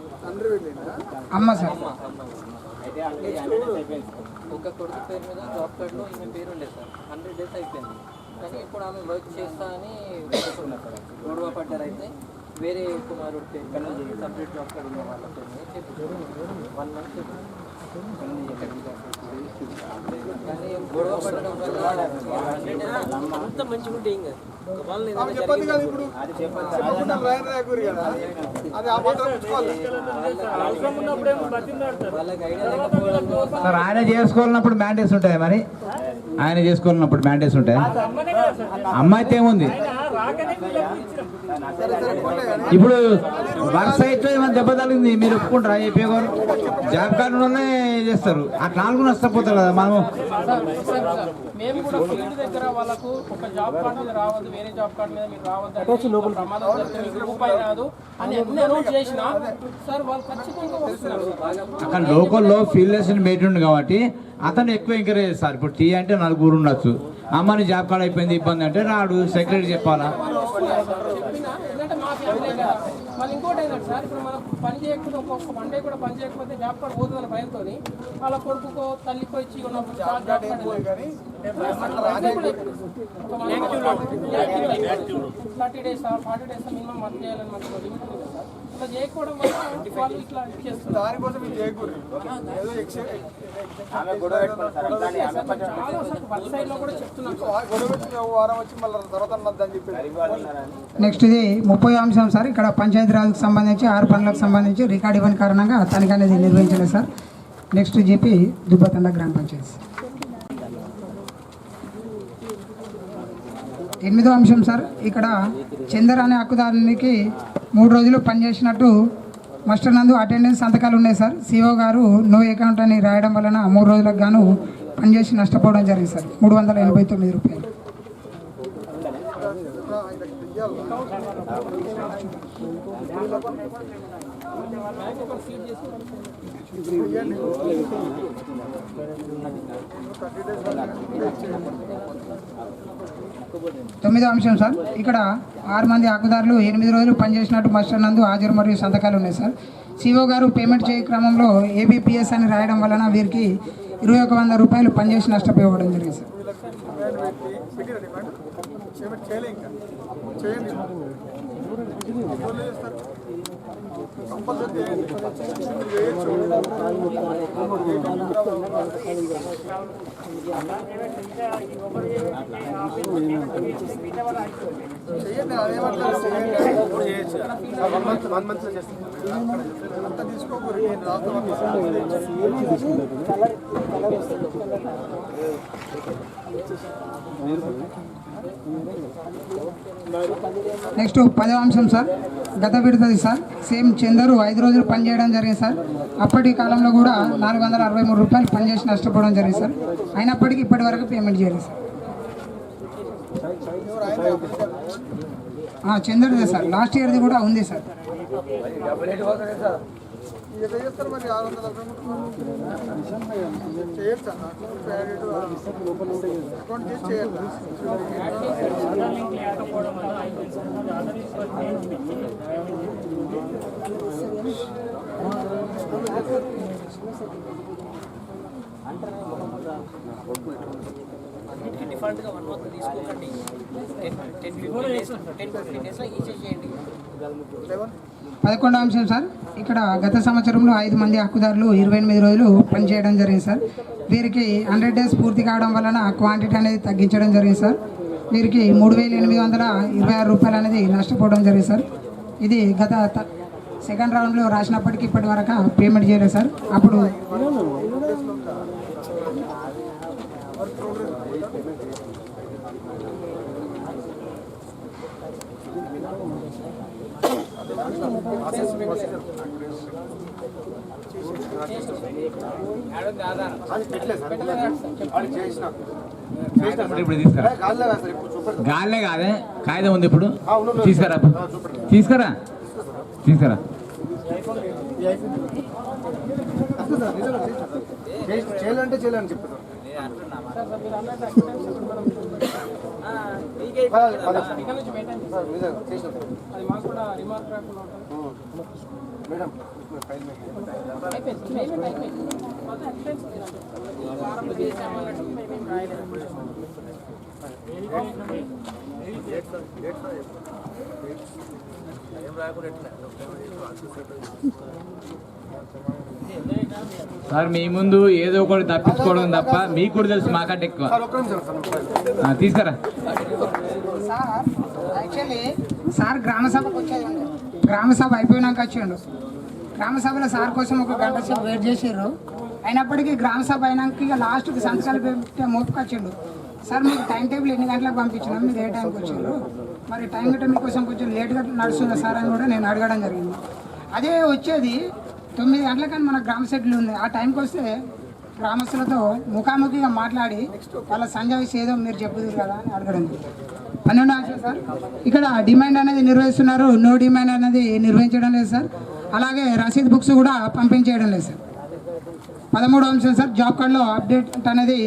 అమ్మ సార్, ఒక కొడుకు పేరు మీద జాబ్ కార్డులో ఈమె పేరు ఉండేది సార్. 100 days అయిపోయింది, కానీ ఇప్పుడు ఆమె వర్క్ చేస్తా అని గొడవ పడ్డారు. అయితే వేరే కుమారుడు పేరు సపరేట్ జాబ్ కార్డు ఉన్న వాళ్ళ పేరు 1 month అంత మంచిగా ఉంటే ఏం కాదు. చెప్పండి కదా ఇప్పుడు చెప్పకుండా రాయని రాకూరి కదా అది ఆ మాత్రం ఉంచుకోవాలి. అవసరం ఉన్నప్పుడేమో బతిందాడతారు. సార్ ఆయన చేసుకోవాలన్నప్పుడు మ్యాండేట్స్ ఉంటాయి, మరి ఆయన చేసుకోవాలన్నప్పుడు మ్యాండేట్స్ ఉంటాయి. అమ్మాయితే ఏముంది ఇప్పుడు వర్క్ సైట్ ఏమైనా దెబ్బ తగిలింది మీరు ఒప్పుకుంటారా? ఏపీ గారు జాబ్ కార్డు వల్లే చేస్తారు, అట్లా నాలుగు నష్టపోతారు కదా మనము. మేము కూడా ఫీల్డ్ దగ్గర వాళ్ళకు ఒక జాబ్ కార్డు మీద రావద్దు, వేరే జాబ్ కార్డు మీద మీరు రావద్దు, ప్రమాదం జరిగితే మీకు రూపాయి రాదు అని అన్ని అనౌన్స్ చేసినా సార్ వాళ్ళు ఖచ్చితంగా వస్తున్నారు. అక్కడ లోకల్లో ఫీల్డ్లెస్ మేట్ ఉంది కాబట్టి అతను ఎక్కువ ఎంకరేజ్ చేస్తారు. ఇప్పుడు టీ అంటే నలుగురు ఉండొచ్చు, అమ్మని జాబ్ కార్డు అయిపోయింది ఇబ్బంది అంటే రాడు, సెక్రటరీ చెప్పాలా. ఎందుకంటే మా ఫ్యామిలీ కదా. మళ్ళీ ఇంకోటి ఏంటంటే సార్, ఇప్పుడు మనం పని చేయకపోతే ఒక్కొక్క వన్ డే కూడా పని చేయకపోతే జాబ్ కార్డు పోతుందని భయంతో వాళ్ళ కొడుకుకో తల్లికో ఇచ్చి ఉన్నప్పుడు job card 30 days 40 days minimum work చేయాలని మనకు లిమిట్ ఉంది సార్. ఇట్లా చేయకపోవడం వల్ల వాళ్ళు ఇట్లా ఇచ్చేస్తారు. దానికోసం ఇది చేయకూడదు. ఏదో వర్క్ సైడ్ లో కూడా చెప్తున్నాం గొడవ వారం వచ్చి మళ్ళీ తర్వాత అని చెప్పి. నెక్స్ట్ ఇది 30వ అంశం సార్. ఇక్కడ పంచాయతీరాజ్కి సంబంధించి 6 పనులకు సంబంధించి రికార్డు ఇవ్వని కారణంగా తనిఖీ అనేది నిర్వహించలేదు సార్. నెక్స్ట్ జీపీ దుబ్బతండ గ్రామ పంచాయతీ. 8వ అంశం సార్. ఇక్కడ చందర్ అనే హక్కుదారునికి 3 రోజులు పనిచేసినట్టు మాస్టర్ నందు అటెండెన్స్ సంతకాలు ఉన్నాయి సార్. సిఓ గారు నో అకౌంట్ అని రాయడం వలన 3 రోజులకు గాను పనిచేసి నష్టపోవడం జరిగింది సార్. 389 రూపాయలు. తొమ్మిదో అంశం సార్. ఇక్కడ 6 మంది హక్కుదారులు 8 రోజులు పనిచేసినట్టు మాస్టర్ నందు హాజరు మరియు సంతకాలు ఉన్నాయి సార్. సిఓ గారు పేమెంట్ చేయ క్రమంలో ఏబిపిఎస్ అని రాయడం వలన వీరికి 2100 రూపాయలు పనిచేసి నష్టపోవడం జరిగింది సార్. నెక్స్ట్ 10వ అంశం సార్. గత విడతది సార్. సేమ్ చందరు 5 రోజులు పనిచేయడం జరిగింది సార్. అప్పటి కాలంలో కూడా 463 రూపాయలు పనిచేసి నష్టపోవడం జరిగింది సార్. అయినప్పటికీ ఇప్పటి వరకు పేమెంట్ చేయలేదు సార్. చందరుదే సార్. లాస్ట్ ఇయర్ది కూడా ఉంది సార్. చేస్తారు మరి 600 చేయొచ్చు అకౌంట్ చేసి చేయాలి. డిఫాల్ట్గా 1 month తీసుకోకండి. 10-15 డేస్లో ఈజీ చేయండి. 11వ అంశం సార్. ఇక్కడ గత సంవత్సరంలో 5 మంది హక్కుదారులు 28 రోజులు పనిచేయడం జరిగింది సార్. వీరికి 100 days పూర్తి కావడం వలన క్వాంటిటీ అనేది తగ్గించడం జరిగింది సార్. వీరికి 3826 రూపాయలు అనేది నష్టపోవడం జరిగింది సార్. ఇది గత సెకండ్ రౌండ్లో రాసినప్పటికీ ఇప్పటి వరకు పేమెంట్ చేయలేదు సార్. అప్పుడు గాల్లే కాదే కాగితం ఉంది. ఇప్పుడు తీసుకురా తీసుకురా తీసుకురా. చేయాలంటే చేయాలని చెప్తారు. మేడం ఏం రాకుండా సార్ మీ ముందు ఏదో ఒకటి తప్పించుకోవడం తప్ప మీకు కూడా తెలుసు మాకంటే ఎక్కువ. తీసుకురా సార్. యాక్చువల్లీ సార్ గ్రామ సభకు వచ్చేది, గ్రామ సభ అయిపోయినాక వచ్చిండు. గ్రామ సభలో సార్ కోసం ఒక గంట సేపు వెయిట్ చేసారు. అయినప్పటికీ గ్రామ సభ అయినాక ఇక లాస్ట్కి సంతకాలు పెట్టే మోపుకొచ్చిండు. సార్ మీకు టైం టేబుల్ ఎన్ని గంటలకు పంపించినాం, మీరు ఏ టైంకి వచ్చారు, మరి టైం గట్ట మీకోసం కొంచెం లేట్గా నడుస్తుందా సార్ అని కూడా నేను అడగడం జరిగింది. అదే వచ్చేది 9 గంటలకని మన గ్రామ సెట్లు ఉంది. ఆ టైంకి వస్తే గ్రామస్తులతో ముఖాముఖిగా మాట్లాడి వాళ్ళ సంజాయిషి ఏదో మీరు చెప్పుదురు కదా అని అడగడం. 12వ అంశం సార్, ఇక్కడ డిమాండ్ అనేది నిర్వహిస్తున్నారు, నో డిమాండ్ అనేది నిర్వహించడం లేదు సార్. అలాగే రసీద్ బుక్స్ కూడా పంపించేయడం లేదు సార్. 13వ అంశం సార్, జాబ్ కార్డులో అప్డేట్ అనేది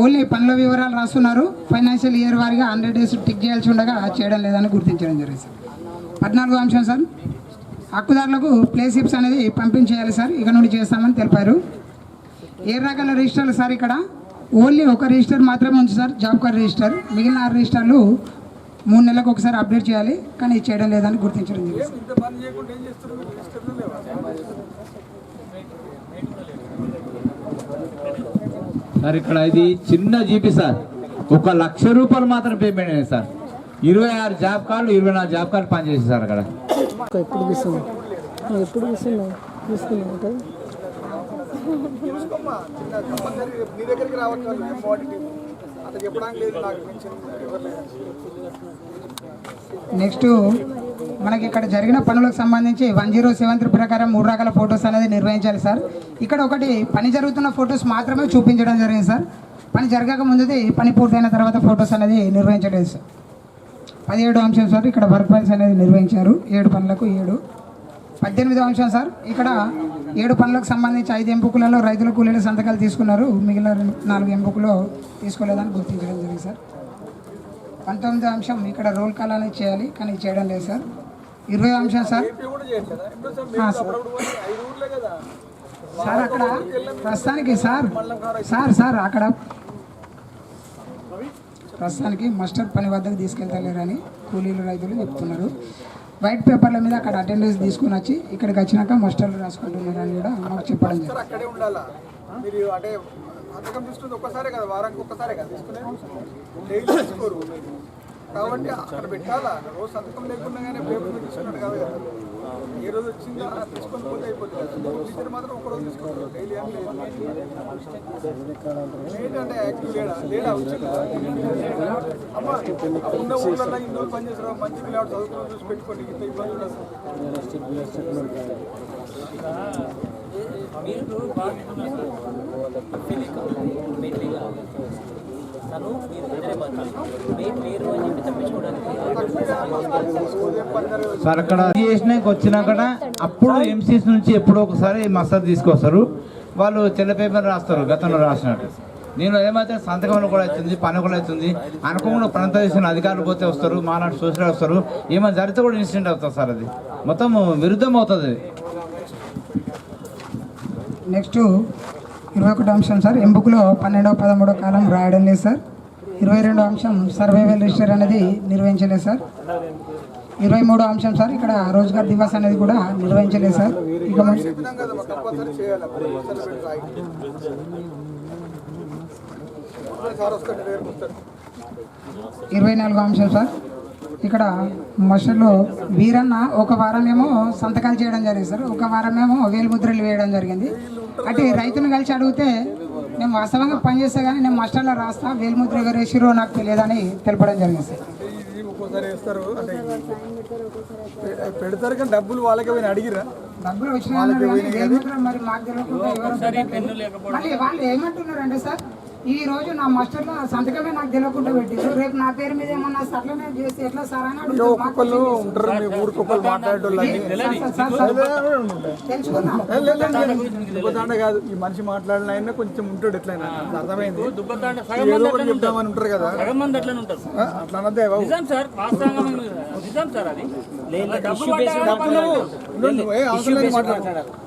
ఓన్లీ పనుల వివరాలు రాస్తున్నారు, ఫైనాన్షియల్ ఇయర్ వారిగా 100 డేస్ టిక్ చేయాల్సి ఉండగా చేయడం లేదని గుర్తించడం జరిగింది సార్. 14వ అంశం సార్, హక్కుదారులకు ప్లే స్లిప్స్ అనేది పంపించేయాలి సార్, ఇక నుండి చేస్తామని తెలిపారు. ఏ రకాల రిజిస్టర్లు సార్, ఇక్కడ ఓన్లీ ఒక రిజిస్టర్ మాత్రమే ఉంది సార్, జాబ్ కార్డ్ రిజిస్టర్. మిగిలిన 6 రిజిస్టర్లు 3 నెలలకు ఒకసారి అప్డేట్ చేయాలి, కానీ చేయడం లేదని గుర్తించడం జరిగింది సార్. ఇక్కడ ఇది చిన్న జీపీ సార్, 1 లక్ష రూపాయలు మాత్రం పేమెంట్ అయింది సార్. 26 జాబ్ కార్డులు 24 జాబ్ కార్డులు పనిచేసి సార్ అక్కడ. నీ దగ్గరికి రావచ్చు అట్లా చెప్పడానికి లేదు నాకు. నెక్స్ట్ మనకి ఇక్కడ జరిగిన పనులకు సంబంధించి 1073 ప్రకారం 3 రకాల ఫొటోస్ అనేది నిర్వహించాలి సార్. ఇక్కడ ఒకటి పని జరుగుతున్న ఫొటోస్ మాత్రమే చూపించడం జరిగింది సార్. పని జరగక ముందుది పని పూర్తయిన తర్వాత ఫొటోస్ అనేది నిర్వహించలేదు సార్. 17వ అంశం సార్, ఇక్కడ వర్క్ ఫైల్స్ అనేది నిర్వహించారు, 7 పనులకు 7. 18వ అంశం సార్, ఇక్కడ 7 పనులకు సంబంధించి 5 ఎంపికలలో రైతుల కూలీల సంతకాలు తీసుకున్నారు, మిగిలిన 4 ఎంపికలో తీసుకోలేదని గుర్తించడం జరిగింది సార్. 19వ అంశం, ఇక్కడ రోల్ కాల్ అనేది చేయాలి, కానీ చేయడం లేదు సార్. 20వ అంశం సార్, సార్ అక్కడ ప్రస్తుతానికి సార్ అక్కడ ప్రస్తుతానికి మస్టర్ పని వద్దకు తీసుకెళ్తలేరని కూలీలు రైతులు చెప్తున్నారు. వైట్ పేపర్ల మీద అక్కడ అటెండెన్స్ తీసుకుని వచ్చి ఇక్కడికి వచ్చినాక మస్టర్లు రాసుకుంటున్నారని కూడా మాకు చెప్పడం జరిగింది. అక్కడే ఉండాలా మీరు, అంటే పథకం తీసుకుని ఒక్కసారే కదా, వారానికి ఒక్కసారే కదా తీసుకునే, డైలీ తీసుకోరు కాబట్టి అక్కడ పెట్టాలా. రోజు సంతకం లేకుండా కానీ పేపర్ తీసుకున్నాడు కాదు కదా, ఏ రోజు వచ్చిందో తీసుకొని పోతే అయిపోతుంది కదా. టీచర్ మాత్రం ఒకరోజు తీసుకుంటారు, డైలీ అని లేదు. ఏంటంటే యాక్టివ్ లేడా వచ్చిందా అమ్మ, ఉన్న ఊళ్ళల్లో ఇన్ని రోజులు పనిచేస్తారు, మంచి పిల్లవాడు చదువుకుని చూసి పెట్టుకోండి, ఇంత ఇబ్బందులు వస్తుంది. సార్ అక్కడ చేసినాక వచ్చినాక అప్పుడు ఎంసీస్ నుంచి ఎప్పుడో ఒకసారి మస్తర్ తీసుకొస్తారు, వాళ్ళు తెల్ల పేపర్ రాస్తారు గతంలో రాసినట్టు. నేను ఏమైతే సంతకం కూడా అవుతుంది, పని కూడా అవుతుంది అనుకోకుండా ప్రాంత చేసిన అధికారులు పోతే వస్తారు, మానాడు సోషల్ వస్తారు, ఏమైనా జరిగితే కూడా ఇన్సిడెంట్ అవుతుంది సార్. అది మొత్తం విరుద్ధం అవుతుంది. నెక్స్ట్ 21వ అంశం సార్, ఎంపికలో 12వ 13వ కాలం రాయడం లేదు సార్. 22వ అంశం, సర్వైవల్ రిజిస్టర్ అనేది నిర్వహించలేదు సార్. 23వ అంశం సార్, ఇక్కడ రోజ్గార్ దివాస్ అనేది కూడా నిర్వహించలేదు సార్. ఇక 24వ అంశం సార్, ఇక్కడ మస్టర్లో వీరన్న 1 వారమేమో సంతకాలు చేయడం జరిగింది సార్, 1 వారమేమో వేలుముద్రలు వేయడం జరిగింది. అంటే రైతును కలిసి అడిగితే నేను వాస్తవంగా పనిచేస్తే కానీ నేను మస్టర్లో రాస్తా, వేలుముద్ర వేసిరో నాకు తెలియదని తెలపడం జరిగింది సార్. ఒక్కోసారి వేస్తారు, అంటే పెడతారు కానీ డబ్బులు వాళ్ళకే పోయిన అడిగిరా, డబ్బులు వచ్చిన మరి మాకు తెలియకుండా మళ్ళీ వాళ్ళు ఏమంటున్నారు అంటే సార్, ఈ రోజు నా మాస్టర్లో సంతకమే నాకు తెలియకుండా పెట్టారు, రేపు నా పేరు మీద ఏమన్నా అట్లనే చేస్తే ఎట్లా సార్ అని ఒక్కొక్కరు ఉంటారు, మీ ఊరికొక్కరు మాట్లాడేటోళ్ళు దుబ్బతాండ కాదు. ఈ మనిషి మాట్లాడిన ఆయన కొంచెం ఉంటాడు, ఎట్లయినా అర్థమైంది, చెప్తామని ఉంటారు కదా, అట్లా అనద్దే బాబు.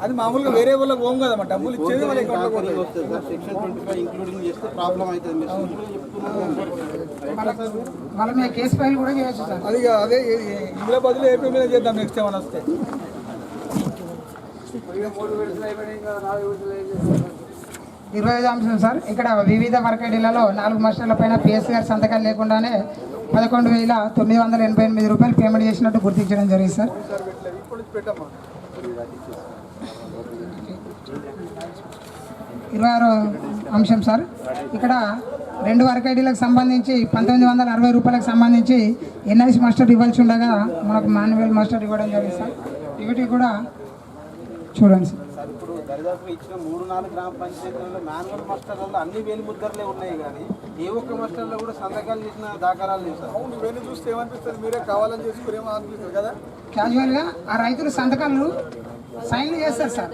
అది మామూలుగా వేరే వాళ్ళకి పోం కదా, మా డబ్బులు ఇచ్చేది వాళ్ళ అకౌంట్లో పోతుంది. వాళ్ళ మీద కేసు ఫైల్ కూడా చేయొచ్చు సార్. అది అదే ఇందులో బదులు ఏపీ మీద చేద్దాం నెక్స్ట్ ఏమైనా వస్తే. 25వ అంశం సార్, ఇక్కడ వివిధ వర్గడీలలో 4 మాస్టర్ల పైన పిఎస్ గారి సంతకాలు లేకుండానే 11,988 రూపాయలు పేమెంట్ చేసినట్టు గుర్తించడం జరిగింది సార్. 26వ అంశం సార్, ఇక్కడ 2 వర్క్ ఐడీలకు సంబంధించి 1960 రూపాయలకు సంబంధించి ఎన్ఐసి మాస్టర్ ఇవ్వాల్సి ఉండగా మనకు మాన్యువల్ మాస్టర్ ఇవ్వడం జరిగింది సార్. వీటికి కూడా చూడండి సార్. ఇప్పుడు దరిదాపు ఇచ్చిన 3-4 గ్రామ పంచాయతీలలో మాన్యువల్ మాస్టర్లలో అన్ని వేలు ముద్రలే ఉన్నాయి కానీ ఏ ఒక్క మాస్టర్లో కూడా సంతకాలు చేసిన దాఖలాలు లేవు సార్. అవును, ఇవన్నీ చూస్తే ఏమనిపిస్తుంది, మీరే కావాలని చేసుకునేమో అనిపిస్తుంది కదా. క్యాజువల్గా ఆ రైతులు సంతకాలు సైన్లు చేస్తారు సార్.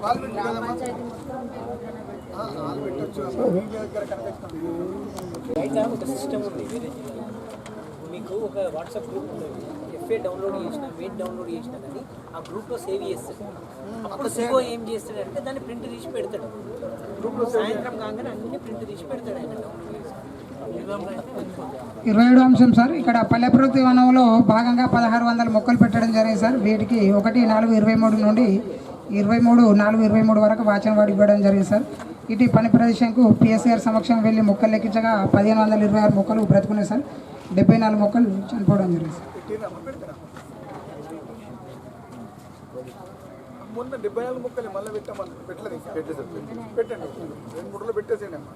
వాళ్ళు పెట్టి కదమ్మా, వాళ్ళు పెట్టచ్చు. మీ దగ్గర కనిపిస్తుంది బయట ఒక సిస్టమ్ ఉంది వేరే జిల్లాలో. మీకు ఒక వాట్సాప్ గ్రూప్ ఉంటుంది, ఎఫ్ఏ డౌన్లోడ్ చేసినా వెయిట్ డౌన్లోడ్ చేసినా కానీ ఆ గ్రూప్లో సేవ్ చేస్తాడు. అప్పుడు సిగో ఏం చేస్తాడంటే దాన్ని ప్రింట్ తీసి పెడతాడు. గ్రూప్లో సాయంత్రం కాగానే అన్ని ప్రింట్ తీసి పెడతాడు ఆయన డౌన్లోడ్ చేసి. 27వ అంశం సార్, ఇక్కడ పల్లె ప్రకృతి వనంలో భాగంగా 1600 మొక్కలు పెట్టడం జరిగింది సార్. వీటికి 1/4/23 నుండి 23/4/23 వరకు వాచనవాడి ఇవ్వడం జరిగింది సార్. ఇటు పని ప్రదేశంకు పిఎస్ఆర్ సమక్షం వెళ్ళి మొక్కలు లెక్కించగా 1526 మొక్కలు బ్రతుకున్నాయి సార్. 74 మొక్కలు చనిపోవడం జరిగింది సార్. మొన్న 74 మొక్కలు మళ్ళీ పెట్టామని పెట్టలేదు, పెట్టండి 2-3 పెట్టేసేయండి అమ్మా.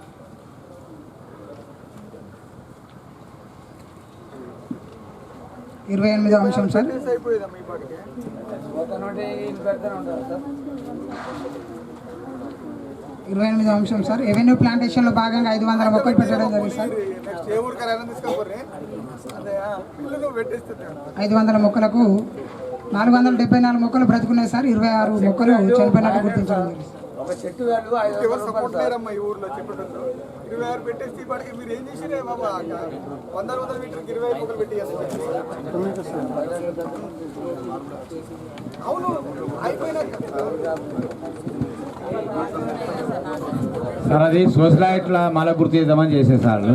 28వ అంశం సార్, అయిపోయేదమ్మా ఈ పాటికి. 28వ అంశం సార్, ఎవెన్యూ ప్లాంటేషన్లో భాగంగా 500 మొక్కలు పెట్టడం జరిగింది సార్. నెక్స్ట్ ఏ ఊరికైనా తీసుకోపోర్రే, అదే పిల్లలు పెట్టేస్తుంది. 500 మొక్కలకు 474 మొక్కలు బ్రతుకున్నాయి సార్. 26 మొక్కలు చనిపోయినట్టు గుర్తించడం జరిగింది. ఒక చెట్టు వాల్యూ 500 సపోర్ట్ లేరమ్మా ఈ ఊర్లో చెప్పడంలో. 26 పెట్టేసి ఈ పాటికి మీరు ఏం చేసిరే బాబా, 100 మీటర్కి 25 మొక్కలు పెట్టి అవును అయిపోయినాక సార్ అది సోషలైట్లా మళ్ళీ గుర్తు చేద్దామని చేసేది సార్.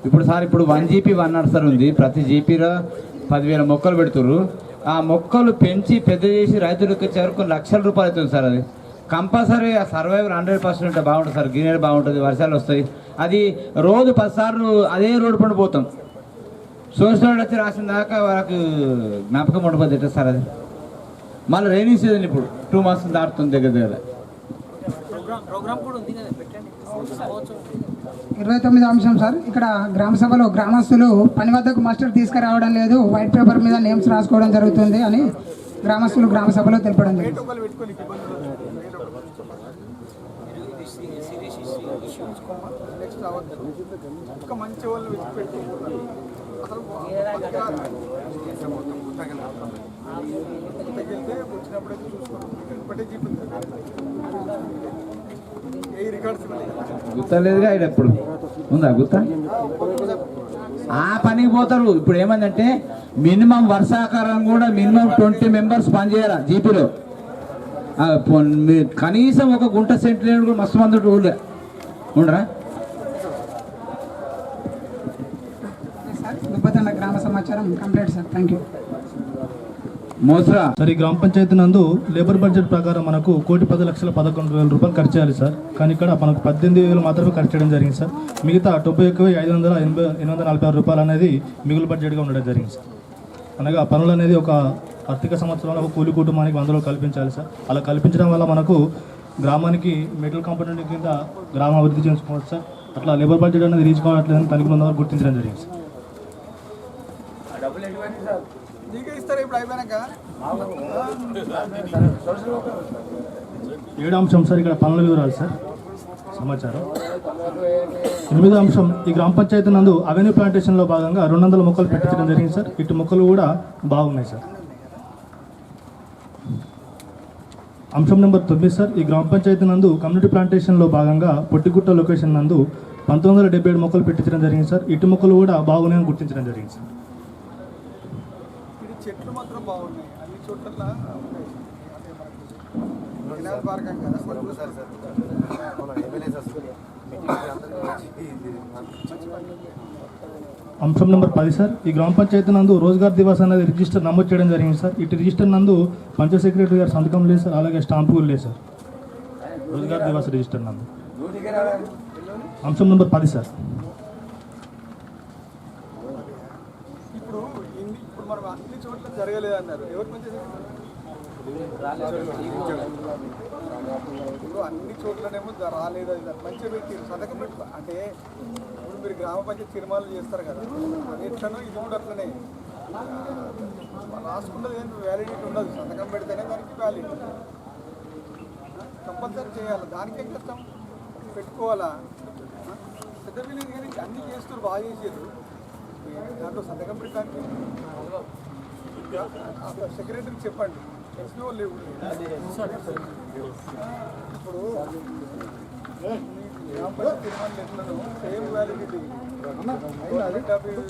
ఇప్పుడు సార్ ఇప్పుడు 1 GB 1 నర్సరీ ఉంది, ప్రతి జీపీలో 10,000 మొక్కలు పెడుతుర్రు. ఆ మొక్కలు పెంచి పెద్ద చేసి రైతులకు వచ్చేవరకు కొన్ని లక్షల రూపాయలు అవుతుంది సార్. అది కంపల్సరీ ఆ సర్వైవల్ 100% ఉంటే బాగుంటుంది సార్. గ్రీనరీ బాగుంటుంది, వర్షాలు వస్తాయి. అది రోజు 10 సార్లు అదే రోడ్డు పండు పోతాం. సోషల్ వచ్చి రాసిన దాకా వాళ్ళకు జ్ఞాపకం ఉండిపోతుంది సార్. అది మళ్ళీ రైనీ సీజన్ ఇప్పుడు 2 months దాటుతుంది దగ్గర దగ్గర. ప్రోగ్రామ్ కూడా ఉంది కదా, పెట్టండి. 29వ అంశం సార్, ఇక్కడ గ్రామ సభలో గ్రామస్తులు పని వద్దకు మాస్టర్ తీసుకురావడం లేదు, వైట్ పేపర్ మీద నేమ్స్ రాసుకోవడం జరుగుతుంది అని గ్రామస్తులు గ్రామ సభలో తెలపడం జరిగింది. నెక్స్ట్ రావద్దు, ఒక మంచి వాళ్ళు పెట్టి అసలు తగిలితే వచ్చినప్పుడైతే చూసుకోండి. ఇప్పటికే చూపించారు ఏ రికార్డ్స్ గుర్తలేదుగా ఇది ఎప్పుడు ఉందా గుర్త? ఆ పనికి పోతారు. ఇప్పుడు ఏమైందంటే మినిమం వర్షాకాలం కూడా మినిమం 20 members పనిచేయాలి జీపీలో. కనీసం ఒక గుంట సెంట్లు కూడా మస్తు మంది ఊళ్ళో ఉండరా. దుబ్బతండ గ్రామ సమాచారం కంప్లీట్ సార్. Thank you. మోసరా సార్, ఈ గ్రామ పంచాయతీ నందు లేబర్ బడ్జెట్ ప్రకారం మనకు 1,10,11,000 రూపాయలు ఖర్చు చేయాలి సార్. కానీ ఇక్కడ మనకు 18,000 మాత్రమే ఖర్చు చేయడం జరిగింది సార్. మిగతా 71,546 రూపాయలు అనేది మిగులు బడ్జెట్గా ఉండడం జరిగింది సార్. అనగా పనులు అనేది ఒక ఆర్థిక సంవత్సరంలో ఒక కూలి కుటుంబానికి 100 కల్పించాలి సార్. అలా కల్పించడం వల్ల మనకు గ్రామానికి మెటల్ కాంపోనెంట్ కింద గ్రామ అభివృద్ధి చేసుకోవచ్చు సార్. అట్లా లేబర్ బడ్జెట్ అనేది రీచ్ కావట్లేదని తనిఖీ బృందం వారు గుర్తించడం జరిగింది సార్. నీకే ఇస్తారు ఇప్పుడు అయిపోయాక. 7వ అంశం సార్, ఇక్కడ పనుల వివరాలు సార్ సమాచారం. 8వ అంశం, ఈ గ్రామ పంచాయతీ నందు అవెన్యూ ప్లాంటేషన్లో భాగంగా 200 మొక్కలు పెట్టించడం జరిగింది సార్. ఇటు మొక్కలు కూడా బాగున్నాయి సార్. అంశం నెంబర్ 9 సార్, ఈ గ్రామ పంచాయతీ నందు కమ్యూనిటీ ప్లాంటేషన్లో భాగంగా పొట్టిగుట్ట లొకేషన్ నందు 1977 మొక్కలు పెట్టించడం జరిగింది సార్. ఇటు మొక్కలు కూడా బాగున్నాయని గుర్తించడం జరిగింది సార్. చెట్లు మాత్రం బాగున్నాయి అన్ని చోట్ల. కెనాల్ పార్క్ కదా మన ఎమ్మెల్యే అంశం నెంబర్ 10 సార్, ఈ గ్రామ పంచాయతీ నందు రోజ్గార్ దివాస్ అనేది రిజిస్టర్ నమోదు చేయడం జరిగింది సార్. ఇటు రిజిస్టర్ నందు పంచాయత్ సెక్రటరీ గారు సంతకం లేదు సార్, అలాగే స్టాంపు కూడా లేదు సార్. రోజ్గార్ దివాస్ రిజిస్టర్ నందు అంశం నెంబర్ 10 సార్. ఇప్పుడు మనం అన్ని చోట్ల జరగలేదు అన్నారు. ఎవరి పంచాయతీ ఇప్పుడు అన్ని చోట్లనేమో రాలేదు, అది మంచిగా పెట్టి సంతకం పెట్టు అంటే ఇప్పుడు మీరు గ్రామ పంచాయతీ తీర్మానాలు చేస్తారు కదా, అది ఎట్లనో ఇది కూడా అట్లనే రాసుకున్నది ఏం వ్యాలిడిటీ ఉండదు. సంతకం పెడితేనే దానికి వ్యాలిడిటీ కంపల్సరీ చేయాలి. దానికే కష్టం పెట్టుకోవాలా. పెద్ద విలేజ్ కానీ అన్ని చేస్తారు, బాగా చేసేది. దాంట్లో సంతకం పెట్టడానికి సెక్రటరీకి చెప్పండి. ఎస్ఓ లేవు. ఇప్పుడు గ్రామ పంచాయతీ తీర్మానాలు ఎట్లను సేమ్ వ్యాలిడిటీ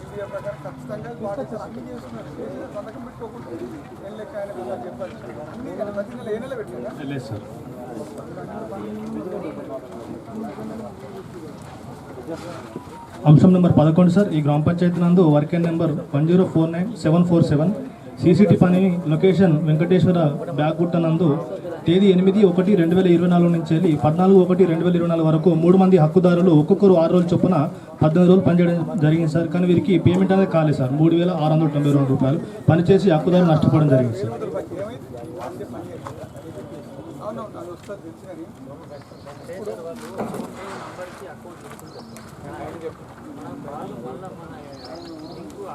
ఇండియా ప్రకారం ఖచ్చితంగా పాటించాలి. అన్ని చేస్తున్నారు, సంతకం పెట్టుకోకుండా ఏం లెక్క ఆయన చెప్పాలి. అన్ని ప్రతి నెల ఏ నెల పెట్టారా? లేదు సార్. అంశం నెంబర్ 11 సార్, ఈ గ్రామ పంచాయతీ నందు వర్కెన్ నెంబర్ 1049747 సీసీటీ పని లొకేషన్ వెంకటేశ్వర బ్యాగుట్ట నందు తేదీ 8/1/2024 నుంచి వెళ్ళి 14/1/2024 వరకు 3 మంది హక్కుదారులు ఒక్కొక్కరు 6 రోజుల చొప్పున 18 రోజులు పనిచేయడం జరిగింది సార్. కానీ వీరికి పేమెంట్ అనేది కాలేదు సార్. 3,692 రూపాయలు పనిచేసి హక్కుదారులు నష్టపోవడం జరిగింది సార్.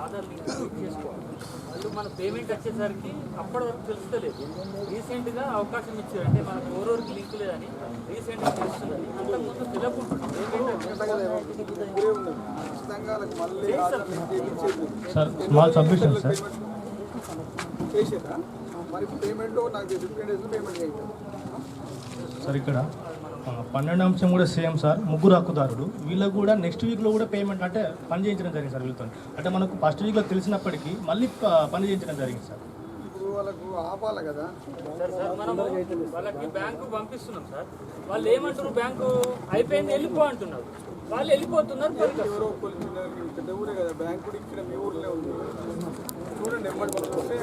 ఆధార్ లింక్ చేసుకోవాలి. వాళ్ళు మన పేమెంట్ వచ్చేసరికి అప్పటి వరకు తెలుస్తలేదు. రీసెంట్గా అవకాశం ఇచ్చారు, అంటే మనకు ఓరోరికి లింక్ లేదని రీసెంట్గా తెలుస్తుంది. అంతకుముందు ఫిలప్ ఉంటుంది సార్. Small submission sir. చేసేదా మరి పేమెంట్ నాకు 15 డేస్ పేమెంట్ చేయాలి సార్. ఇక్కడ 12 అంశం కూడా సేమ్ సార్. ముగ్గురు హక్కుదారుడు వీళ్ళకు కూడా నెక్స్ట్ వీక్లో కూడా పేమెంట్ అంటే పని చేయించడం జరిగింది సార్. వీళ్ళతో అంటే మనకు ఫస్ట్ వీక్లో తెలిసినప్పటికీ మళ్ళీ పని చేయించడం జరిగింది సార్. ఇప్పుడు వాళ్ళకు ఆపాలి కదా సార్. మనం వాళ్ళకి బ్యాంకు పంపిస్తున్నాం సార్. వాళ్ళు ఏమంటారు, బ్యాంకు అయిపోయింది వెళ్ళిపో అంటున్నారు. వాళ్ళు వెళ్ళిపోతున్నారు. ఎవరో పెద్ద ఊరే కదా, బ్యాంకు కూడా ఇక్కడ మీ ఊర్లో ఉంది. చూడండి ఎమ్మడి మనం వస్తే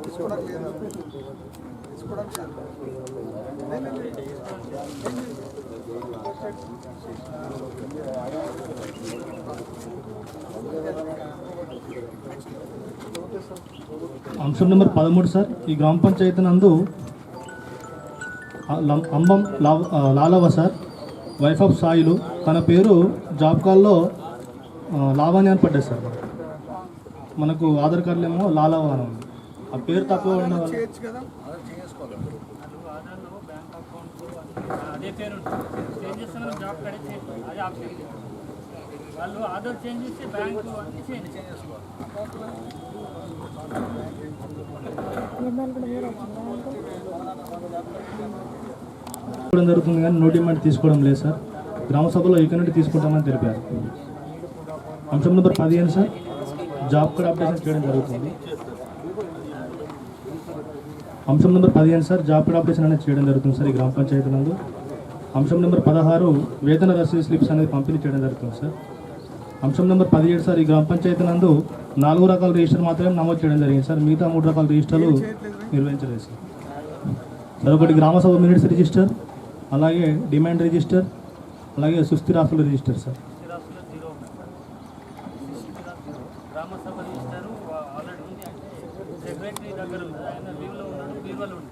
తీసుకోవడానికి లేదా తీసుకోవడానికి అంశం నెంబర్ 13 సార్, ఈ గ్రామ పంచాయతీ నందు అంబం లాలవ సార్, వైఫ్ ఆఫ్ సాయిలు, తన పేరు జాబ్ కాల్లో లావణ్య అని పడ్డది సార్. మనకు ఆధార్ కార్డులో ఏమో లాలవ అని ఉంది. ఆ పేరు తక్కువ ఉండడం వల్ల అదే పేరు చేంజ్ చేస్తున్నారు. జాబ్ కార్డ్ అదే ఆప్షన్. వాళ్ళు ఆధార్ చేంజ్ చేస్తే బ్యాంకు అన్ని చేంజ్ చేసుకోవాలి. జరుగుతుంది కానీ నోటిమెంట్ తీసుకోవడం లేదు సార్. గ్రామ సభలో ఇక నుండి తీసుకుంటామని తెలిపారు. అంశం number 15 sir, job card updation చేయడం జరుగుతుంది. అంశం number 15 sir, job card updation అనేది చేయడం జరుగుతుంది సార్ ఈ గ్రామ పంచాయతీ నందు. అంశం నెంబర్ 16 వేతన రసీదు స్లిప్స్ అనేది పంపిణీ చేయడం జరుగుతుంది సార్. అంశం నెంబర్ 17 సార్, ఈ గ్రామ పంచాయతీ నందు 4 రకాల రిజిస్టర్ మాత్రమే నమోదు చేయడం జరిగింది సార్. మిగతా 3 రకాల రిజిస్టర్లు నిర్వహించలేదు సార్. ఒకటి గ్రామ సభ మినిట్స్ రిజిస్టర్, అలాగే డిమాండ్ రిజిస్టర్, అలాగే సుస్థిరాస్తుల రిజిస్టర్ సార్. గ్రామ సభ రిజిస్టారు ఆల్రెడీ ఉంది, అంటే సెక్రటరీ దగ్గర ఉంది, ఆయన లీవ్లో ఉన్నాడు, లీవ్లో ఉంది.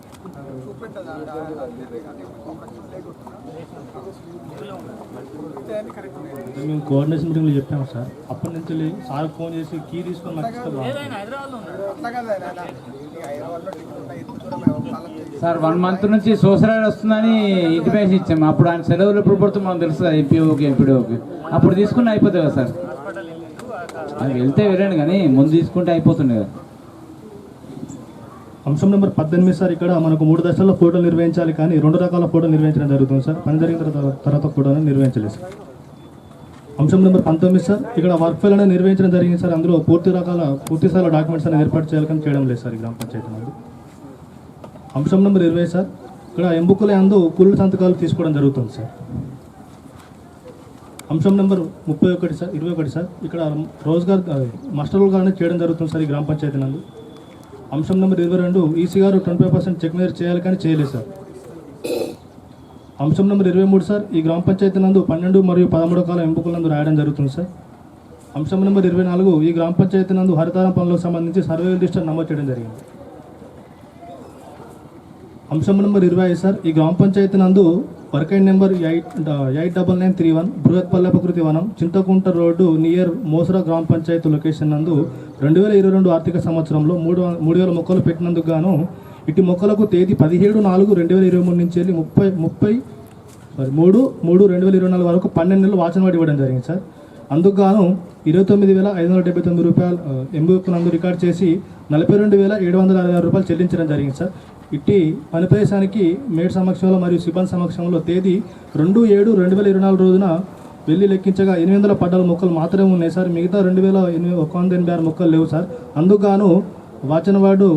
మేము కోఆర్డినేషన్ మీటింగ్లో చెప్పాము సార్. అప్పటి నుంచి సార్ ఫోన్ చేసి కీ తీసుకొని నాకు ఇస్తాం హైదరాబాద్లో ఉన్నాడు సార్. 1 మంత్ నుంచి సోషల్ వస్తుందని ఇంటిమేషన్ ఇచ్చాము. అప్పుడు ఆయన సెలవులు ఎప్పుడు పడుతుంది మనం తెలుసు కదా, ఎంపీఓకి ఎంపీడీఓకి. అప్పుడు తీసుకుని అయిపోతుంది కదా సార్. అది వెళ్తే వెళ్ళండి కానీ ముందు తీసుకుంటే అయిపోతుంది కదా. అంశం నెంబర్ 18 సార్, ఇక్కడ మనకు 3 దశల్లో ఫోటోలు నిర్వహించాలి కానీ 2 రకాల ఫోటోలు నిర్వహించడం జరుగుతుంది సార్. పని జరిగిన తర్వాత ఫోటోలు నిర్వహించలేదు సార్. అంశం నెంబర్ 19 సార్, ఇక్కడ వర్క్ ఫెయిల్ అనేది నిర్వహించడం జరిగింది సార్. అందులో పూర్తి స్థాయిలో డాక్యుమెంట్స్ అనేది ఏర్పాటు చేయాలని చేయడం లేదు సార్ ఈ గ్రామ పంచాయతీ నుండి. అంశం నెంబర్ 20 సార్, ఇక్కడ ఎంబుకుల యందు కూలీల సంతకాలు తీసుకోవడం జరుగుతుంది సార్. అంశం నెంబర్ 21 సార్, 21 సార్, ఇక్కడ రోజ్గార్ మాస్టర్ రోల్ అనేది చేయడం జరుగుతుంది సార్ ఈ గ్రామ పంచాయతీ నందు. అంశం నెంబర్ 22, ఈసీ గారు 25% చెక్ మీద చేయాలి కానీ చేయలేదు సార్. అంశం నెంబర్ 23 సార్, ఈ గ్రామ పంచాయతీ నందు 12 మరియు 13 కాలం ఎంపికల నందు రాయడం జరుగుతుంది సార్. అంశం నెంబర్ 24, ఈ గ్రామ పంచాయతీ నందు హరితారం పనులకు సంబంధించి సర్వే రిజిస్టర్ నమోదు చేయడం జరిగింది. అంశం నెంబర్ 25 సార్, ఈ గ్రామ పంచాయతీ నందు వర్కైన్ నెంబర్ 89931 బృహత్పల్లె ప్రకృతి వనం చింతకుంట రోడ్డు నియర్ మోసరా గ్రామ పంచాయతీ లొకేషన్ నందు 2022 ఆర్థిక సంవత్సరంలో 3,000 మొక్కలు పెట్టినందుకు గాను ఇటు మొక్కలకు తేదీ 17/4/2023 నుంచి వెళ్ళి 3/3/2024 వరకు 12 నెలలు వాచనవాడి ఇవ్వడం జరిగింది సార్. అందుకు గాను 29,579 రూపాయలు ఎంబీఓ నందు రికార్డ్ చేసి 42,766 రూపాయలు చెల్లించడం జరిగింది సార్. ఇట్టి పని ప్రదేశానికి మేడ్ సమక్షంలో మరియు సిబ్బంది సమక్షంలో తేదీ 2/7/2024 రోజున వెళ్ళి లెక్కించగా 814 మొక్కలు మాత్రమే ఉన్నాయి సార్. మిగతా 2,186 మొక్కలు లేవు సార్. అందుకు గాను వాచనవాడు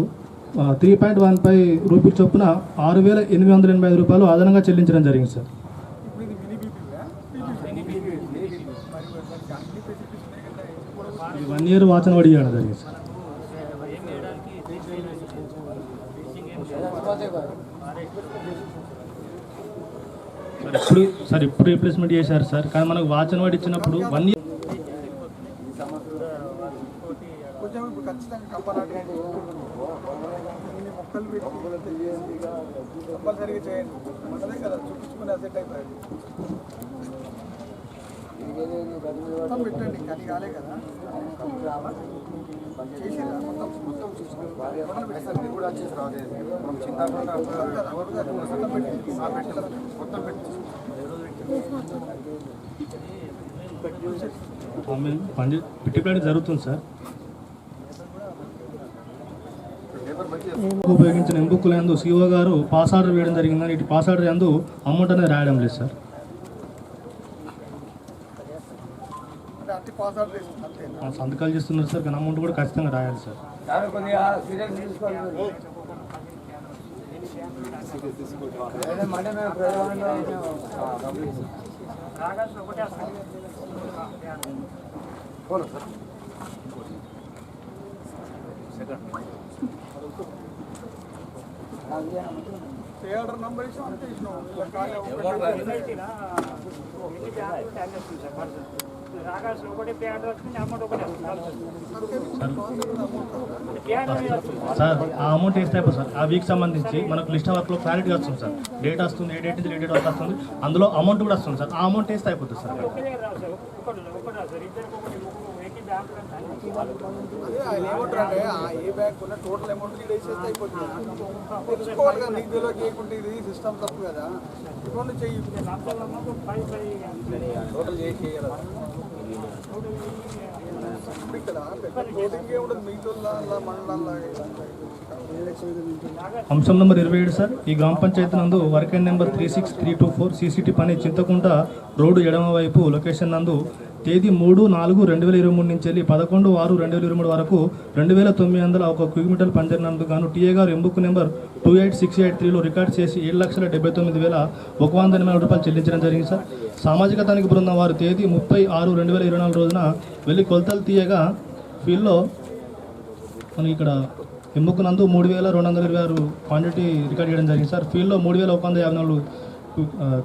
3.15 రూపీల చొప్పున 6,885 రూపాయలు అదనంగా చెల్లించడం జరిగింది సార్. ఇది 1 year వాచనవాడి ఇవ్వడం జరిగింది సార్. ఇప్పుడు రీప్లేస్మెంట్ చేశారు సార్, కానీ మనకు వాచనవాడి ఇచ్చినప్పుడు 1 year కొంచెం ఇప్పుడు ఖచ్చితంగా కంపల్సరీ మొక్కలు పెట్టి కంపల్సరీగా చేయండి. మనదే కదా చూపించుకుని అసెట్ అయిపోయింది మొత్తం పెట్టండి. కానీ కాలే కదా చేసేదా మొత్తం కూడా వచ్చేసి రాదు. మొత్తం పెట్టి పెట్టి ప్లాన్ జరుగుతుంది సార్. ఉపయోగించిన ఎంబుక్కుల యందు సిఓ గారు పాస్ ఆర్డర్ వేయడం జరిగిందని ఇటు పాస్ ఆర్డర్ యందు అమౌంట్ అనేది రాయడం లేదు సార్. సంతకాలు చేస్తున్నారు సార్, కానీ అమౌంట్ కూడా ఖచ్చితంగా రాయాలి సార్. ఆర్డర్ నంబర్ సార్ ఆ అమౌంట్ వేస్తే అయిపోతుంది సార్. ఆ వీక్ సంబంధించి మనకు లిస్ట్ వర్క్లో క్లారిటీ వస్తుంది సార్. డేట్ వస్తుంది, ఏ డేట్ నుంచి ఏ డేట్ వరకు వస్తుంది, అందులో అమౌంట్ కూడా వస్తుంది సార్. ఆ అమౌంట్ వేస్తే అయిపోతుంది సార్. ఏమంటారు అంటే ఏ బ్యాంక్ ఉన్న టోటల్ అమౌంట్ వేసేస్తే అయిపోతుంది. తెలుసుకోవాలి కదా, నీకు తెలియక చేయకుంటే ఇది సిస్టమ్ తప్పు కదా. ఇప్పుడు చెయ్యి టోటల్ చేసి ఇక్కడ పెద్ద కోటింగ్ ఉండదు మిగతా మండలాల్లో. అంశం నెంబర్ 27 సార్, ఈ గ్రామ పంచాయతీ నందు వర్కైన్ నెంబర్ 36324 సీసీటీ పని చింతకుంట రోడ్డు ఎడమ వైపు లొకేషన్ నందు తేదీ 3/4/2023 నుంచి వెళ్ళి 11/6/2023 వరకు 2,901 క్యూబిక్ మీటర్లు పనిచేరినందుకు గాను టీఏ గారు ఎంబుక్ నెంబర్ 286883లో రికార్డ్ చేసి 7,79,180 రూపాయలు చెల్లించడం జరిగింది సార్. సామాజిక తనిఖీ బృందం వారు తేదీ 30/6/2024 రోజున వెళ్ళి కొలతలు తీయగా ఫీల్డ్లో మనకి ఇక్కడ ఎంబుక్ నందు 3,226 క్వాంటిటీ రికార్డ్ చేయడం జరిగింది సార్. ఫీల్డ్లో 3,154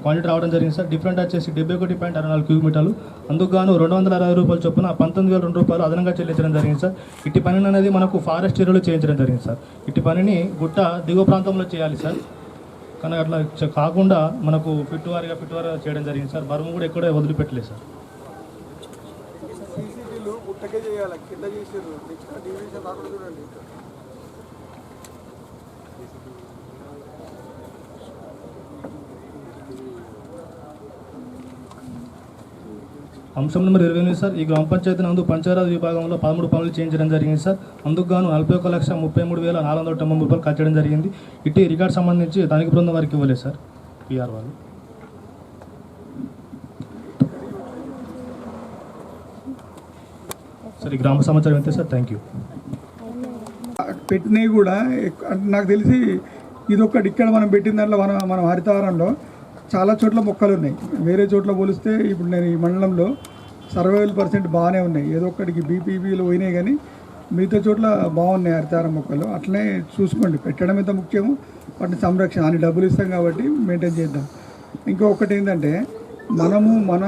క్వాంటిటీ రావడం జరిగింది సార్. డిఫరెంట్ వచ్చేసి 71.64 క్యూబిక్ మీటర్లు. అందుకు గాను 260 రూపాయలు చొప్పున 19,002 రూపాయలు అదనంగా చెల్లించడం జరిగింది సార్. ఇట్టి పని అనేది మనకు ఫారెస్ట్ ఏరియాలో చేయించడం జరిగింది సార్. ఇట్టి పనిని గుట్ట దిగువ ప్రాంతంలో చేయాలి సార్, కానీ అట్లా కాకుండా మనకు ఫిట్వారీగా చేయడం జరిగింది సార్. బరువు కూడా ఎక్కడ వదిలిపెట్టలేదు సార్. సీసీటీలు గుట్టకే చేయాలి, కింద చేసారు డివిజన్ రాకుండా చూడండి. అంశం నెంబర్ 28 సార్, ఈ గ్రామ పంచాయతీ నందు పంచాయతీ విభాగంలో 13 పనులు చేయించడం జరిగింది సార్. అందుకు గాను 41,33,490 రూపాయలు ఖర్చడం జరిగింది. ఇట్టి రికార్డ్ సంబంధించి తనిఖీ బృందం వారికి ఇవ్వలేదు సార్. పిఆర్ వాళ్ళు సార్ ఈ గ్రామ సమాచారం అయితే సార్ థ్యాంక్ యూ. పెట్టినవి కూడా అంటే నాకు తెలిసి ఇదొక్కటి ఇక్కడ మనం పెట్టిన దాంట్లో మనం హరితహారంలో చాలా చోట్ల మొక్కలు ఉన్నాయి. వేరే చోట్ల పోలిస్తే ఇప్పుడు నేను ఈ మండలంలో సర్వైవల్ % బాగానే ఉన్నాయి. ఏదో ఒక్కడికి బీపీబీలు పోయినాయి కానీ మిగతా చోట్ల బాగున్నాయి హరితహారం మొక్కలు. అట్లనే చూసుకోండి, పెట్టడం ఎంత ముఖ్యమో వాటిని సంరక్షణ అని డబ్బులు ఇస్తాం కాబట్టి మెయింటైన్ చేద్దాం. ఇంకొకటి ఏంటంటే మనము మన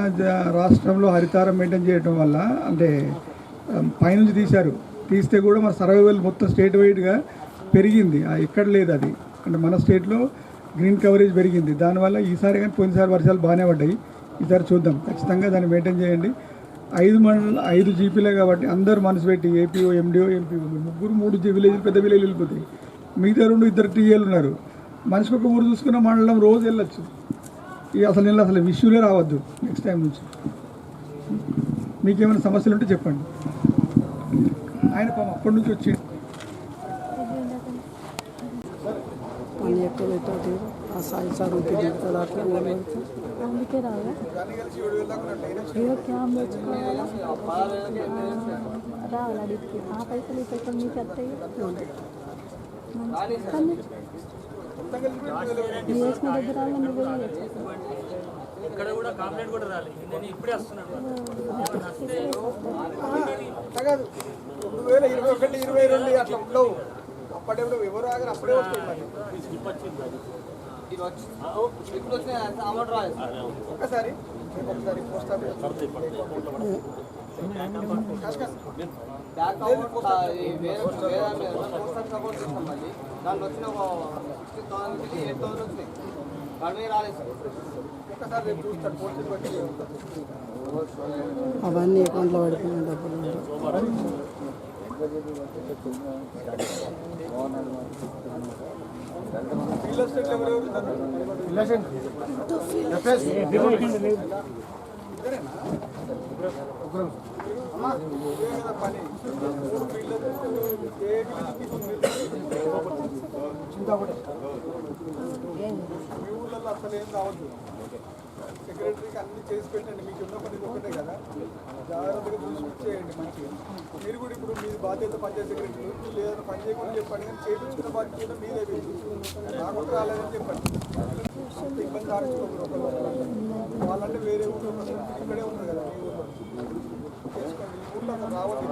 రాష్ట్రంలో హరితహారం మెయింటైన్ చేయడం వల్ల అంటే పైనుంచి తీస్తే కూడా మన సర్వైవల్ మొత్తం స్టేట్ వైడ్గా పెరిగింది. ఎక్కడ లేదు అది. అంటే మన స్టేట్లో గ్రీన్ కవరేజ్ పెరిగింది. దానివల్ల ఈసారి కానీ పోయినసారి వర్షాలు బాగానే పడ్డాయి. ఈసారి చూద్దాం, ఖచ్చితంగా దాన్ని మెయింటైన్ చేయండి. 5 జీపీలే కాబట్టి అందరూ మనసు పెట్టి ఏపీఓ ఎండిఓ ఎంపీఓ ముగ్గురు 3 విలేజ్లు పెద్ద విలేజ్లు వెళ్ళిపోతాయి. మిగతా 2 టీఏలు ఉన్నారు. మనిషికి ఒక ఊరు చూసుకున్న మండలం రోజు వెళ్ళొచ్చు. అసలు ఇష్యూలే రావద్దు నెక్స్ట్ టైం నుంచి. మీకేమైనా సమస్యలు ఉంటే చెప్పండి. ఆయన అప్పటి నుంచి వచ్చి అందుకే రాదా రావాలి అడిగి ఆ పైసలు ఈ పైసలు మీకు వస్తాయి. వేసిన దగ్గర ఇక్కడ కూడా కంప్లైంట్ కూడా రాలేదు. నేను ఇప్పుడే వస్తున్నాను. 2021-22 అట్లా ఉండవు. అప్పుడేప్పుడు ఎవరు ఆగరు, అప్పుడే వస్తాయి. ఒకసారి పోస్ట్ ఆఫీస్ దాంట్లో వచ్చిన 60,000 వచ్చినాయి. రాలేదు సార్. ఒకసారి రేపు చూస్తాను పోస్ట్ బట్టి అవన్నీ అకౌంట్లో పడిపోయిన డబ్బులు. అసలు ఏం రావద్దు. సెక్రటరీకి అన్ని చేసి పెట్టండి. మీకు ఉన్న పని ఒకటే కదా, జాగ్రత్తగా చూసి చేయండి మంచిగా. మీరు కూడా ఇప్పుడు మీ బాధ్యత పంచాయతీ సెక్రటరీ లేదా పని చేయకుండా చెప్పండి, కానీ చేయించుకున్న బాధ్యత మీదే. నాకు రాలేదని చెప్పండి. ఇబ్బంది ఆడుకోకూడదు. వాళ్ళంటే వేరే ఊళ్ళో ఇక్కడే ఉన్నారు కదా, మీ ఊళ్ళో చేసుకోండి. ఈ ఊళ్ళో అసలు రావద్దు.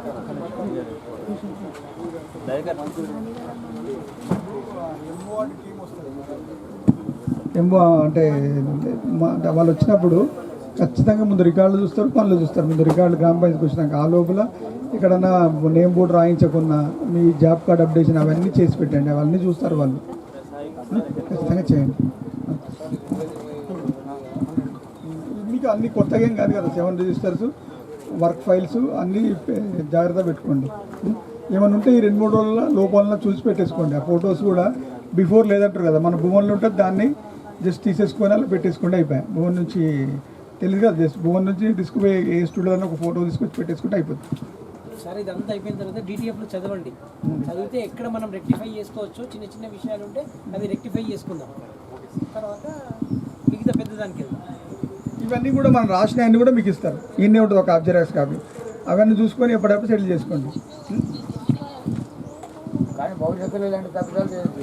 ఎంఓ అంటే టీం వస్తుంది. ఎంఓ అంటే వాళ్ళు వచ్చినప్పుడు ఖచ్చితంగా ముందు రికార్డులు చూస్తారు, పనులు చూస్తారు. ముందు రికార్డులు గ్రామ పంచాయతీకి వచ్చినాక ఆ లోపల ఎక్కడన్నా నేమ్ బోర్డు రాయించకున్నా మీ జాబ్ కార్డ్ అప్డేషన్ అవన్నీ చేసి పెట్టండి. అవన్నీ చూస్తారు వాళ్ళు. ఖచ్చితంగా చేయండి. మీకు అన్ని కొత్తగా ఏం కాదు కదా, 7 రిజిస్టర్స్, వర్క్ ఫైల్స్ అన్నీ జాగ్రత్తగా పెట్టుకోండి. ఏమైనా ఉంటే ఈ 2-3 రోజుల లోపల చూసి పెట్టేసుకోండి. ఆ ఫొటోస్ కూడా బిఫోర్ లేదంటారు కదా, మన భూములు ఉంటుంది, దాన్ని జస్ట్ తీసేసుకొని అలా పెట్టేసుకుంటే అయిపోయాయి. భువన్ నుంచి తెలియదు కదా, జస్ట్ భువన్ నుంచి తీసుకుపోయి ఏ స్టూడియోలో ఒక ఫోటో తీసుకొచ్చి పెట్టేసుకుంటే అయిపోతుంది. సరే, ఇదంతా అయిపోయిన తర్వాత DTFలో చదవండి. చదివితే ఎక్కడ మనం రెక్టిఫై చేసుకోవచ్చు, చిన్న చిన్న విషయాలు ఉంటే అవి రెక్టిఫై చేసుకుందాం. తర్వాత మిగతా పెద్దదానికి వెళ్దాం. ఇవన్నీ కూడా మనం రాసిన అన్ని కూడా మీకు ఇస్తారు. ఈయనే ఉంటుంది ఒక జిరాక్స్ కాపీ. అవన్నీ చూసుకొని ఎప్పుడప్పుడు సెటిల్ చేసుకోండి. కానీ భవిష్యత్తులో ఇలాంటి తప్పిదాలు చేయొద్దు.